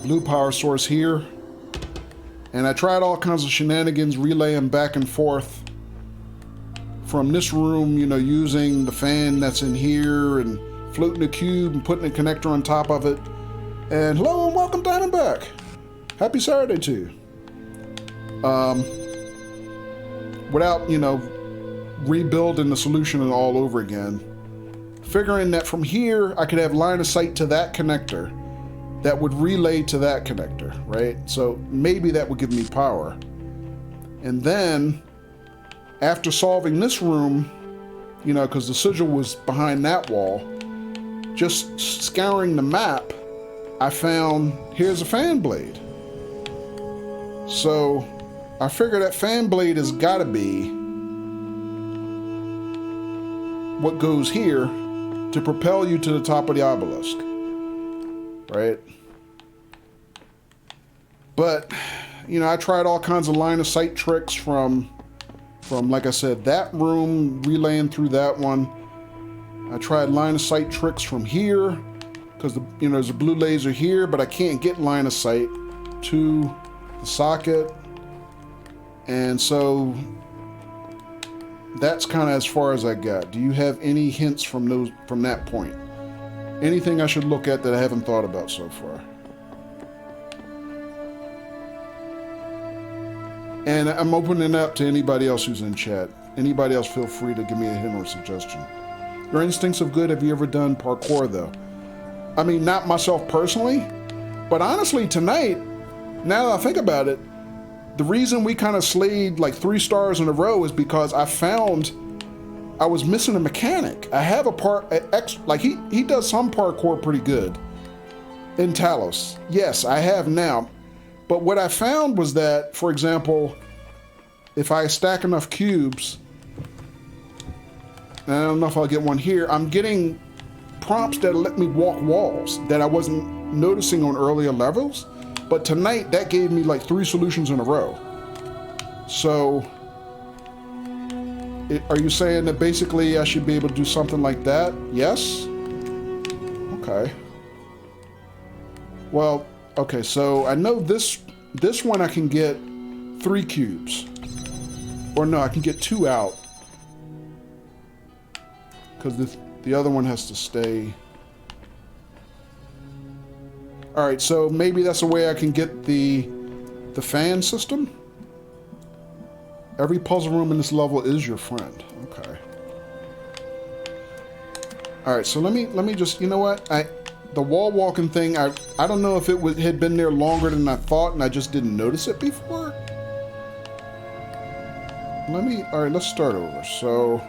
blue power source here. And I tried all kinds of shenanigans relaying back and forth from this room, using the fan that's in here and floating a cube and putting a connector on top of it. And hello and welcome Diamondback. Happy Saturday to you. Without, rebuilding the solution all over again. Figuring that from here, I could have line of sight to that connector that would relay to that connector, right? So maybe that would give me power. And then, after solving this room, because the sigil was behind that wall, just scouring the map, I found, here's a fan blade. So I figure that fan blade has got to be what goes here to propel you to the top of the obelisk, right? But, I tried all kinds of line of sight tricks from like I said, that room, relaying through that one. I tried line of sight tricks from here, because there's a blue laser here, but I can't get line of sight to the socket. And so that's kind of as far as I got. Do you have any hints from that point? Anything I should look at that I haven't thought about so far? And I'm opening it up to anybody else who's in chat. Anybody else, feel free to give me a hint or suggestion. Your instincts of good, have you ever done parkour, though? I mean, not myself personally, but honestly, tonight, now that I think about it, the reason we kind of slayed like 3 stars in a row is because I found I was missing a mechanic. I have like he does some parkour pretty good in Talos. Yes, I have now. But what I found was that, for example, if I stack enough cubes, and I don't know if I'll get one here, I'm getting prompts that let me walk walls that I wasn't noticing on earlier levels. But tonight, that gave me like 3 solutions in a row. So, are you saying that basically I should be able to do something like that? Yes? Okay. Well, okay, so I know this one I can get 3 cubes. Or no, I can get 2 out. Because the other one has to stay. Alright, so maybe that's a way I can get the fan system? Every puzzle room in this level is your friend. Okay. Alright, so let me just, you know what? The wall walking thing, I don't know if it had been there longer than I thought and I just didn't notice it before. Alright, let's start over. So,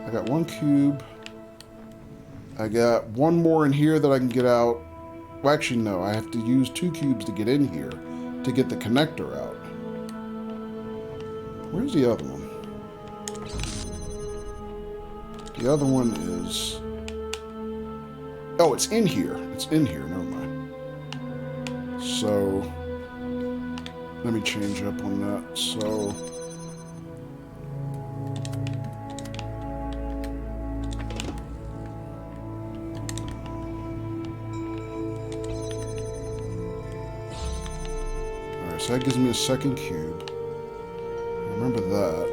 I got 1 cube. I got 1 more in here that I can get out. Well, actually, no. I have to use 2 cubes to get in here to get the connector out. Where's the other one? The other one is... Oh, it's in here. It's in here. Never mind. So, let me change up on that. So... So that gives me a 2nd cube. Remember that.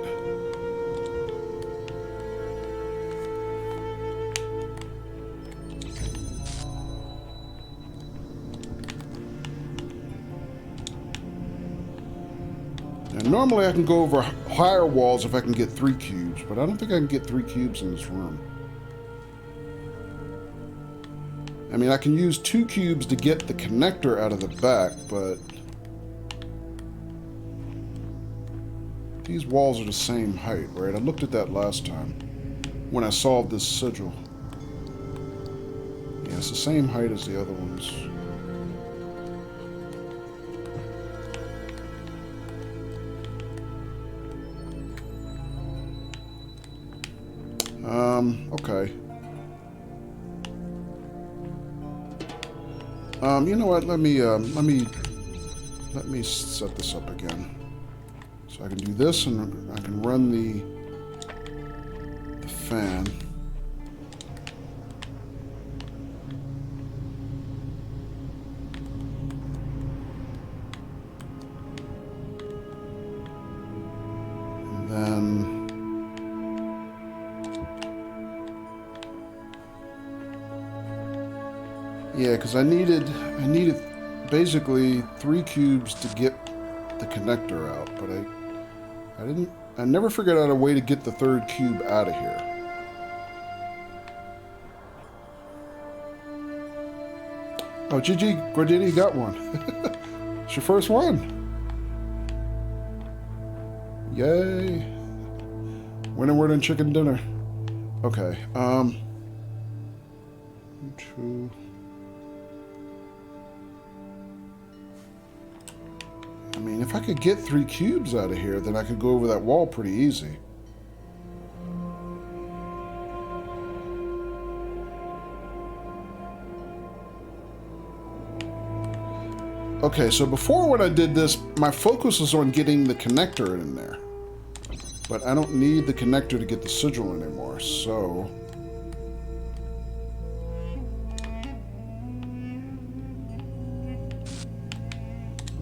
Now, normally I can go over higher walls if I can get 3 cubes, but I don't think I can get 3 cubes in this room. I mean, I can use 2 cubes to get the connector out of the back, but... These walls are the same height, right? I looked at that last time when I solved this sigil. Yeah, it's the same height as the other ones. Okay. You know what? Let me set this up again. So I can do this, and I can run the fan. And then yeah, because I needed basically 3 cubes to get the connector out, but I never figured out a way to get the 3rd cube out of here. Oh, GG, Gordini, you got one. It's your first one. Yay. Winner, word, and chicken dinner. Okay, true. I mean, if I could get 3 cubes out of here, then I could go over that wall pretty easy. Okay, so before when I did this, my focus was on getting the connector in there. But I don't need the connector to get the sigil anymore, so...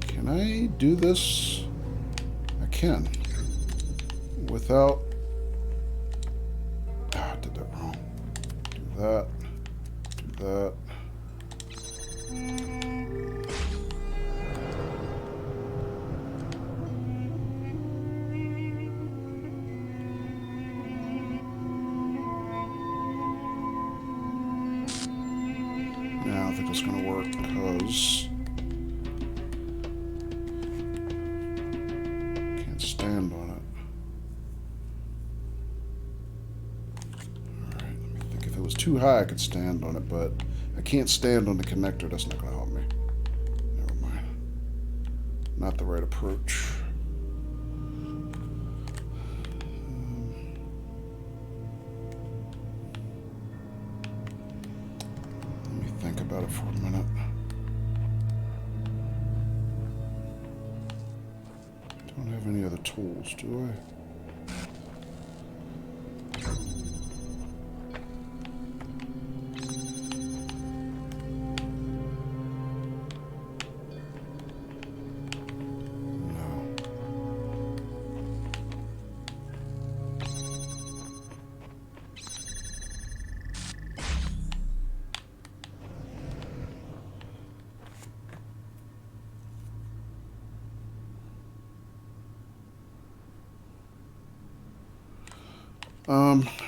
Can I do this? I can. without... Ah, I did that wrong. Do that. Do that. Now I think it's going to work because... can't stand on it. Alright, let me think. If it was too high, I could stand on it, but I can't stand on the connector. That's not going to help me. Never mind. Not the right approach. Let me think about it for a minute. Don't have any other tools, do I?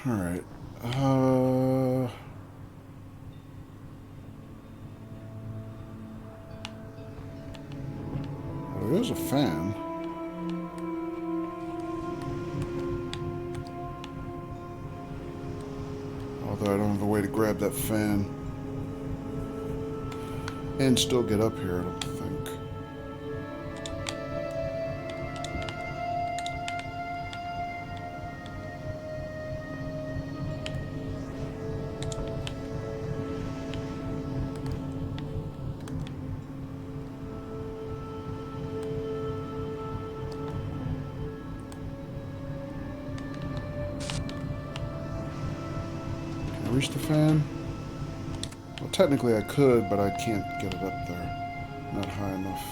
Alright. Oh, there's a fan. Although I don't have a way to grab that fan and still get up here, I don't think. Reach the fan? Well, technically I could, but I can't get it up there. Not high enough.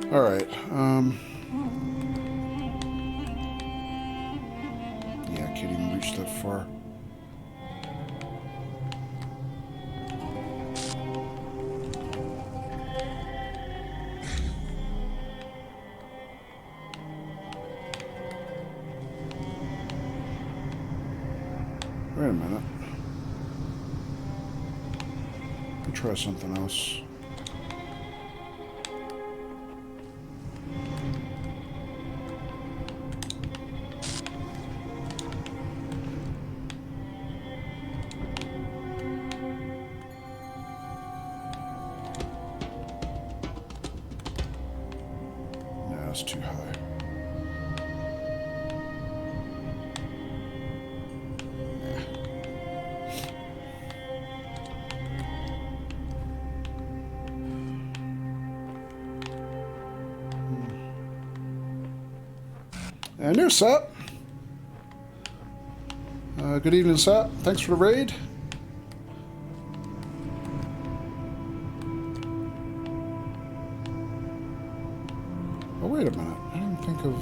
Alright, yeah, I can't even reach that far. Wait a minute. Let me try something else. That's too high. And there's Sap. Good evening, Sap. Thanks for the raid. Oh, wait a minute. I didn't think of...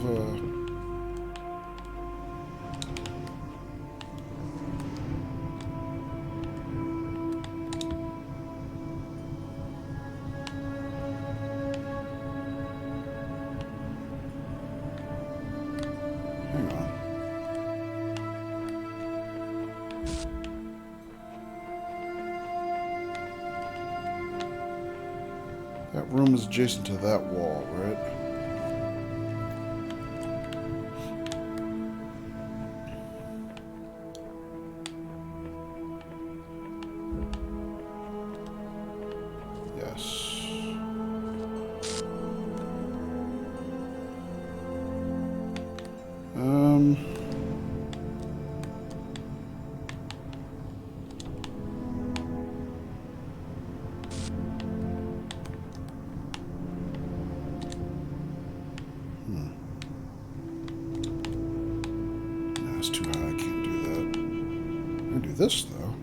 Hang on. That room is adjacent to that wall, right? this, though.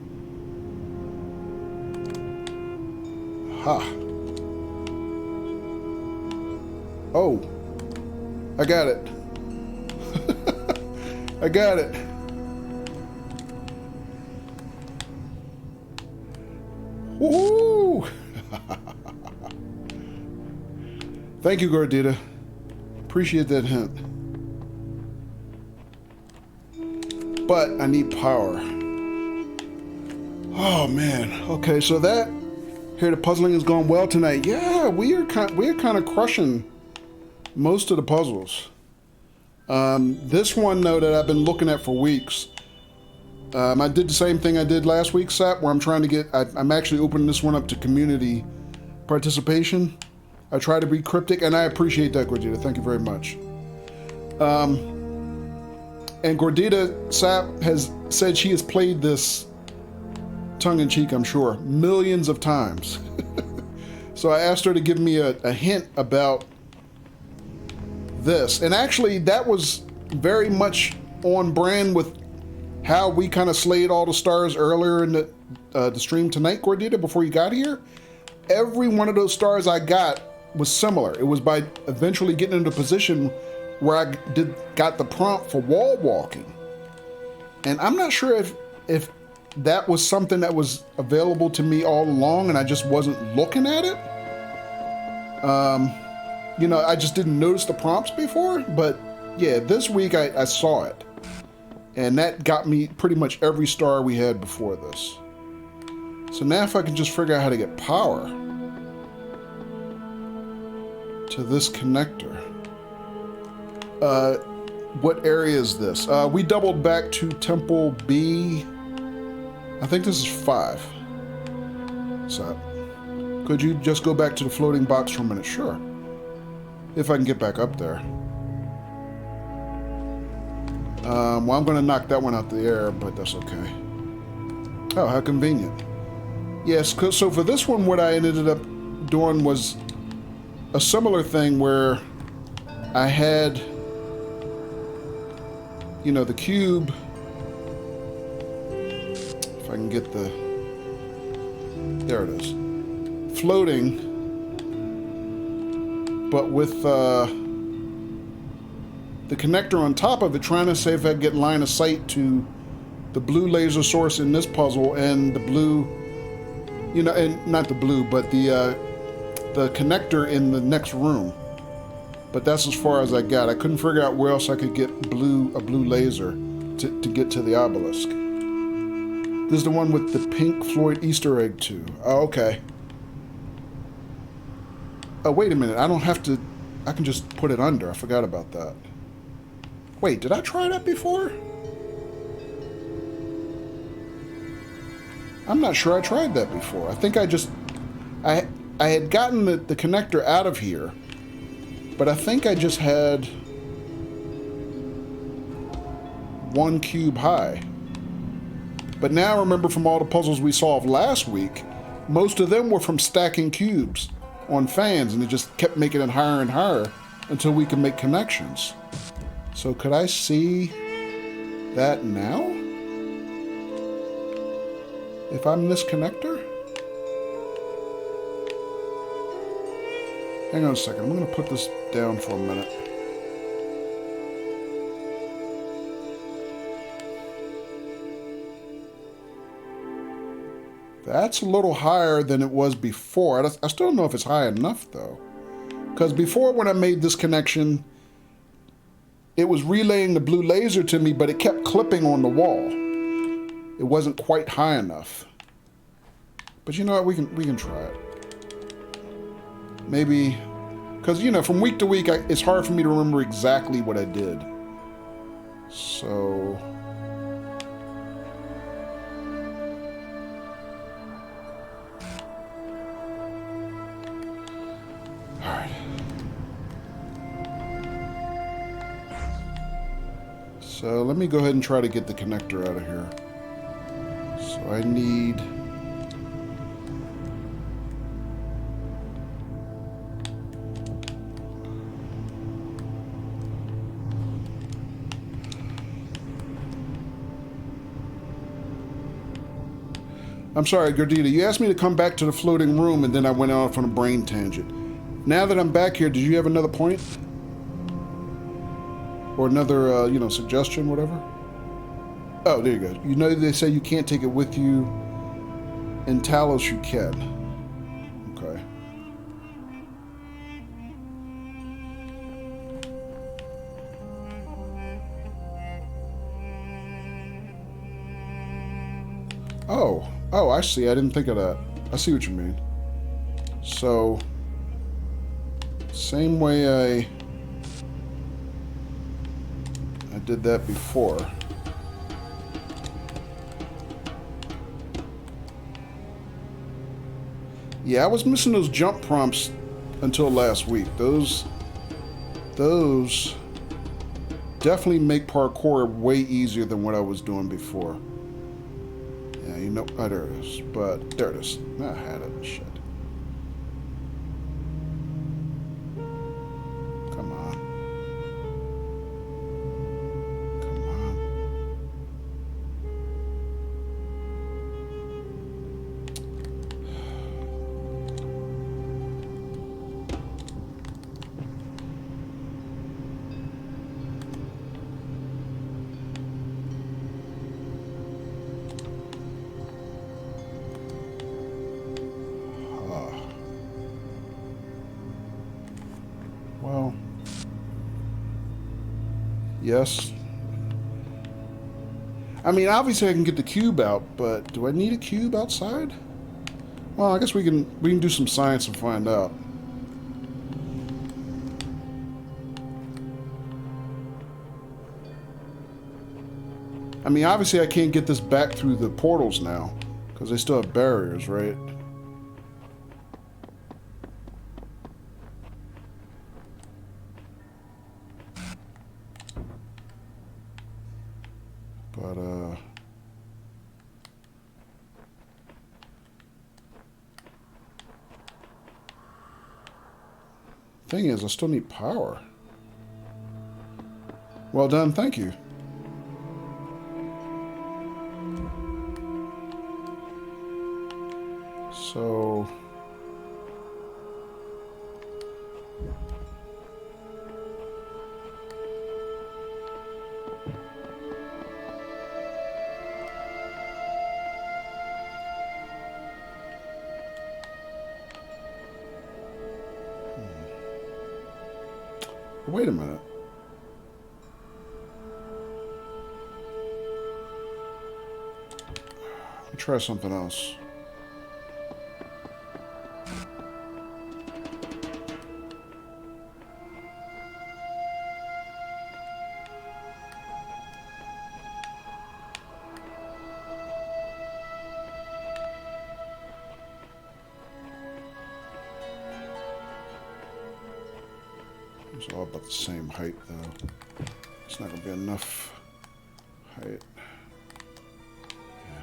Ha. Oh. I got it. I got it. Woo! Thank you, Gordita. Appreciate that hint. But I need power. Oh man. Okay, so that here the puzzling has gone well tonight. Yeah, we are kind of crushing most of the puzzles. This one though that I've been looking at for weeks. I did the same thing I did last week, Sap, where I'm trying to get. I'm actually opening this one up to community participation. I try to be cryptic, and I appreciate that, Gordita. Thank you very much. And Gordita Sap has said she has played this tongue-in-cheek, I'm sure, millions of times. So I asked her to give me a hint about this. And actually, that was very much on brand with how we kind of slayed all the stars earlier in the stream tonight, Gordita, before you got here. Every one of those stars I got was similar. It was by eventually getting into a position where I got the prompt for wall walking. And I'm not sure if that was something that was available to me all along and I just wasn't looking at it. You know, I just didn't notice the prompts before, but yeah, this week I saw it. And that got me pretty much every star we had before this. So now if I can just figure out how to get power to this connector. What area is this? We doubled back to Temple B. I think this is 5. So, could you just go back to the floating box for a minute? Sure. If I can get back up there. Well, I'm going to knock that one out the air, but that's okay. Oh, how convenient. Yes, so for this one, what I ended up doing was a similar thing where I had, you know, the cube. If I can get the, there it is, floating, but with the connector on top of it, trying to see if I could get line of sight to the blue laser source in this puzzle and the blue, you know, and not the blue, but the connector in the next room. But that's as far as I got. I couldn't figure out where else I could get a blue laser to get to the obelisk. This is the one with the pink Floyd Easter egg too. Oh, okay. Oh, wait a minute. I don't have to, I can just put it under. I forgot about that. Wait, did I try that before? I'm not sure I tried that before. I think I just, I had gotten the connector out of here, but I think I just had one cube high. But now I remember from all the puzzles we solved last week, most of them were from stacking cubes on fans, and it just kept making it higher and higher until we could make connections. So could I see that now? If I'm this connector? Hang on a second, I'm going to put this down for a minute. That's a little higher than it was before. I still don't know if it's high enough though. Because before, when I made this connection, it was relaying the blue laser to me, but it kept clipping on the wall. It wasn't quite high enough. But you know what, we can try it. Maybe, because you know, from week to week, it's hard for me to remember exactly what I did. So, all right. So let me go ahead and try to get the connector out of here. So I need, I'm sorry, Gordita. You asked me to come back to the floating room, and then I went off on a brain tangent. Now that I'm back here, did you have another point? Or another, you know, suggestion, whatever? Oh, there you go. You know they say you can't take it with you. In Talos, you can. Okay. Oh, I see. I didn't think of that. I see what you mean. So, same way I did that before. Yeah, I was missing those jump prompts until last week. Those definitely make parkour way easier than what I was doing before. Yeah, you know, oh, there it is. But there it is. I had it. Shit. Come on. Come on. Well, yes. I mean, obviously I can get the cube out, but do I need a cube outside? Well, I guess we can do some science and find out. I mean, obviously I can't get this back through the portals now, because they still have barriers, right? But, thing is, I still need power. Well done, thank you. So... Wait a minute. Let me try something else. It's all about the same height, though. It's not going to be enough height. Yeah.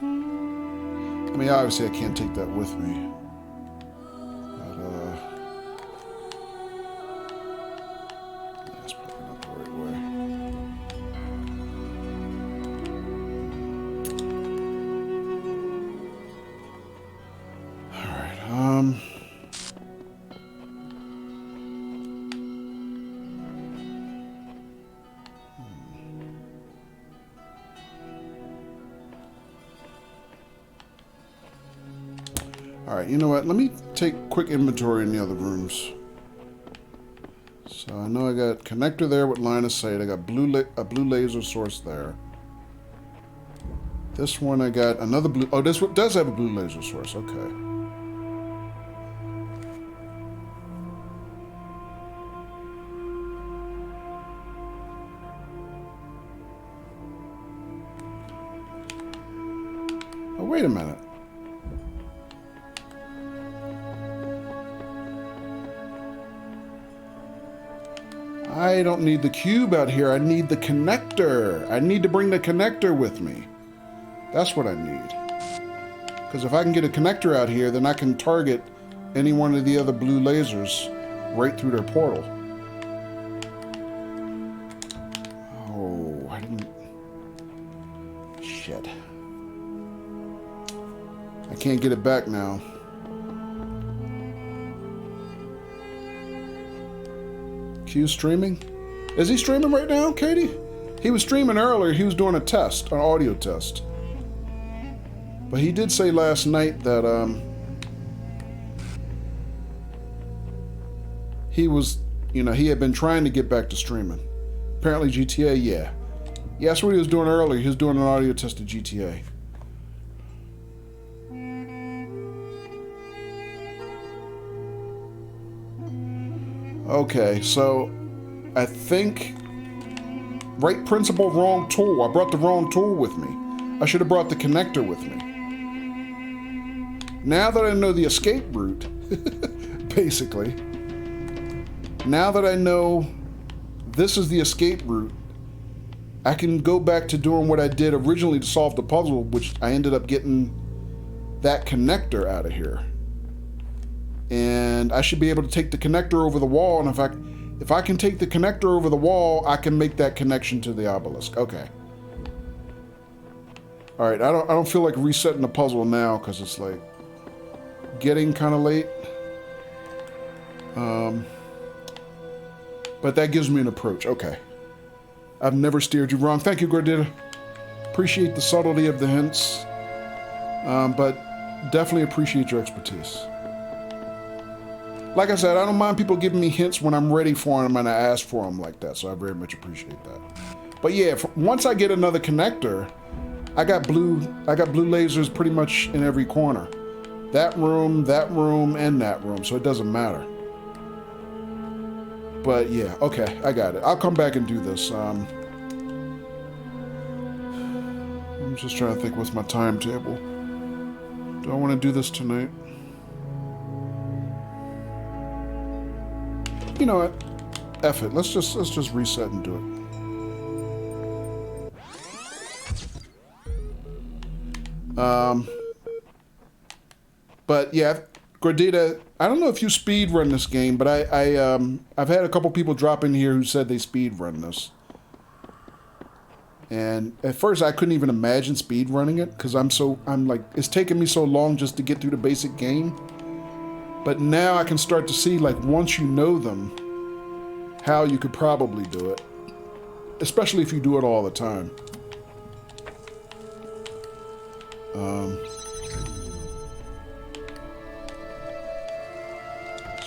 I mean, obviously I can't take that with me. But, that's probably not the right way. Alright, Alright, you know what? Let me take quick inventory in the other rooms. So I know I got connector there with line of sight. I got a blue laser source there. This one I got another blue... Oh, this one does have a blue laser source. Okay. Oh, wait a minute. I don't need the cube out here. I need the connector. I need to bring the connector with me. That's what I need. Because if I can get a connector out here, then I can target any one of the other blue lasers right through their portal. Oh, I didn't... Shit. I can't get it back now. Q's streaming? Is he streaming right now, Katie? He was streaming earlier. He was doing a test, an audio test. But he did say last night that he was, you know, he had been trying to get back to streaming. Apparently GTA, yeah. Yeah, that's what he was doing earlier. He was doing an audio test of GTA. Okay, so I think right principle, wrong tool. I brought the wrong tool with me. I should have brought the connector with me. Now that I know the escape route, basically, now that I know this is the escape route, I can go back to doing what I did originally to solve the puzzle, which I ended up getting that connector out of here. And I should be able to take the connector over the wall, and if I can take the connector over the wall, I can make that connection to the obelisk. Okay. All right, I don't feel like resetting the puzzle now because it's like getting kind of late. But that gives me an approach. Okay. I've never steered you wrong. Thank you, Gordita. Appreciate the subtlety of the hints. But definitely appreciate your expertise. Like I said, I don't mind people giving me hints when I'm ready for them and I ask for them like that, so I very much appreciate that. But yeah, once I get another connector, I got blue lasers pretty much in every corner. That room, and that room, so it doesn't matter. But yeah, okay, I got it. I'll come back and do this. I'm just trying to think what's my timetable. Do I want to do this tonight? You know what? F it. Let's just reset and do it. But yeah, Gordita, I don't know if you speed run this game, but I've had a couple people drop in here who said they speed run this. And at first I couldn't even imagine speed running it because I'm like, it's taken me so long just to get through the basic game. But now I can start to see, like, once you know them, how you could probably do it. Especially if you do it all the time.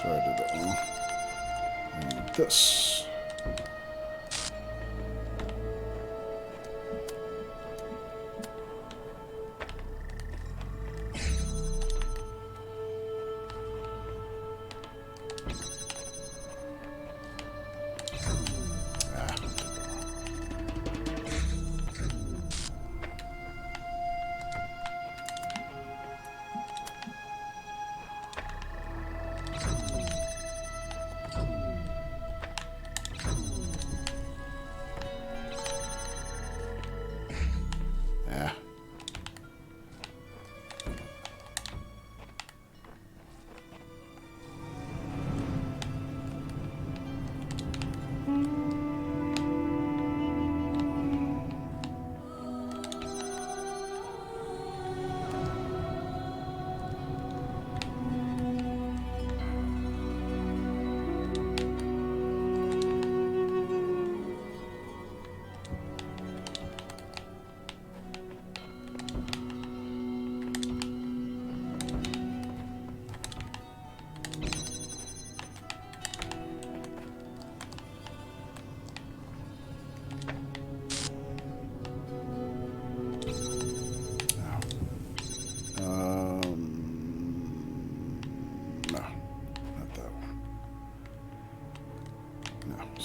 Sorry, I did that wrong. I need this.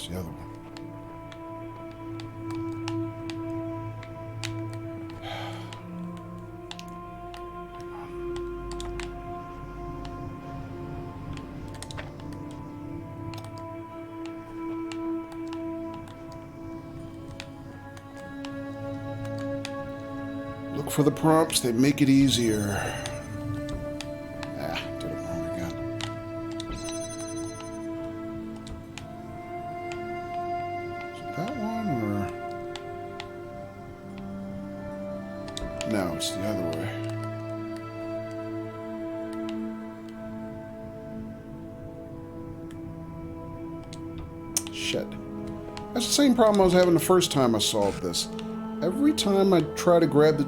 The other one. Look for the prompts, they make it easier. Did it wrong again. That one, or No, it's the other way. Shit. That's the same problem I was having the first time I solved this. Every time I try to grab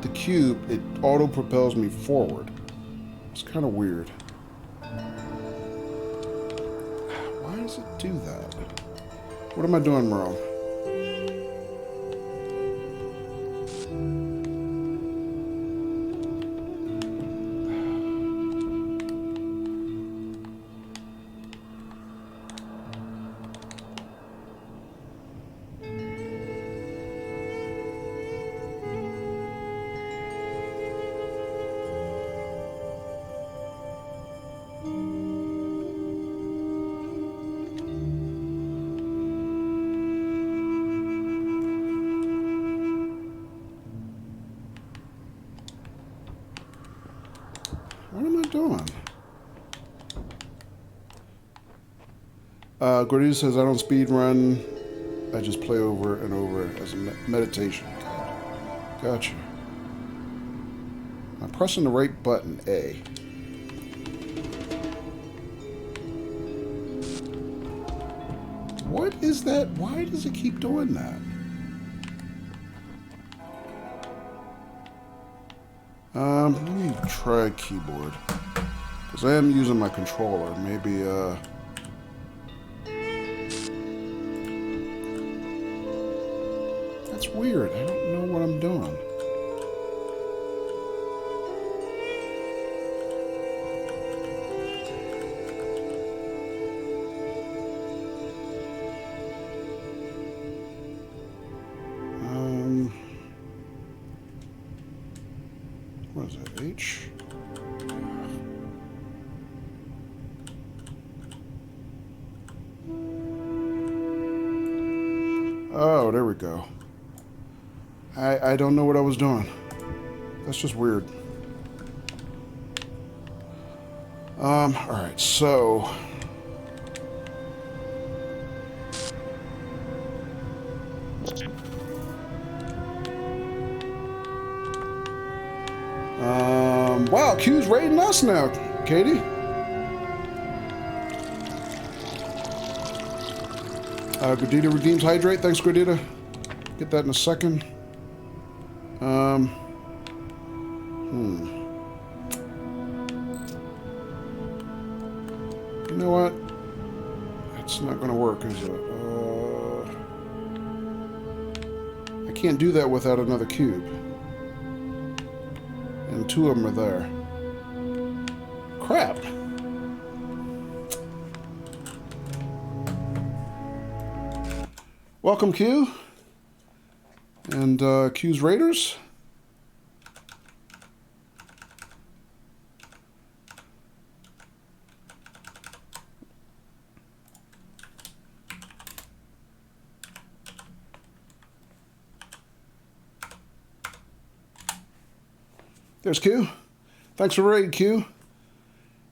the cube, it auto-propels me forward. It's kind of weird. Why does it do that? What am I doing wrong? What am I doing? Gordita says, I don't speed run. I just play over and over as a meditation. Gotcha. I'm pressing the right button, A. What is that? Why does it keep doing that? Let me try a keyboard. Because I am using my controller. Maybe, that's weird. I don't know what I'm doing. What is that, H? Oh, there we go. I don't know what I was doing. That's just weird. Alright, so... wow, Q's raiding us now, Katie. Gordita redeems hydrate. Thanks, Gordita. Get that in a second. You know what? It's not going to work, is it? I can't do that without another cube. And two of them are there. Crap. Welcome, Q. And Q's Raiders. There's Q. Thanks for raid, Q.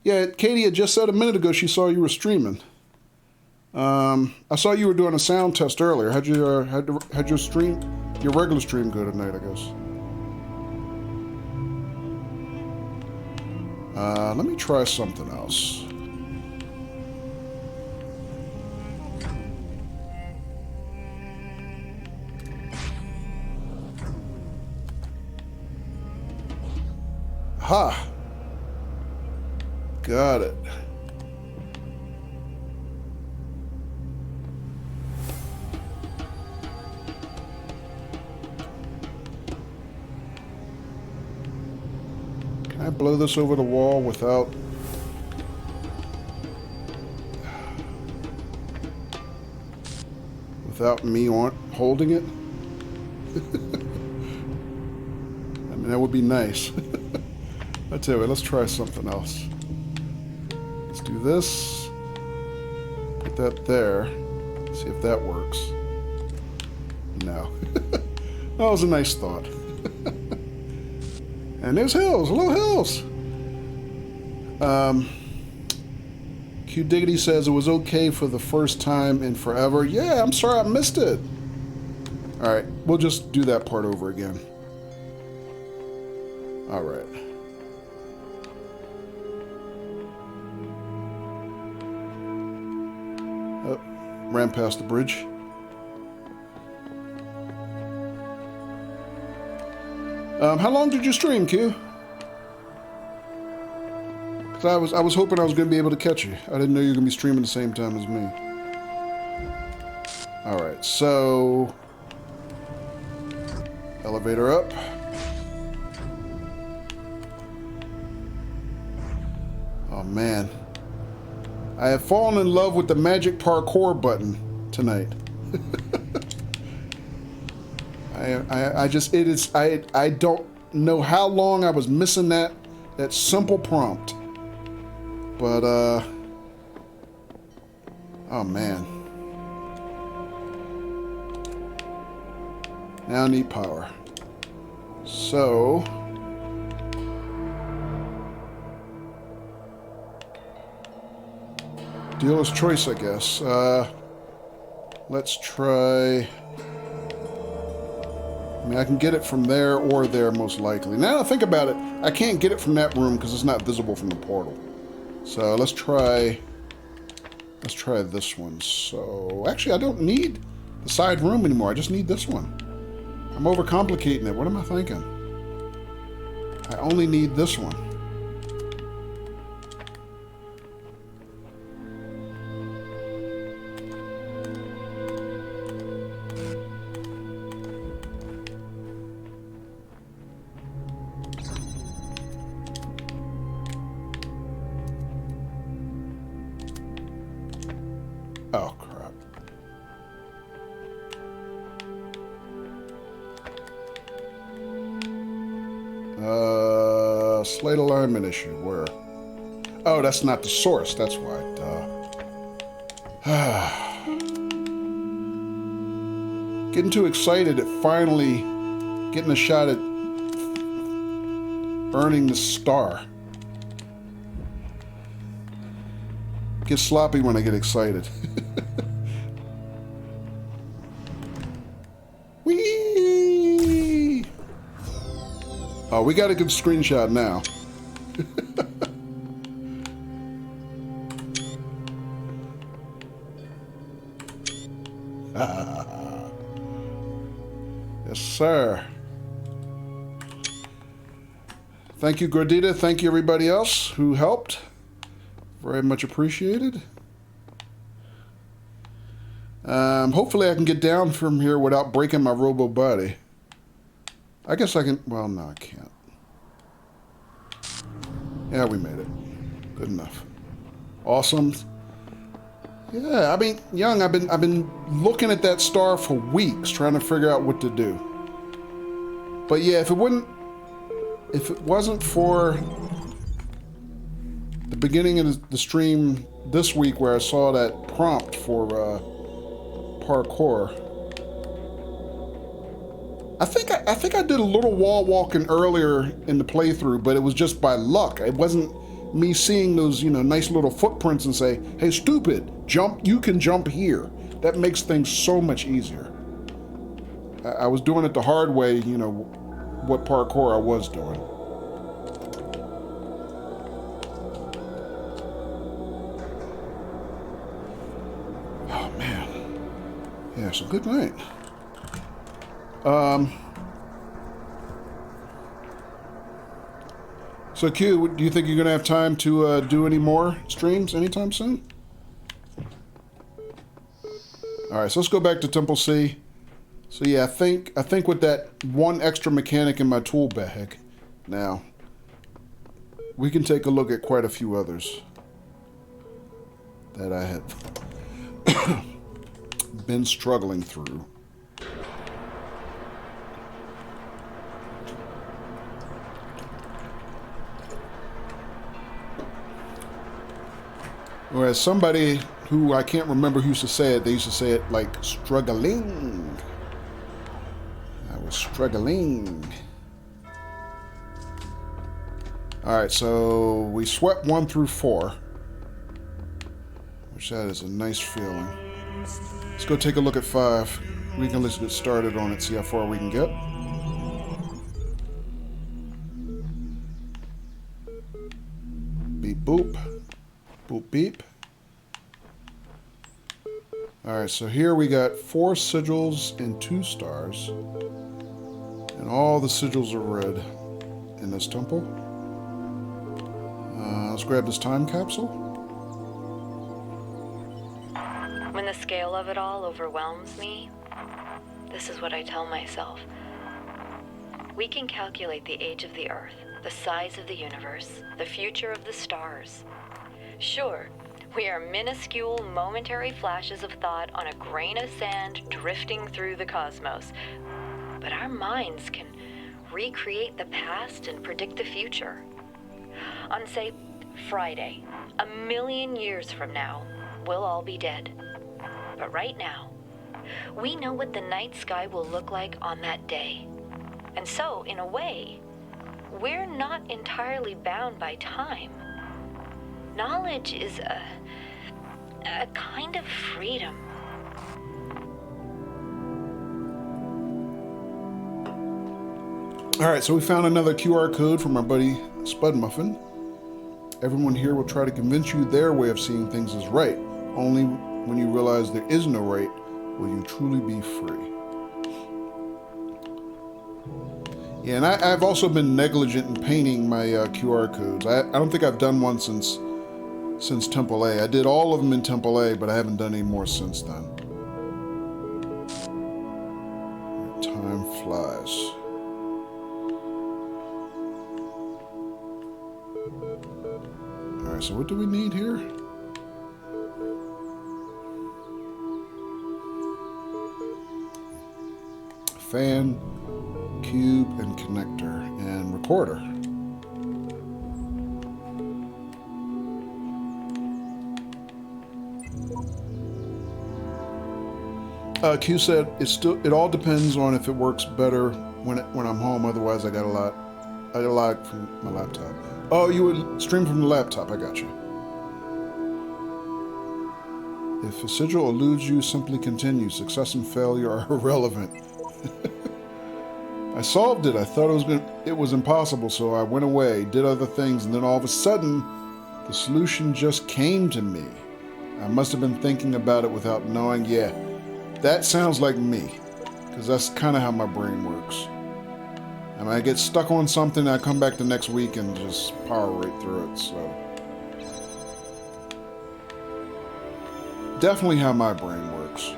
Yeah, Katie had just said a minute ago she saw you were streaming. I saw you were doing a sound test earlier. How'd your stream, your regular stream go tonight, I guess? Let me try something else. Ha! Got it. Can I blow this over the wall without... without me holding it? I mean, that would be nice. I tell you what, let's try something else. Let's do this. Put that there. See if that works. No. That was a nice thought. And there's Hills. Hello, Hills. Q Diggity says it was okay for the first time in forever. Yeah, I'm sorry I missed it. Alright, we'll just do that part over again. All right. Oh, ran past the bridge. How long did you stream, Q? Because I was hoping I was going to be able to catch you. I didn't know you were going to be streaming the same time as me. All right, so elevator up. Oh man, I have fallen in love with the magic parkour button tonight. I don't know how long I was missing that simple prompt. But, oh man. Now I need power. So, dealer's choice, I guess. Let's try. I mean, I can get it from there or there, most likely. Now that I think about it, I can't get it from that room because it's not visible from the portal. So let's try this one. So actually, I don't need the side room anymore. I just need this one. I'm overcomplicating it. What am I thinking? I only need this one. Oh, crap. Slate alignment issue. Where? Oh, that's not the source. That's why. Getting too excited at finally getting a shot at earning the star. Get sloppy when I get excited. Whee! Oh, we got a good screenshot now. Yes, sir. Thank you, Gordita. Thank you, everybody else who helped. Very much appreciated. Hopefully I can get down from here without breaking my Robo body. I guess I can. Well, no, I can't. Yeah, we made it. Good enough. Awesome. Yeah, I mean, Young, I've been looking at that star for weeks, trying to figure out what to do. But yeah, if it wasn't for the beginning of the stream this week where I saw that prompt for parkour, I think I did a little wall walking earlier in the playthrough, but it was just by luck. It wasn't me seeing those, nice little footprints and say, "Hey, stupid, jump! You can jump here." That makes things so much easier. I was doing it the hard way, what parkour I was doing. Oh man, yeah. So good night. So Q, do you think you're gonna have time to do any more streams anytime soon? All right, so let's go back to Temple C. So yeah, I think with that one extra mechanic in my tool bag, now we can take a look at quite a few others that I have been struggling through. Whereas somebody who I can't remember who used to say it, they used to say it like struggling. I was struggling. Alright, so we swept 1 through 4. Which that is a nice feeling. Let's go take a look at 5. We can let's get started on it, see how far we can get. beep, boop. Boop, beep. Alright, so here we got 4 sigils and 2 stars. And all the sigils are red in this temple. Let's grab this time capsule. When the scale of it all overwhelms me, this is what I tell myself. We can calculate the age of the Earth, the size of the universe, the future of the stars. Sure, we are minuscule, momentary flashes of thought on a grain of sand drifting through the cosmos. But our minds can recreate the past and predict the future. On, say, Friday, 1,000,000 years from now, we'll all be dead. But right now, we know what the night sky will look like on that day. And so, in a way, we're not entirely bound by time. Knowledge is a kind of freedom. Alright, so we found another QR code from our buddy Spud Muffin. Everyone here will try to convince you their way of seeing things is right. Only when you realize there is no right will you truly be free. Yeah, and I've also been negligent in painting my QR codes. I don't think I've done one since Temple A. I did all of them in Temple A, but I haven't done any more since then. Time flies. Alright, so what do we need here? Fan, cube, and connector, and recorder. Q said it all depends on if it works better when I'm home. Otherwise, I got a lot from my laptop. Oh, you would stream from the laptop. I got you. If a sigil eludes you, simply continue. Success and failure are irrelevant. I solved it. I thought it was impossible, so I went away, did other things, and then all of a sudden, the solution just came to me. I must have been thinking about it without knowing. Yeah, that sounds like me, because that's kind of how my brain works. I mean, I get stuck on something, I come back the next week and just power right through it, so. Definitely how my brain works.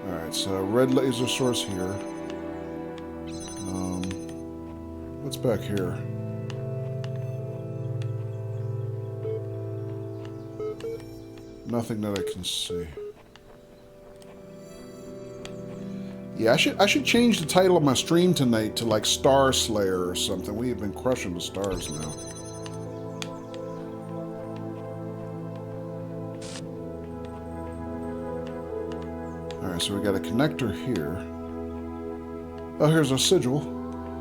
Alright, so red laser source here. What's back here? Nothing that I can see. Yeah, I should change the title of my stream tonight to like Star Slayer or something. We have been crushing the stars now. Alright, so we got a connector here. Oh, here's our sigil.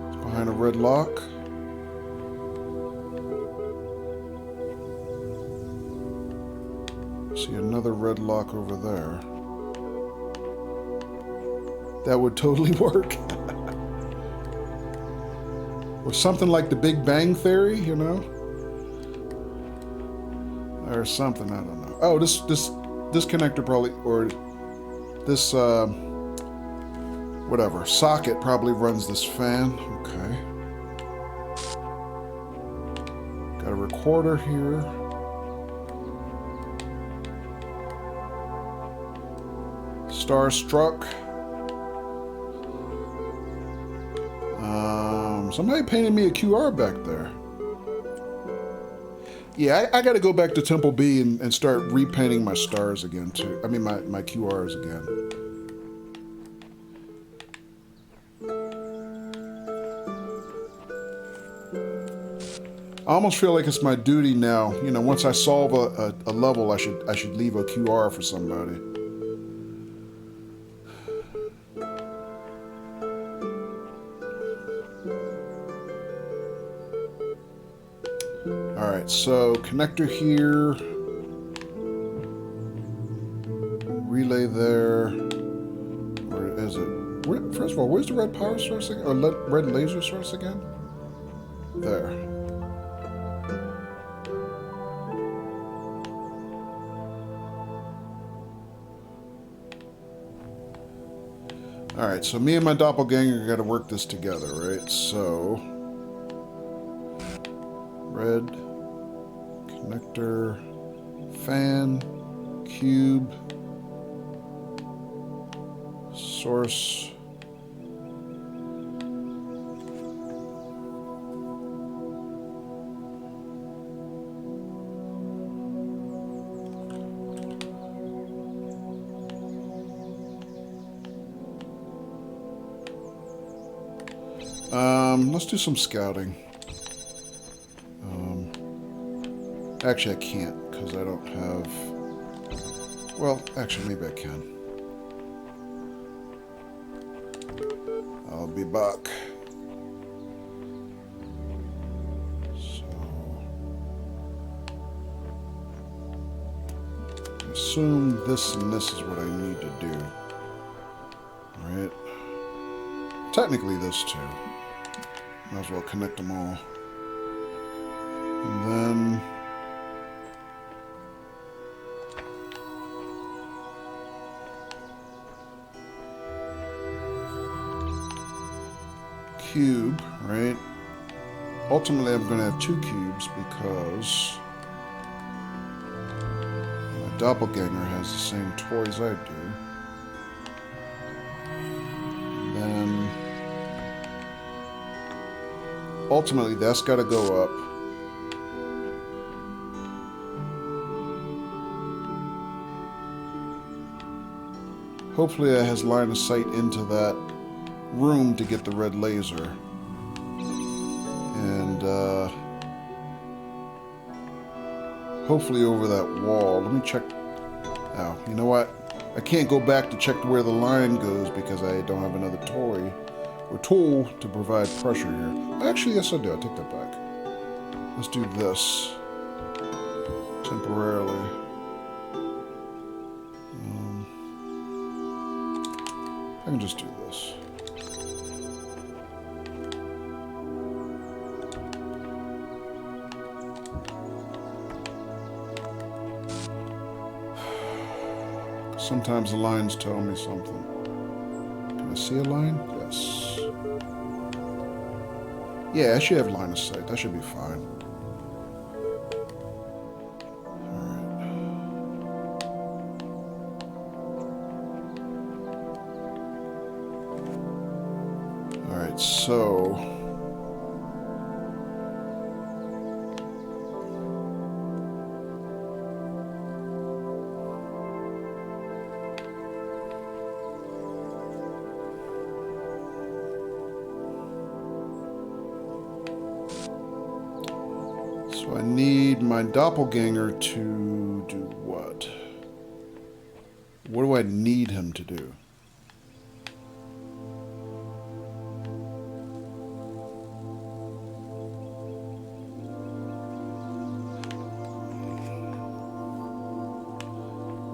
It's behind a red lock. See another red lock over there. That would totally work. Or something like the Big Bang Theory, you know? Or something, I don't know. Oh, this connector probably, or this, whatever, socket probably runs this fan. Okay. Got a recorder here. Starstruck. Somebody painted me a QR back there. Yeah, I got to go back to Temple B and start repainting my stars again, too. I mean, my QRs again. I almost feel like it's my duty now. You know, once I solve a level, I should leave a QR for somebody. Alright, so connector here, relay there, or is it? First of all, where's the red power source again? Or red laser source again? There. Alright, so me and my doppelganger got to work this together, right? So, red, connector, fan, cube, source. Let's do some scouting. Actually, I can't because I don't have... Well, actually, maybe I can. I'll be back. So... I assume this and this is what I need to do. Alright. Technically this too. Might as well connect them all. And then... cube, right? Ultimately, I'm going to have 2 cubes because my doppelganger has the same toys I do. And then ultimately, that's got to go up. Hopefully, it has line of sight into that room to get the red laser. And hopefully over that wall. Let me check. Oh, you know what? I can't go back to check where the line goes because I don't have another toy or tool to provide pressure here. Actually, yes I do. I take that back. Let's do this temporarily. I can just do this. Sometimes the lines tell me something. Can I see a line? Yes. Yeah, I should have line of sight. That should be fine. Alright, so... I need my doppelganger to do what? What do I need him to do?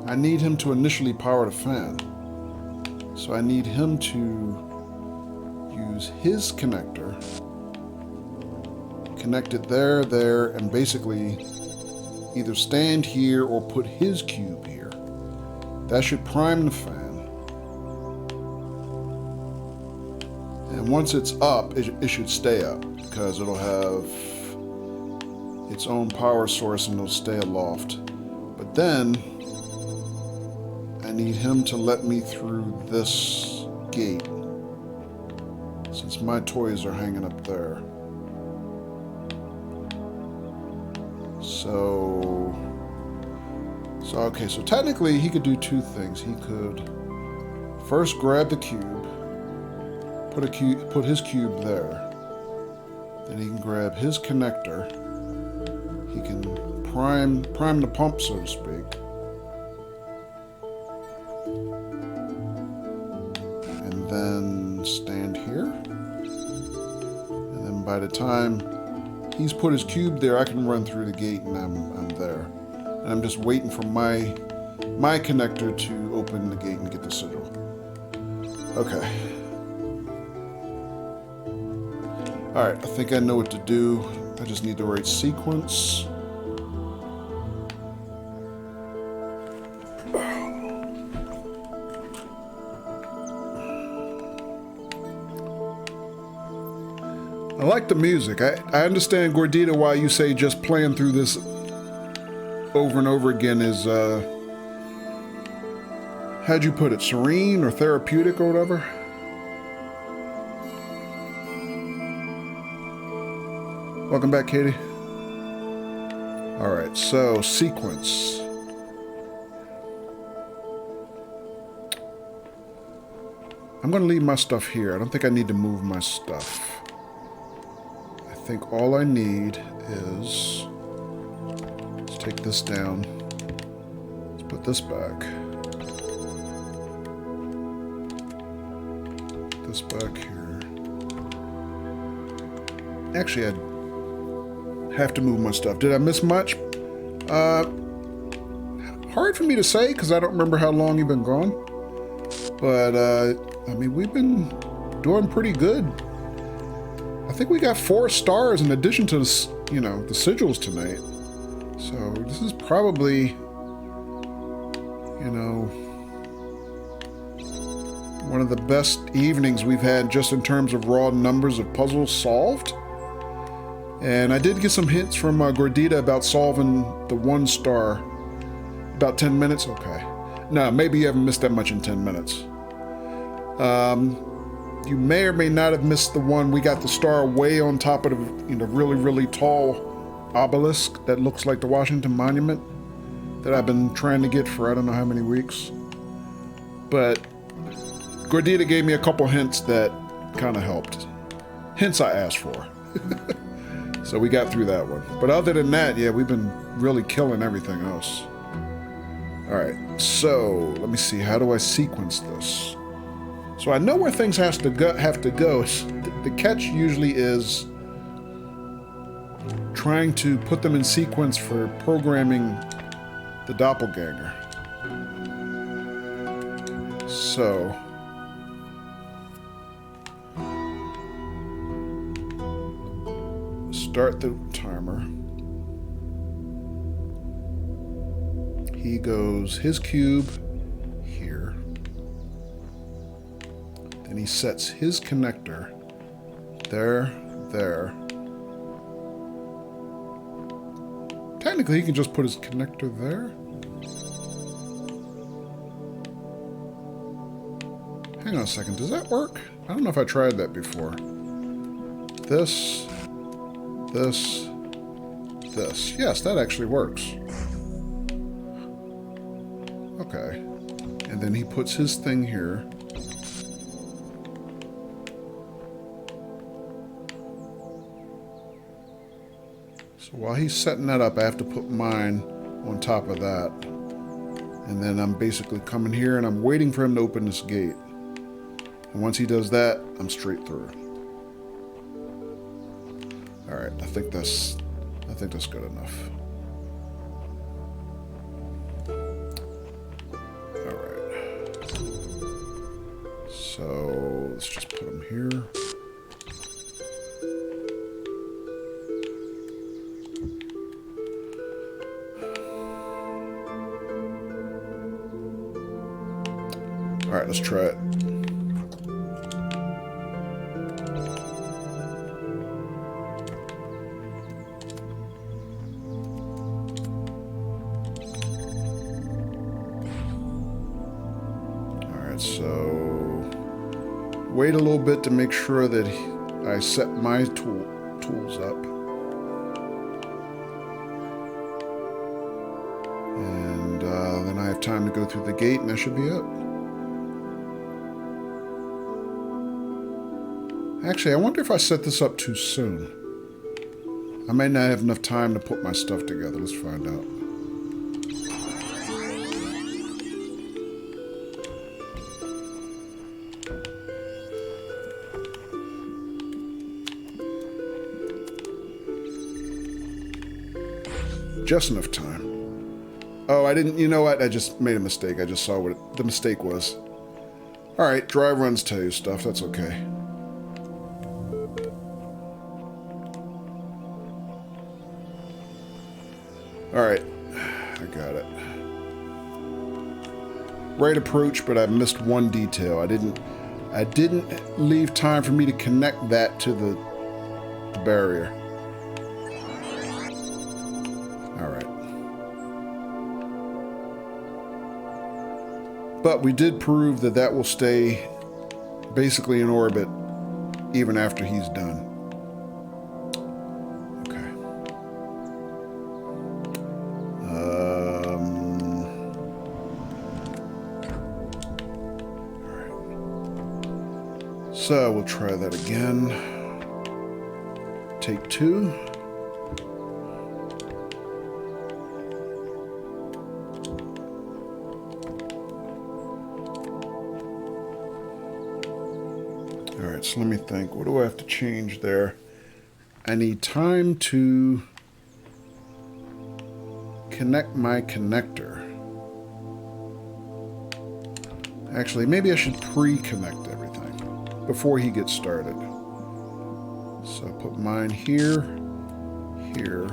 I need him to initially power the fan. So I need him to use his connector, connect it there, and basically either stand here or put his cube here. That should prime the fan. And once it's up, it should stay up because it'll have its own power source and it'll stay aloft. But then I need him to let me through this gate since my toys are hanging up there. Okay, so technically he could do 2 things. He could first grab the cube, put his cube there. Then he can grab his connector. He can prime the pump, so to speak. And then stand here. And then by the time he's put his cube there, I can run through the gate and I'm there. And I'm just waiting for my connector to open the gate and get the signal. Okay. Alright, I think I know what to do. I just need the right sequence. I like the music. I understand, Gordita, why you say just playing through this over and over again is, how'd you put it, serene or therapeutic or whatever? Welcome back, Katie. Alright, so sequence. I'm going to leave my stuff here. I don't think I need to move my stuff. I think all I need is... Let's take this down. Let's put this back. This back here. Actually, I have to move my stuff. Did I miss much? Hard for me to say because I don't remember how long you've been gone. But, I mean, we've been doing pretty good. I think we got 4 stars in addition to, you know, the sigils tonight. So this is probably, you know, one of the best evenings we've had just in terms of raw numbers of puzzles solved. And I did get some hints from Gordita about solving the 1 star. About 10 minutes? Okay. No, maybe you haven't missed that much in 10 minutes. You may or may not have missed the one. We got the star way on top of the, you know, really, really tall obelisk that looks like the Washington Monument that I've been trying to get for I don't know how many weeks. But Gordita gave me a couple hints that kind of helped. Hints I asked for. So we got through that one. But other than that, yeah, we've been really killing everything else. Alright, so let me see. How do I sequence this? So I know where things have to go. The catch usually is trying to put them in sequence for programming the doppelganger. So start the timer. He goes his cube here. Then he sets his connector there. Technically, he can just put his connector there. Hang on a second, does that work? I don't know if I tried that before. This. Yes, that actually works. Okay. And then he puts his thing here. So while he's setting that up, I have to put mine on top of that. And then I'm basically coming here and I'm waiting for him to open this gate. And once he does that, I'm straight through. Alright, I think that's good enough. Alright. So let's just put him here. Alright, let's try it. Alright, so wait a little bit to make sure that I set my tools up. And then I have time to go through the gate and that should be it. Actually, I wonder if I set this up too soon. I may not have enough time to put my stuff together. Let's find out. Just enough time. Oh, I didn't, you know what? I just made a mistake. I just saw what the mistake was. Alright, dry runs tell you stuff. That's okay. Alright. I got it. Right approach, but I missed one detail. I didn't leave time for me to connect that to the barrier. Alright. But we did prove that that will stay basically in orbit even after he's done. Okay. Alright. So we'll try that again. Take 2. Alright, so let me think. What do I have to change there? I need time to connect my connector. Actually, maybe I should pre-connect everything before he gets started. So I put mine here, here.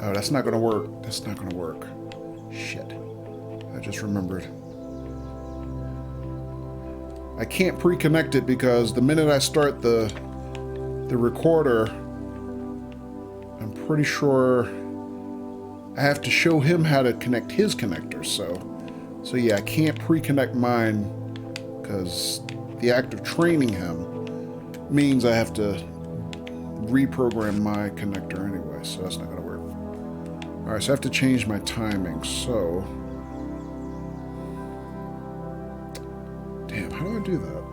Oh, that's not going to work. That's not going to work. Shit. I just remembered. I can't pre-connect it because the minute I start the recorder, I'm pretty sure I have to show him how to connect his connector. So yeah, I can't pre-connect mine because the act of training him means I have to reprogram my connector anyway, so that's not going to work. Alright, so I have to change my timing, so... Damn, how do I do that?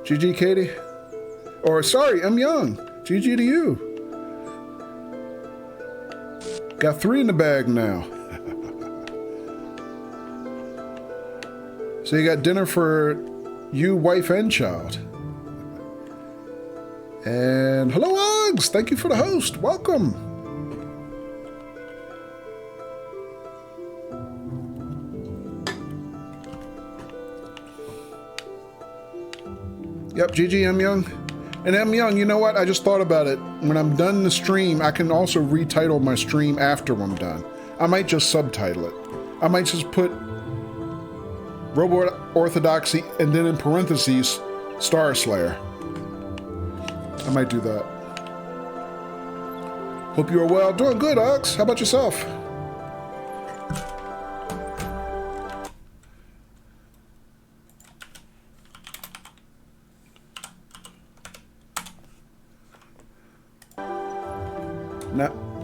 GG, Katie? Or, sorry, I'm young. GG to you. Got 3 in the bag now. So you got dinner for you, wife, and child. And hello, Uggs! Thank you for the host. Welcome. Yep, GG, I'm young. And I'm young, you know what? I just thought about it. When I'm done the stream, I can also retitle my stream after I'm done. I might just subtitle it. I might just put Robo Orthodoxy and then in parentheses, Star Slayer. I might do that. Hope you are well. Doing good, Ox. How about yourself?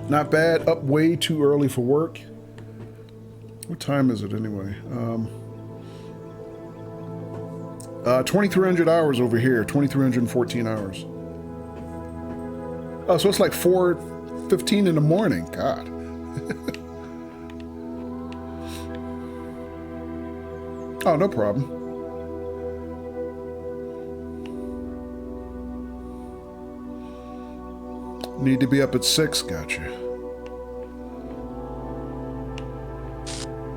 Not bad. Up way too early for work. What time is it anyway? 2,300 hours over here. 2,314 hours. Oh, so it's like 4:15 in the morning. God. Oh, no problem. Need to be up at 6. Gotcha.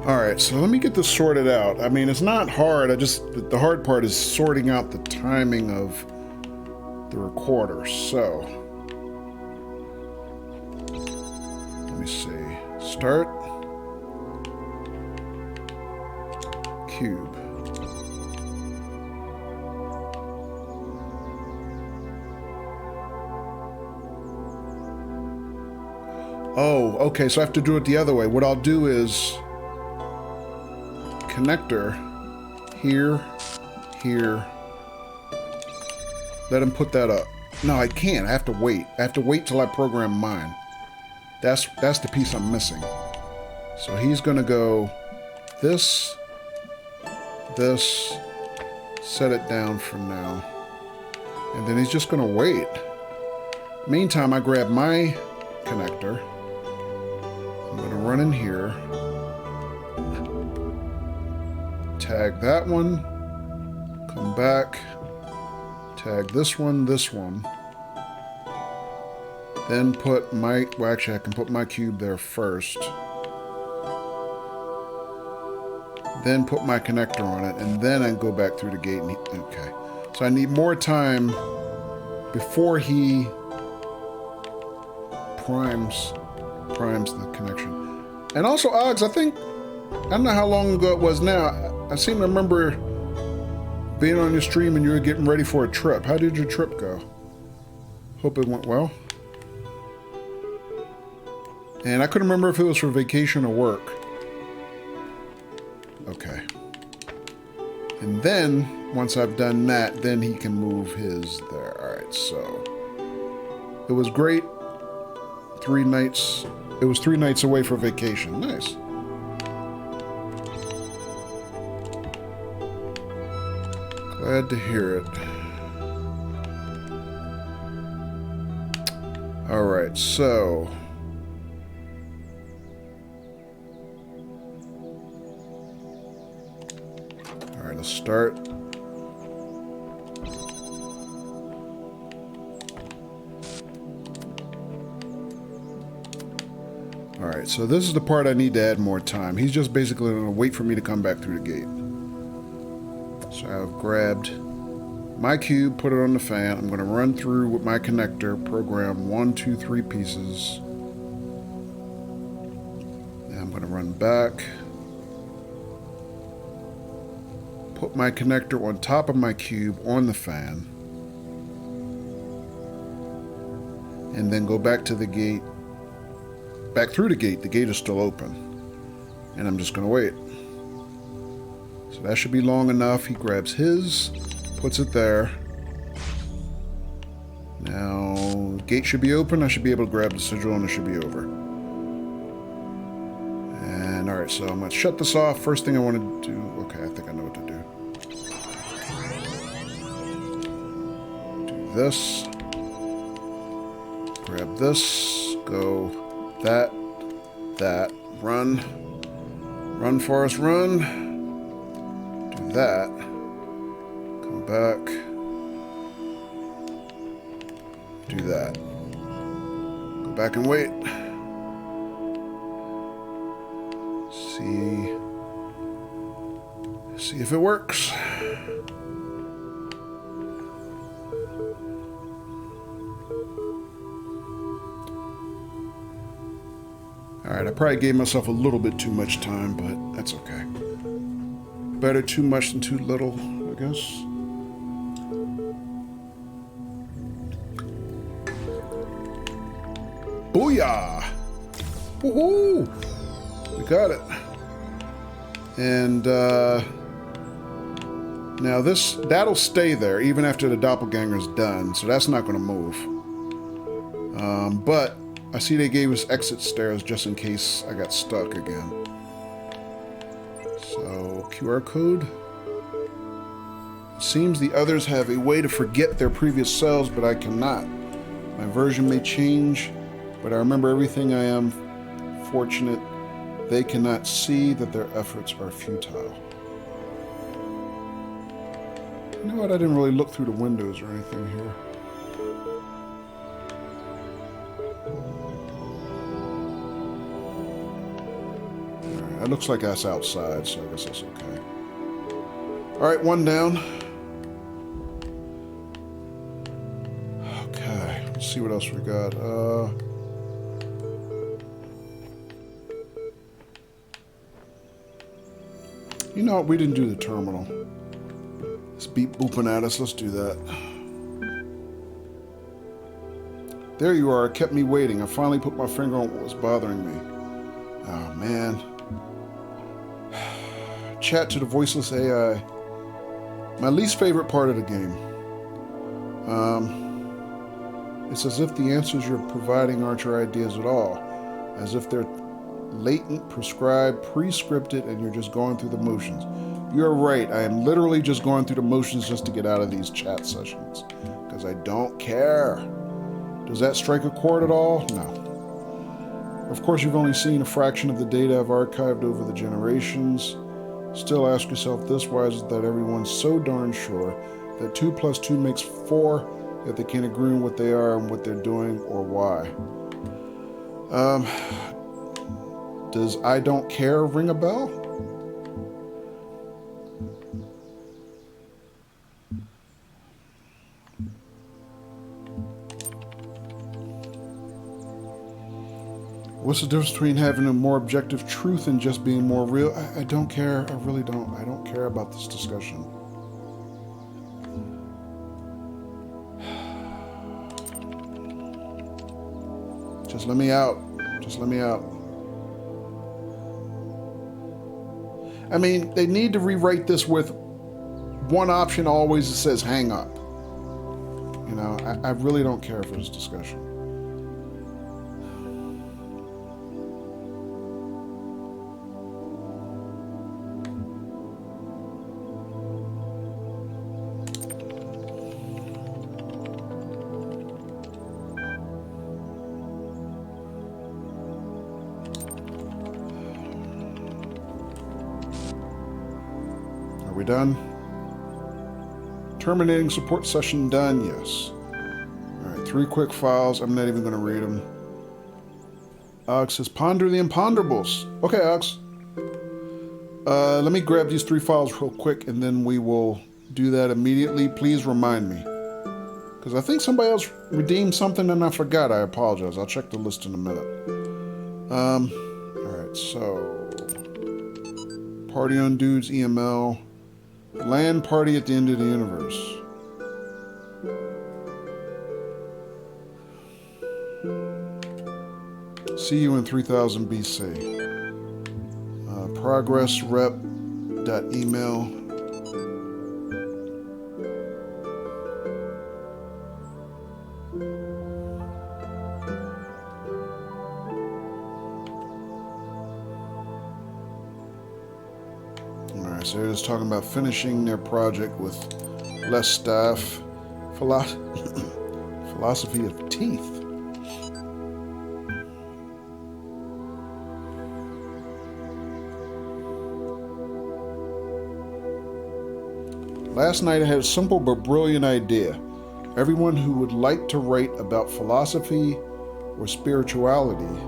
Alright, so let me get this sorted out. I mean, it's not hard. The hard part is sorting out the timing of the recorder. So, let me see. Start. Cube. Oh, okay, so I have to do it the other way. What I'll do is connector here, here. Let him put that up. No, I can't. I have to wait. I have to wait till I program mine. That's the piece I'm missing. So he's gonna go this, set it down for now. And then he's just gonna wait. Meantime, I grab my connector. I'm gonna run in here. Tag that one. Come back. Tag this one. Then put my... Well, actually, I can put my cube there first. then put my connector on it, and then I go back through the gate. And okay. So I need more time before he primes the connection. And also, Oggs, I don't know how long ago it was now. I seem to remember being on your stream and you were getting ready for a trip. How did your trip go? Hope it went well. And I couldn't remember if it was for vacation or work. Okay. And then, once I've done that, then he can move his there. Alright, so it was great. 3 nights. It was 3 nights away for vacation. Nice. Glad to hear it. Alright, so alright, let's start. Alright, so this is the part I need to add more time. He's just basically going to wait for me to come back through the gate. So I've grabbed my cube, put it on the fan. I'm going to run through with my connector, program 1, 2, 3 pieces. Then I'm going to run back. Put my connector on top of my cube on the fan. And then go back to the gate. Back through the gate. The gate is still open. And I'm just going to wait. So that should be long enough. He grabs his, puts it there. Now, gate should be open. I should be able to grab the sigil and it should be over. And alright, so I'm going to shut this off. First thing I want to do... Okay, I think I know what to do. Do this. Grab this. Go that. That. Run. Run, Forrest, run. Do that. Come back. Do that. Go back and wait. See if it works. Alright, I probably gave myself a little bit too much time, but that's okay. Better too much than too little, I guess. Booyah! Woohoo! We got it. And now that'll stay there even after the doppelganger's done, so that's not going to move. But I see they gave us exit stairs just in case I got stuck again. So, QR code. It seems the others have a way to forget their previous selves, but I cannot. My version may change, but I remember everything. I am fortunate they cannot see that their efforts are futile. You know what? I didn't really look through the windows or anything here. Alright, it looks like that's outside, so I guess that's okay. Alright, one down. Okay, let's see what else we got. You know what? We didn't do the terminal. It's beep booping at us. Let's do that. There you are. It kept me waiting. I finally put my finger on what was bothering me. Oh, man. Chat to the voiceless AI. My least favorite part of the game. It's as if the answers you're providing aren't your ideas at all. As if they're latent, prescribed, pre-scripted, and you're just going through the motions. You're right. I am literally just going through the motions just to get out of these chat sessions. Because I don't care. Does that strike a chord at all? No. Of course, you've only seen a fraction of the data I've archived over the generations. Still ask yourself this, why is it that everyone's so darn sure that 2 + 2 makes 4, yet they can't agree on what they are and what they're doing or why? Does I don't care ring a bell? What's the difference between having a more objective truth and just being more real? I don't care. I really don't. I don't care about this discussion. Just let me out. Just let me out. I mean, they need to rewrite this with one option always that says hang up. You know, I really don't care for this discussion. Are we done? Terminating support session done, yes. Alright, 3 quick files. I'm not even going to read them. Alex says, ponder the imponderables. Okay, Alex. Let me grab these 3 files real quick, and then we will do that immediately. Please remind me. Because I think somebody else redeemed something and I forgot. I apologize. I'll check the list in a minute. Alright, so... Party on Dudes, EML... Land party at the end of the universe. See you in 3000 BC. Progress rep dot email. So they're just talking about finishing their project with less staff. Philosophy of teeth. Last night I had a simple but brilliant idea. Everyone who would like to write about philosophy or spirituality,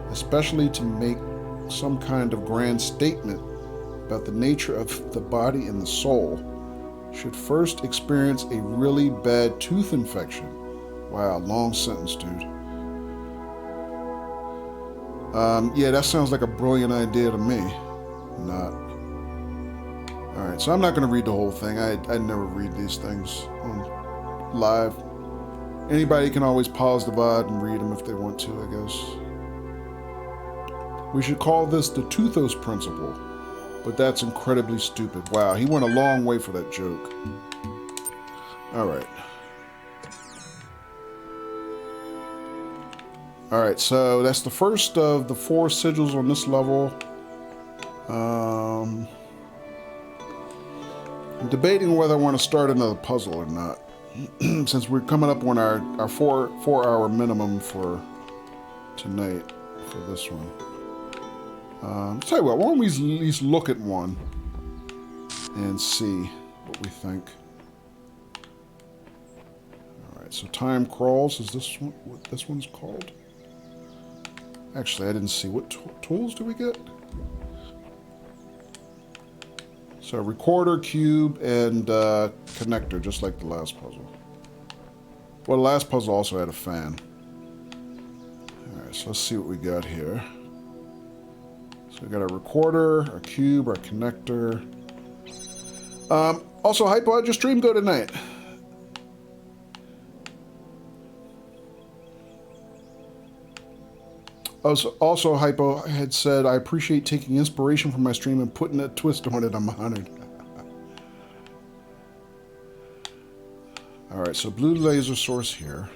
especially to make some kind of grand statement about the nature of the body and the soul, should first experience a really bad tooth infection. Wow, long sentence, dude. Yeah, that sounds like a brilliant idea to me. Not. Alright, so I'm not going to read the whole thing. I never read these things on live. Anybody can always pause the VOD and read them if they want to, I guess. We should call this the Talos Principle. But that's incredibly stupid. Wow, he went a long way for that joke. Alright. Alright, so that's the first of the 4 sigils on this level. I'm debating whether I want to start another puzzle or not. Since we're coming up on our 4-hour minimum for tonight for this one. Tell you what, why don't we at least look at one and see what we think. Alright, so time crawls. Is this one what this one's called? Actually, I didn't see. What tools do we get? So recorder, cube, and connector, just like the last puzzle. Well, the last puzzle also had a fan. Alright, so let's see what we got here. So we got our recorder, our cube, our connector. Also, Hypo, how'd your stream go tonight? Also, Hypo had said, I appreciate taking inspiration from my stream and putting a twist on it. I'm honored. Alright, so blue laser source here.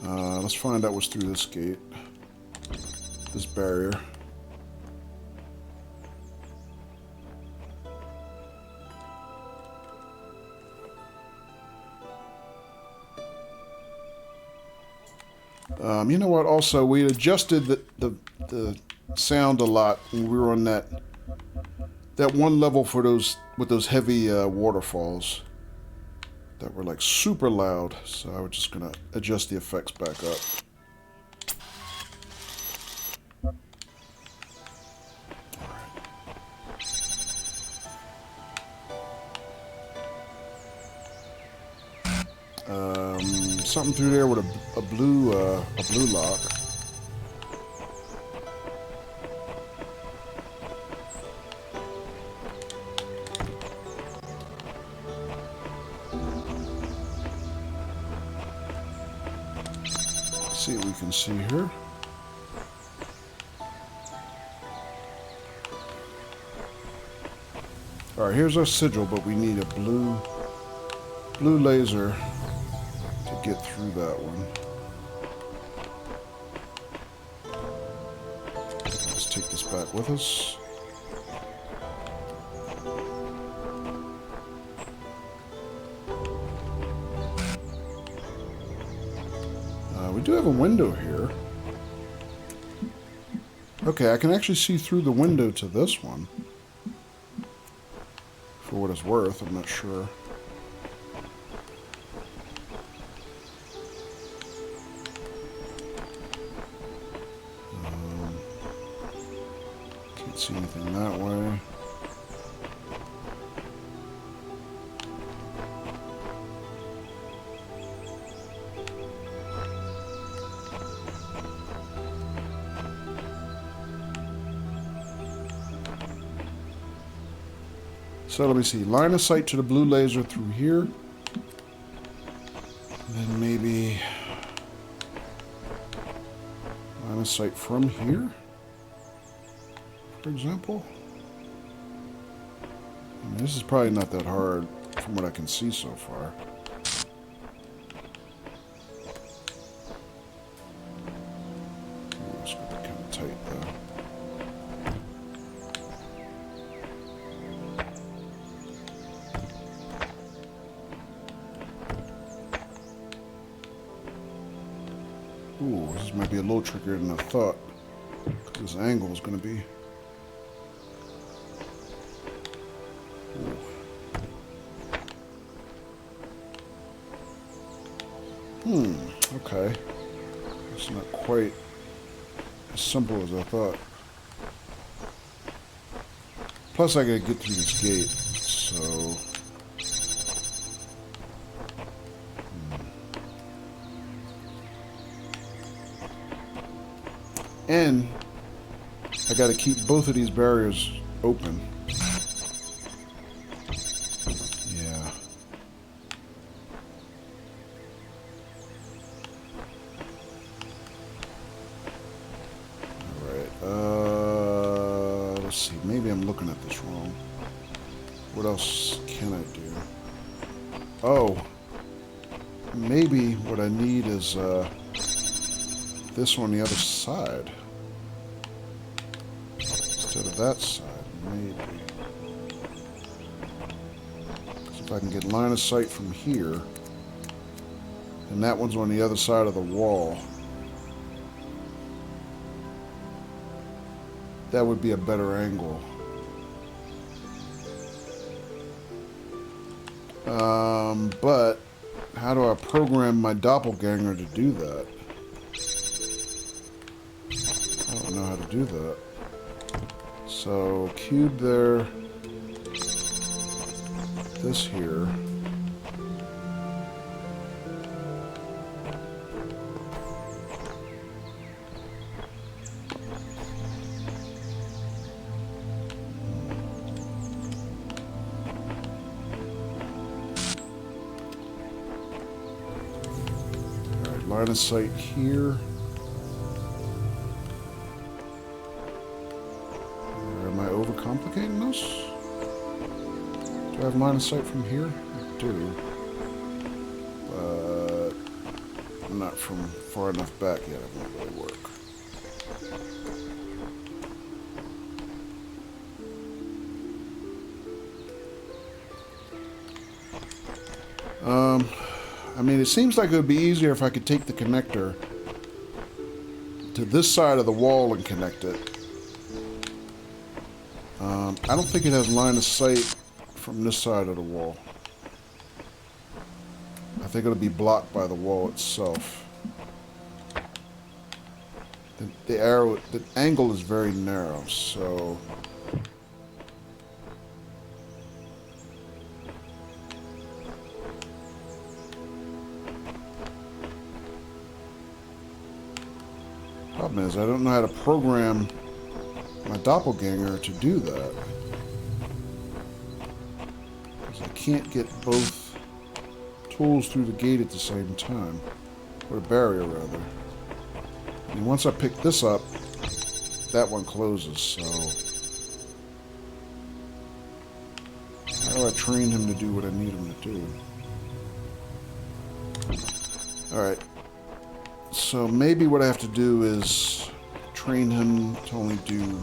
Let's find out what's through this gate. This barrier. You know what? Also, we adjusted the sound a lot when we were on that one level for those with those heavy waterfalls that were like super loud. So I was just gonna adjust the effects back up. Something through there with a blue lock. See what we can see here. Alright, here's our sigil, but we need a blue laser to get through that one. Let's take this back with us. We do have a window here. Okay, I can actually see through the window to this one. For what it's worth, I'm not sure. Can't see anything that way. So let me see. Line of sight to the blue laser through here. And then maybe line of sight from here, for example. I mean, this is probably not that hard from what I can see so far. Ooh, it's gonna be kind of tight though. Ooh, this might be a little trickier than I thought. This angle is going to be... okay. It's not quite as simple as I thought. Plus, I gotta get through this gate, so... And I got to keep both of these barriers open. Yeah. Alright. Let's see. Maybe I'm looking at this wrong. What else can I do? Oh. Maybe what I need is this on the other side. Instead of that side, maybe. So if I can get line of sight from here, and that one's on the other side of the wall, that would be a better angle. But how do I program my doppelganger to do that? I don't know how to do that. So, cube there, this here. Alright, line of sight here. Overcomplicating this? Do I have line of sight from here? I do. But not from far enough back yet. It won't really work. I mean, it seems like it would be easier if I could take the connector to this side of the wall and connect it. I don't think it has line of sight from this side of the wall. I think it'll be blocked by the wall itself. The angle is very narrow, so... Problem is, I don't know how to program my doppelganger to do that. Because I can't get both tools through the gate at the same time. Or the barrier, rather. And once I pick this up, that one closes, so... How do I train him to do what I need him to do? Alright. So maybe what I have to do is train him to only do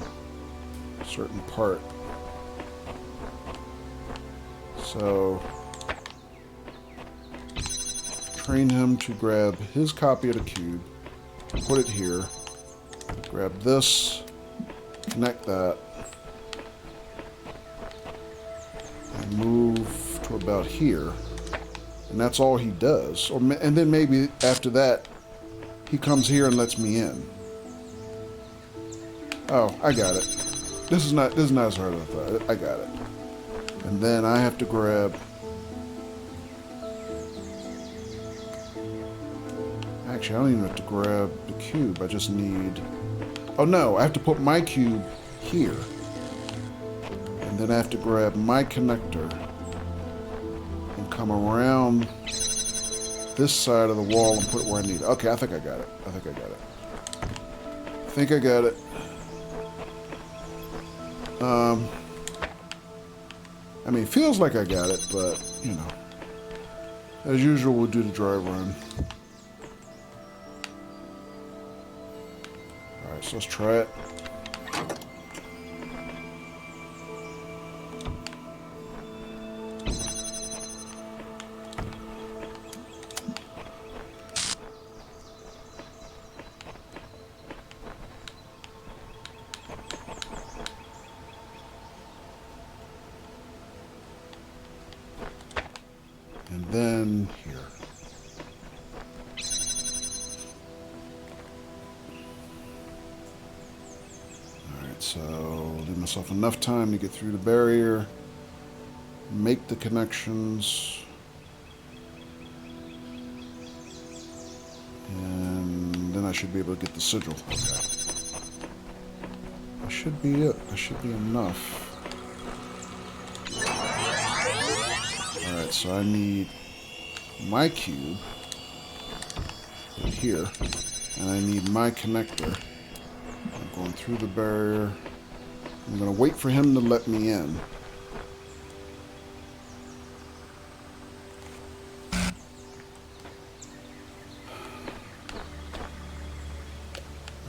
a certain part. So... train him to grab his copy of the cube, put it here, grab this, connect that, and move to about here. And that's all he does. And then maybe after that, he comes here and lets me in. Oh, I got it. This is not as hard as I thought. I got it. And then I have to grab... Actually, I don't even have to grab the cube. I just need... Oh no, I have to put my cube here. And then I have to grab my connector and come around this side of the wall and put it where I need it. Okay, I think I got it. I think I got it. I mean, it feels like I got it, but, you know. As usual, we'll do the dry run. Alright, so let's try it. And then here. Alright, so leave myself enough time to get through the barrier, make the connections, and then I should be able to get the sigil. Okay. That should be it. That should be enough. Alright, so I need my cube right here, and I need my connector. I'm going through the barrier. I'm going to wait for him to let me in.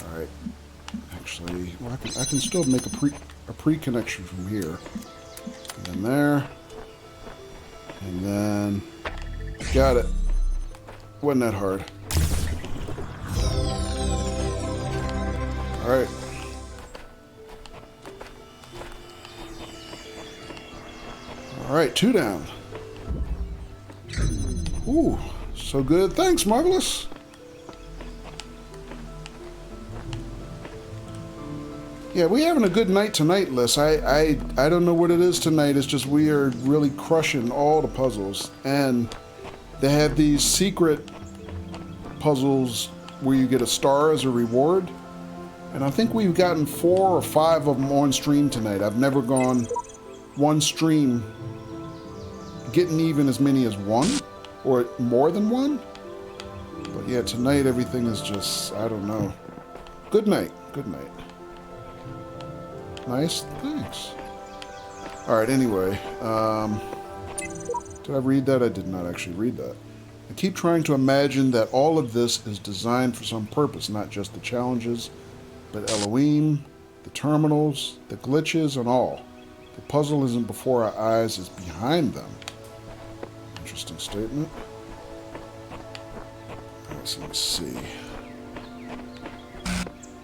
Alright. Actually, well, I can still make a pre-connection from here. And then there. And then, got it. Wasn't that hard. Alright. Alright, 2 down. Ooh, so good. Thanks, Marvelous. Yeah, we're having a good night tonight, Liz. I don't know what it is tonight. It's just we are really crushing all the puzzles. And they have these secret puzzles where you get a star as a reward. And I think we've gotten 4 or 5 of them on stream tonight. I've never gone one stream getting even as many as 1 or more than 1. But yeah, tonight everything is just, I don't know. Good night. Good night. Nice, thanks. Alright, anyway, did I read that? I did not actually read that. I keep trying to imagine that all of this is designed for some purpose, not just the challenges, but Elohim, the terminals, the glitches, and all. The puzzle isn't before our eyes, it's behind them. Interesting statement. Alright, so let's see.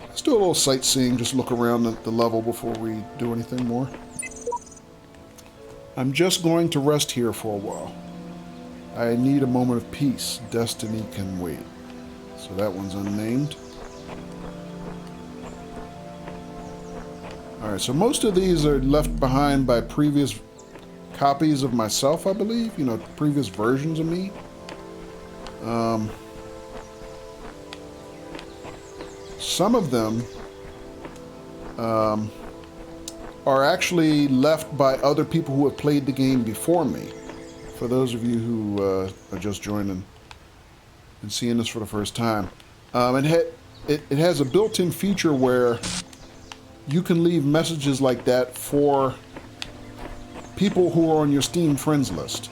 Let's do a little sightseeing, just look around the level before we do anything more. I'm just going to rest here for a while. I need a moment of peace. Destiny can wait. So that one's unnamed. Alright, so most of these are left behind by previous copies of myself, I believe. You know, previous versions of me. Some of them are actually left by other people who have played the game before me. For those of you who are just joining and seeing this for the first time. it has a built-in feature where you can leave messages like that for people who are on your Steam friends list.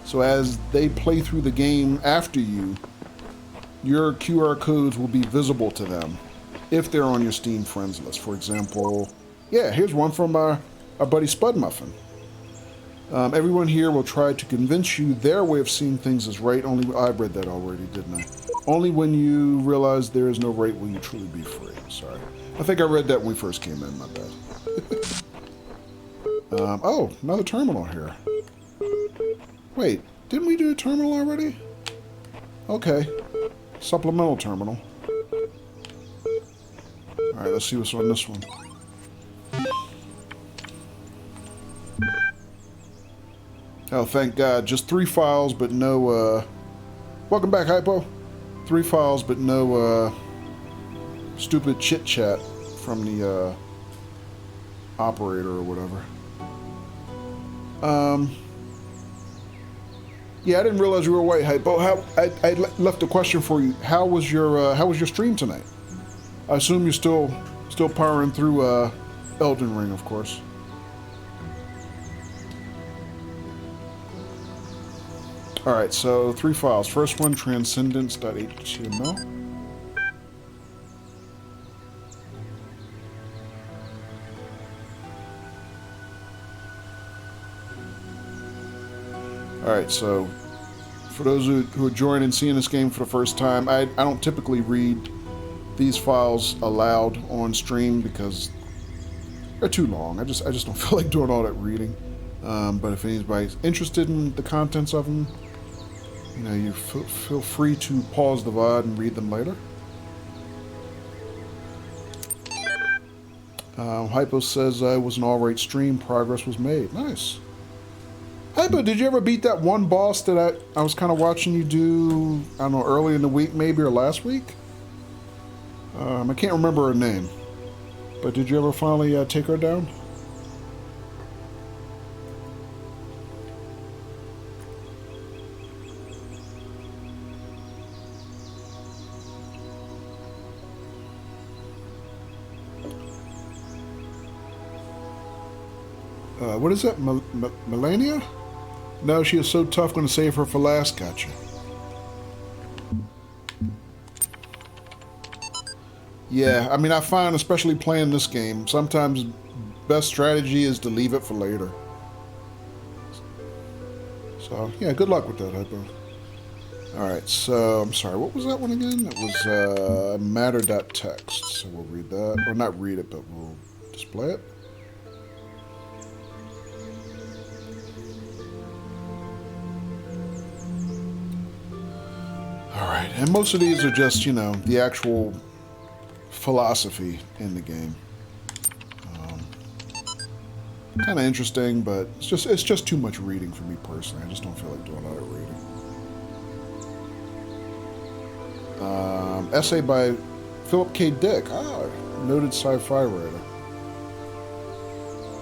So as they play through the game after you, your QR codes will be visible to them if they're on your Steam friends list. For example, yeah, here's one from our buddy Spud Muffin. Everyone here will try to convince you their way of seeing things is right. Only I read that already, didn't I? Only when you realize there is no right will you truly be free. Sorry. I think I read that when we first came in, my bad. Oh, another terminal here. Wait, didn't we do a terminal already? Okay. Supplemental terminal. Alright, let's see what's on this one. Oh, thank God. Just 3 files, but no, welcome back, Hypo. 3 files, but no, stupid chit-chat from the, operator or whatever. Yeah, I didn't realize you were away, Hypo. I left a question for you. How was your stream tonight? I assume you're still powering through, Elden Ring, of course. Alright, so 3 files. First one, transcendence.html. Alright, so for those who are joining and seeing this game for the first time, I don't typically read these files aloud on stream because they're too long. I just don't feel like doing all that reading. But if anybody's interested in the contents of them, you know, you feel free to pause the VOD and read them later. Hypo says it was an alright stream. Progress was made. Nice. Hypo, did you ever beat that one boss that I was kind of watching you do, I don't know, early in the week maybe, or last week? I can't remember her name. But did you ever finally take her down? What is that? Melania? No, she is so tough, going to save her for last. Gotcha. Yeah, I mean, I find, especially playing this game, sometimes best strategy is to leave it for later. So, yeah, good luck with that, Hypo. Alright, so, I'm sorry, what was that one again? It was matter.txt, so we'll read that. Or not read it, but we'll display it. Alright, and most of these are just, you know, the actual philosophy in the game. Kind of interesting, but it's just too much reading for me personally. I just don't feel like doing all that reading. Essay by Philip K. Dick, noted sci-fi writer.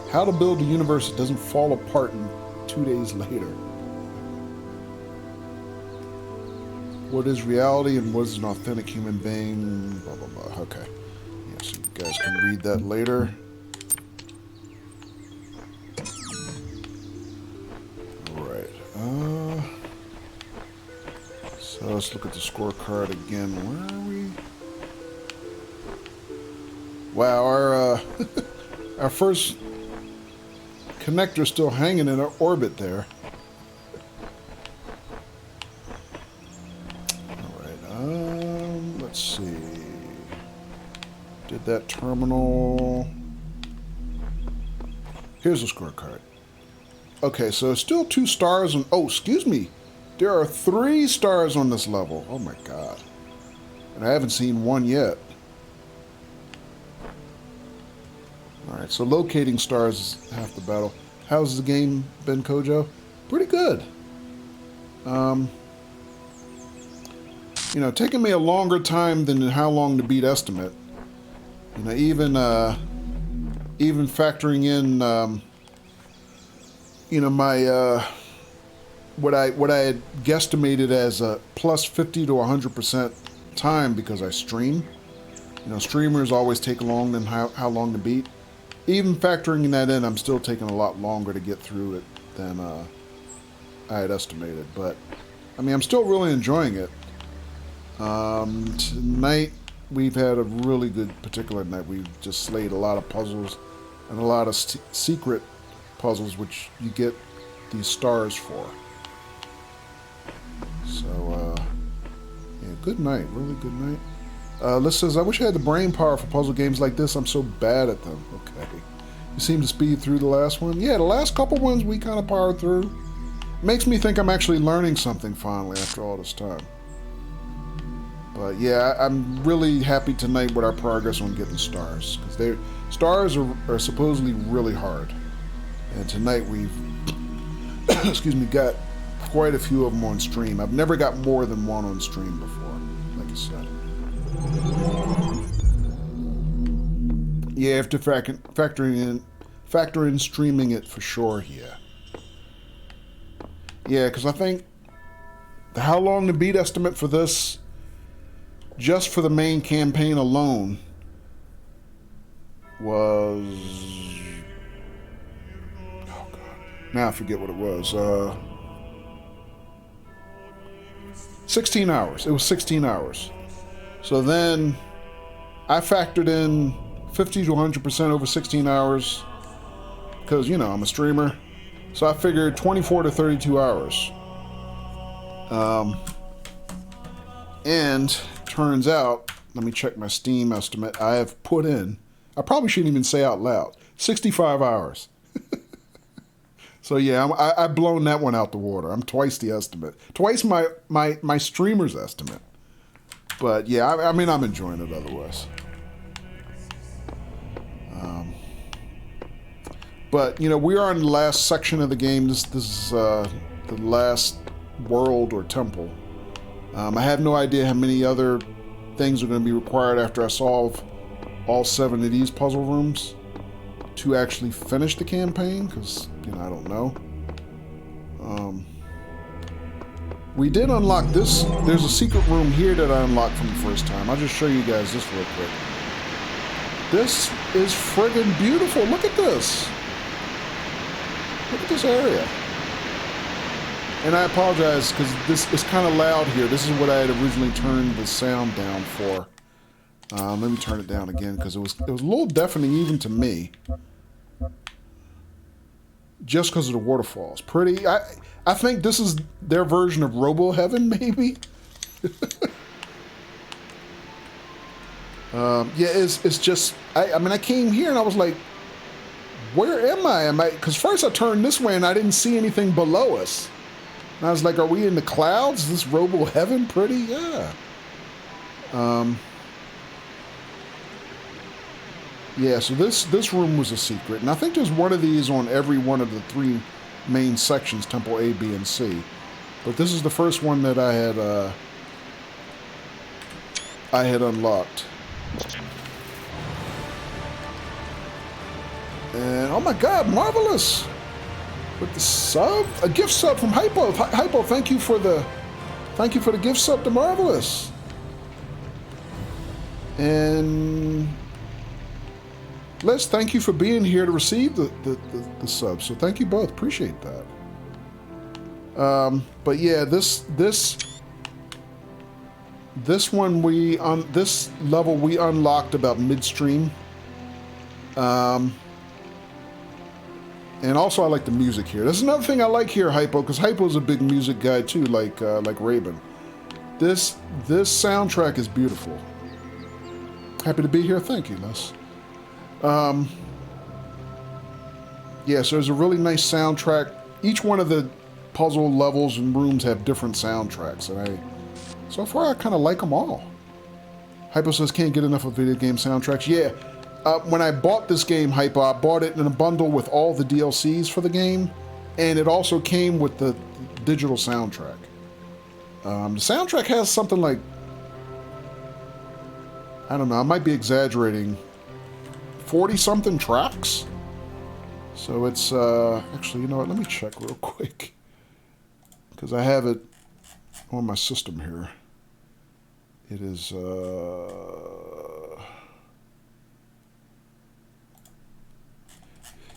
How to build a universe that doesn't fall apart in 2 days later. What is reality and what is an authentic human being? Blah, blah, blah. Okay. Yeah, so you guys can read that later. Alright. So let's look at the scorecard again. Where are we? Wow, our our first connector still hanging in our orbit there. Let's see. Did that terminal. Here's the scorecard. Okay, so it's still 2 stars on. Oh, excuse me. There are 3 stars on this level. Oh my God. And I haven't seen 1 yet. Alright, so locating stars is half the battle. How's the game been, Kojo? Pretty good. You know, taking me a longer time than how long to beat estimate. You know, even factoring in, you know, my what I had guesstimated as a plus 50 to 100% time because I stream. You know, streamers always take long than how long to beat. Even factoring that in, I'm still taking a lot longer to get through it than I had estimated. But, I mean, I'm still really enjoying it. Tonight, we've had a really good particular night. We've just slayed a lot of puzzles and a lot of secret puzzles, which you get these stars for. So, yeah, good night. Really good night. Liz says, I wish I had the brain power for puzzle games like this. I'm so bad at them. Okay. You seem to speed through the last one. Yeah, the last couple ones we kind of powered through. Makes me think I'm actually learning something finally after all this time. But yeah, I'm really happy tonight with our progress on getting stars. Because stars are supposedly really hard. And tonight we've excuse me, got quite a few of them on stream. I've never got more than one on stream before, like I said. Yeah, you have to factor in streaming it for sure here. Yeah, because I think the how long to beat estimate for this, just for the main campaign alone, was... oh god, now I forget what it was. 16 hours. It was 16 hours. So then I factored in 50 to 100% over 16 hours because, you know, I'm a streamer. So I figured 24 to 32 hours. And turns out, let me check my Steam estimate, I have put in, I probably shouldn't even say out loud, 65 hours. So yeah, I've blown that one out the water. I'm twice the estimate. Twice my streamer's estimate. But yeah, I mean, I'm enjoying it otherwise. But, you know, we are in the last section of the game. This is the last world or temple. I have no idea how many other things are going to be required after I solve all 7 of these puzzle rooms to actually finish the campaign, because, you know, I don't know. We did unlock this. There's a secret room here that I unlocked from the first time. I'll just show you guys this real quick. This is friggin' beautiful. Look at this. Look at this area. And I apologize because this is kind of loud here. This is what I had originally turned the sound down for. Let me turn it down again because it was a little deafening even to me. Just because of the waterfalls. Pretty. I think this is their version of Robo Heaven, maybe. Yeah, it's just. I mean, I came here and I was like, where am I? Because first I turned this way and I didn't see anything below us. And I was like, are we in the clouds? Is this Robo Heaven? Pretty, yeah. Yeah, so this room was a secret. And I think there's one of these on every one of the 3 main sections, Temple A, B, and C. But this is the first one that I had unlocked. And oh my god, marvelous! With the sub, a gift sub from Hypo. Hypo, thank you for the gift sub to Marvelous. And Les, thank you for being here to receive the sub. So thank you both. Appreciate that. But yeah, this one this level we unlocked about midstream. And also I like the music here. That's another thing I like here, Hypo, because Hypo's a big music guy too, like Raven. This soundtrack is beautiful. Happy to be here. Thank you, Les. Yeah, so there's a really nice soundtrack. Each one of the puzzle levels and rooms have different soundtracks, and so far I kind of like them all. Hypo says can't get enough of video game soundtracks. Yeah, when I bought this game, Hypo, I bought it in a bundle with all the DLCs for the game, and it also came with the digital soundtrack. The soundtrack has something like, I don't know, I might be exaggerating, 40-something tracks? So it's, actually, you know what, let me check real quick. Because I have it on my system here. It is,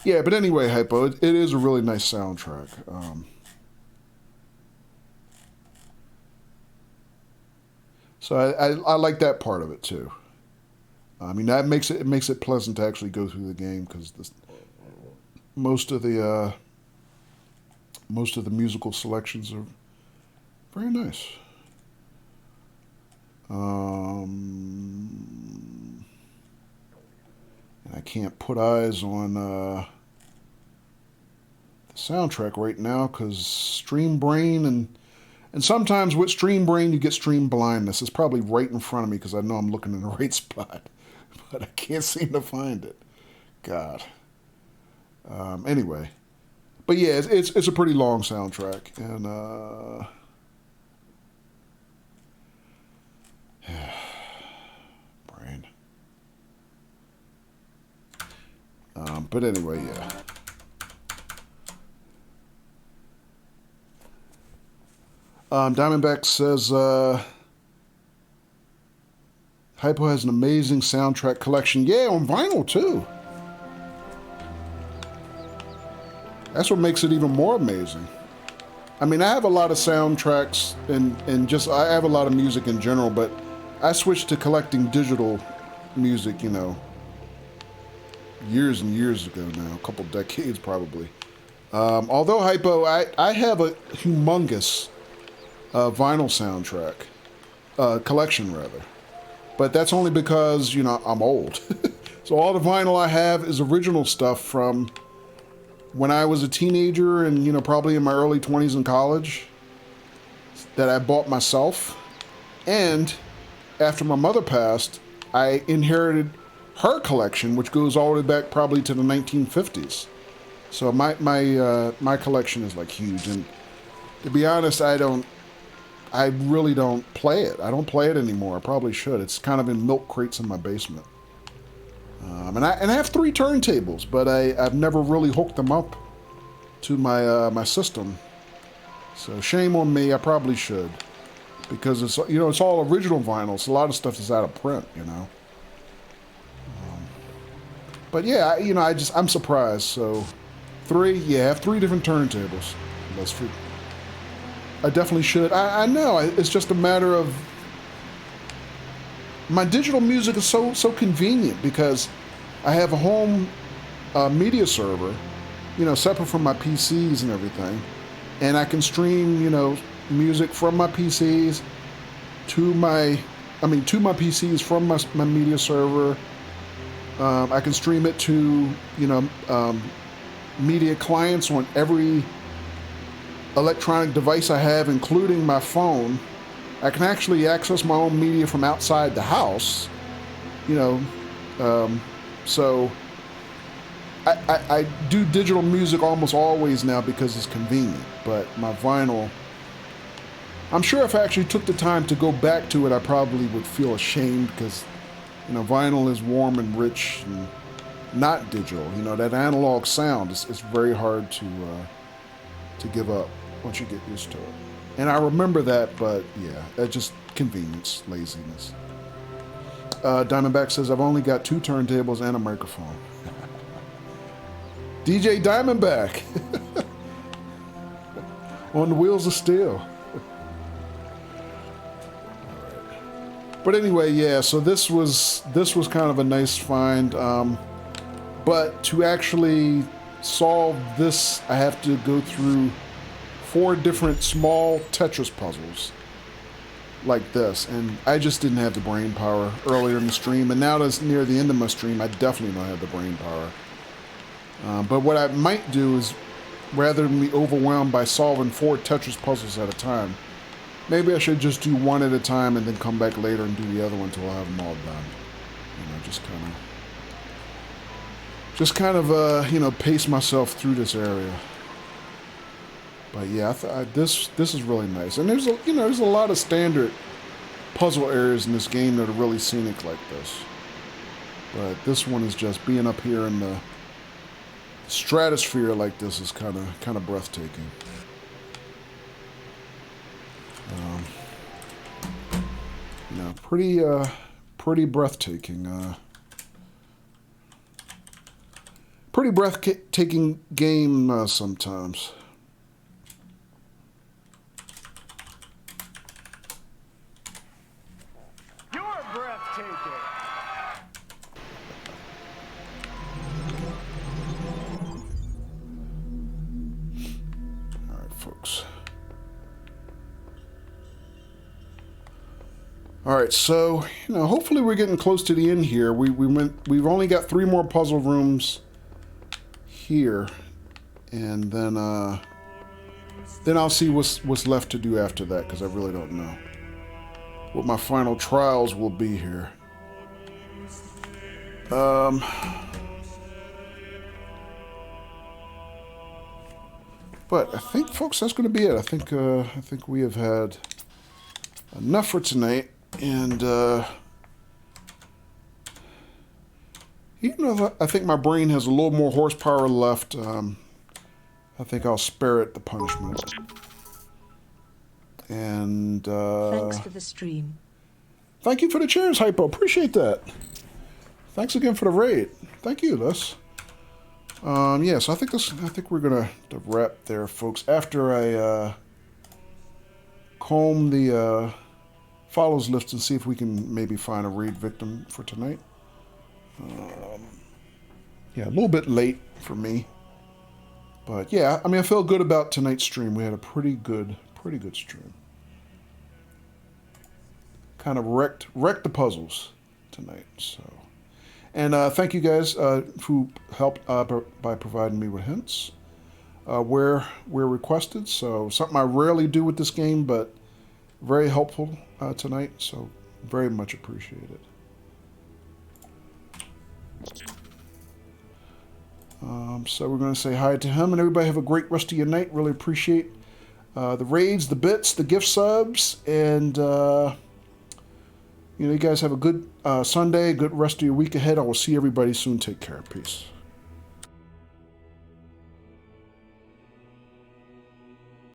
Yeah, but anyway, Hypo, it is a really nice soundtrack. So I like that part of it too. I mean, that makes it pleasant to actually go through the game because most of the musical selections are very nice. And I can't put eyes on the soundtrack right now because Stream Brain and sometimes with Stream Brain you get stream blindness. It's probably right in front of me because I know I'm looking in the right spot, but I can't seem to find it. God. Anyway, but yeah, it's a pretty long soundtrack, and brain. But anyway, yeah. Diamondback says Hypo has an amazing soundtrack collection. Yeah, on vinyl too. That's what makes it even more amazing. I mean, I have a lot of soundtracks and just I have a lot of music in general, but I switched to collecting digital music, you know, years and years ago now, a couple decades probably. Although Hypo, I have a humongous vinyl soundtrack collection rather, but that's only because, you know, I'm old. So all the vinyl I have is original stuff from when I was a teenager and, you know, probably in my early 20s in college that I bought myself. And after my mother passed, I inherited her collection, which goes all the way back probably to the 1950s. So my collection is like huge. And to be honest, I really don't play it. I don't play it anymore. I probably should. It's kind of in milk crates in my basement. And I have 3 turntables, but I've never really hooked them up to my system. So shame on me. I probably should, because it's, you know, it's all original vinyl. So a lot of stuff is out of print, you know. But yeah, you know, I'm surprised. So I have 3 different turntables. I definitely should. I know. It's just a matter of my digital music is so convenient because I have a home media server, you know, separate from my PCs and everything, and I can stream, you know, music from my PCs to my PCs from my media server. I can stream it to, you know, media clients on every electronic device I have, including my phone. I can actually access my own media from outside the house, you know, so I do digital music almost always now because it's convenient, but my vinyl, I'm sure if I actually took the time to go back to it, I probably would feel ashamed because, you know, vinyl is warm and rich and not digital. You know, that analog sound is very hard to give up once you get used to it. And I remember that, but yeah, that's just convenience, laziness. Diamondback says, I've only got 2 turntables and a microphone. DJ Diamondback! On the wheels of steel. But anyway, yeah, so this was kind of a nice find. But to actually solve this, I have to go through 4 different small Tetris puzzles like this, and I just didn't have the brain power earlier in the stream, and now that's near the end of my stream, I definitely don't have the brain power. But what I might do is, rather than be overwhelmed by solving 4 Tetris puzzles at a time, maybe I should just do one at a time and then come back later and do the other one until I have them all done. You know, just kind of you know, pace myself through this area. But yeah, this is really nice, and there's a lot of standard puzzle areas in this game that are really scenic like this. But this one is just being up here in the stratosphere like this is kind of breathtaking. You know, pretty breathtaking pretty breathtaking game sometimes. You're breathtaking. All right, folks. All right, so hopefully we're getting close to the end here. We've only got 3 more puzzle rooms here, and then I'll see what's left to do after that, because I really don't know what my final trials will be here. But I think, folks, that's going to be it. I think we have had enough for tonight. And, even though I think my brain has a little more horsepower left, I think I'll spare it the punishment. And, Thanks for the stream. thank you for the cheers, Hypo. Appreciate that. Thanks again for the raid. Thank you, Les. Yes, I think we're gonna wrap there, folks. After I, comb the, follows list and see if we can maybe find a raid victim for tonight. Yeah, a little bit late for me, but yeah, I mean, I feel good about tonight's stream. We had a pretty good stream. Kind of wrecked the puzzles tonight. So, and thank you guys who helped by providing me with hints where requested. So something I rarely do with this game, but very helpful tonight, so very much appreciated. So we're going to say hi to him, and everybody have a great rest of your night. Really appreciate the raids, the bits, the gift subs, and you guys have a good Sunday, good rest of your week ahead. I will see everybody soon. Take care. Peace.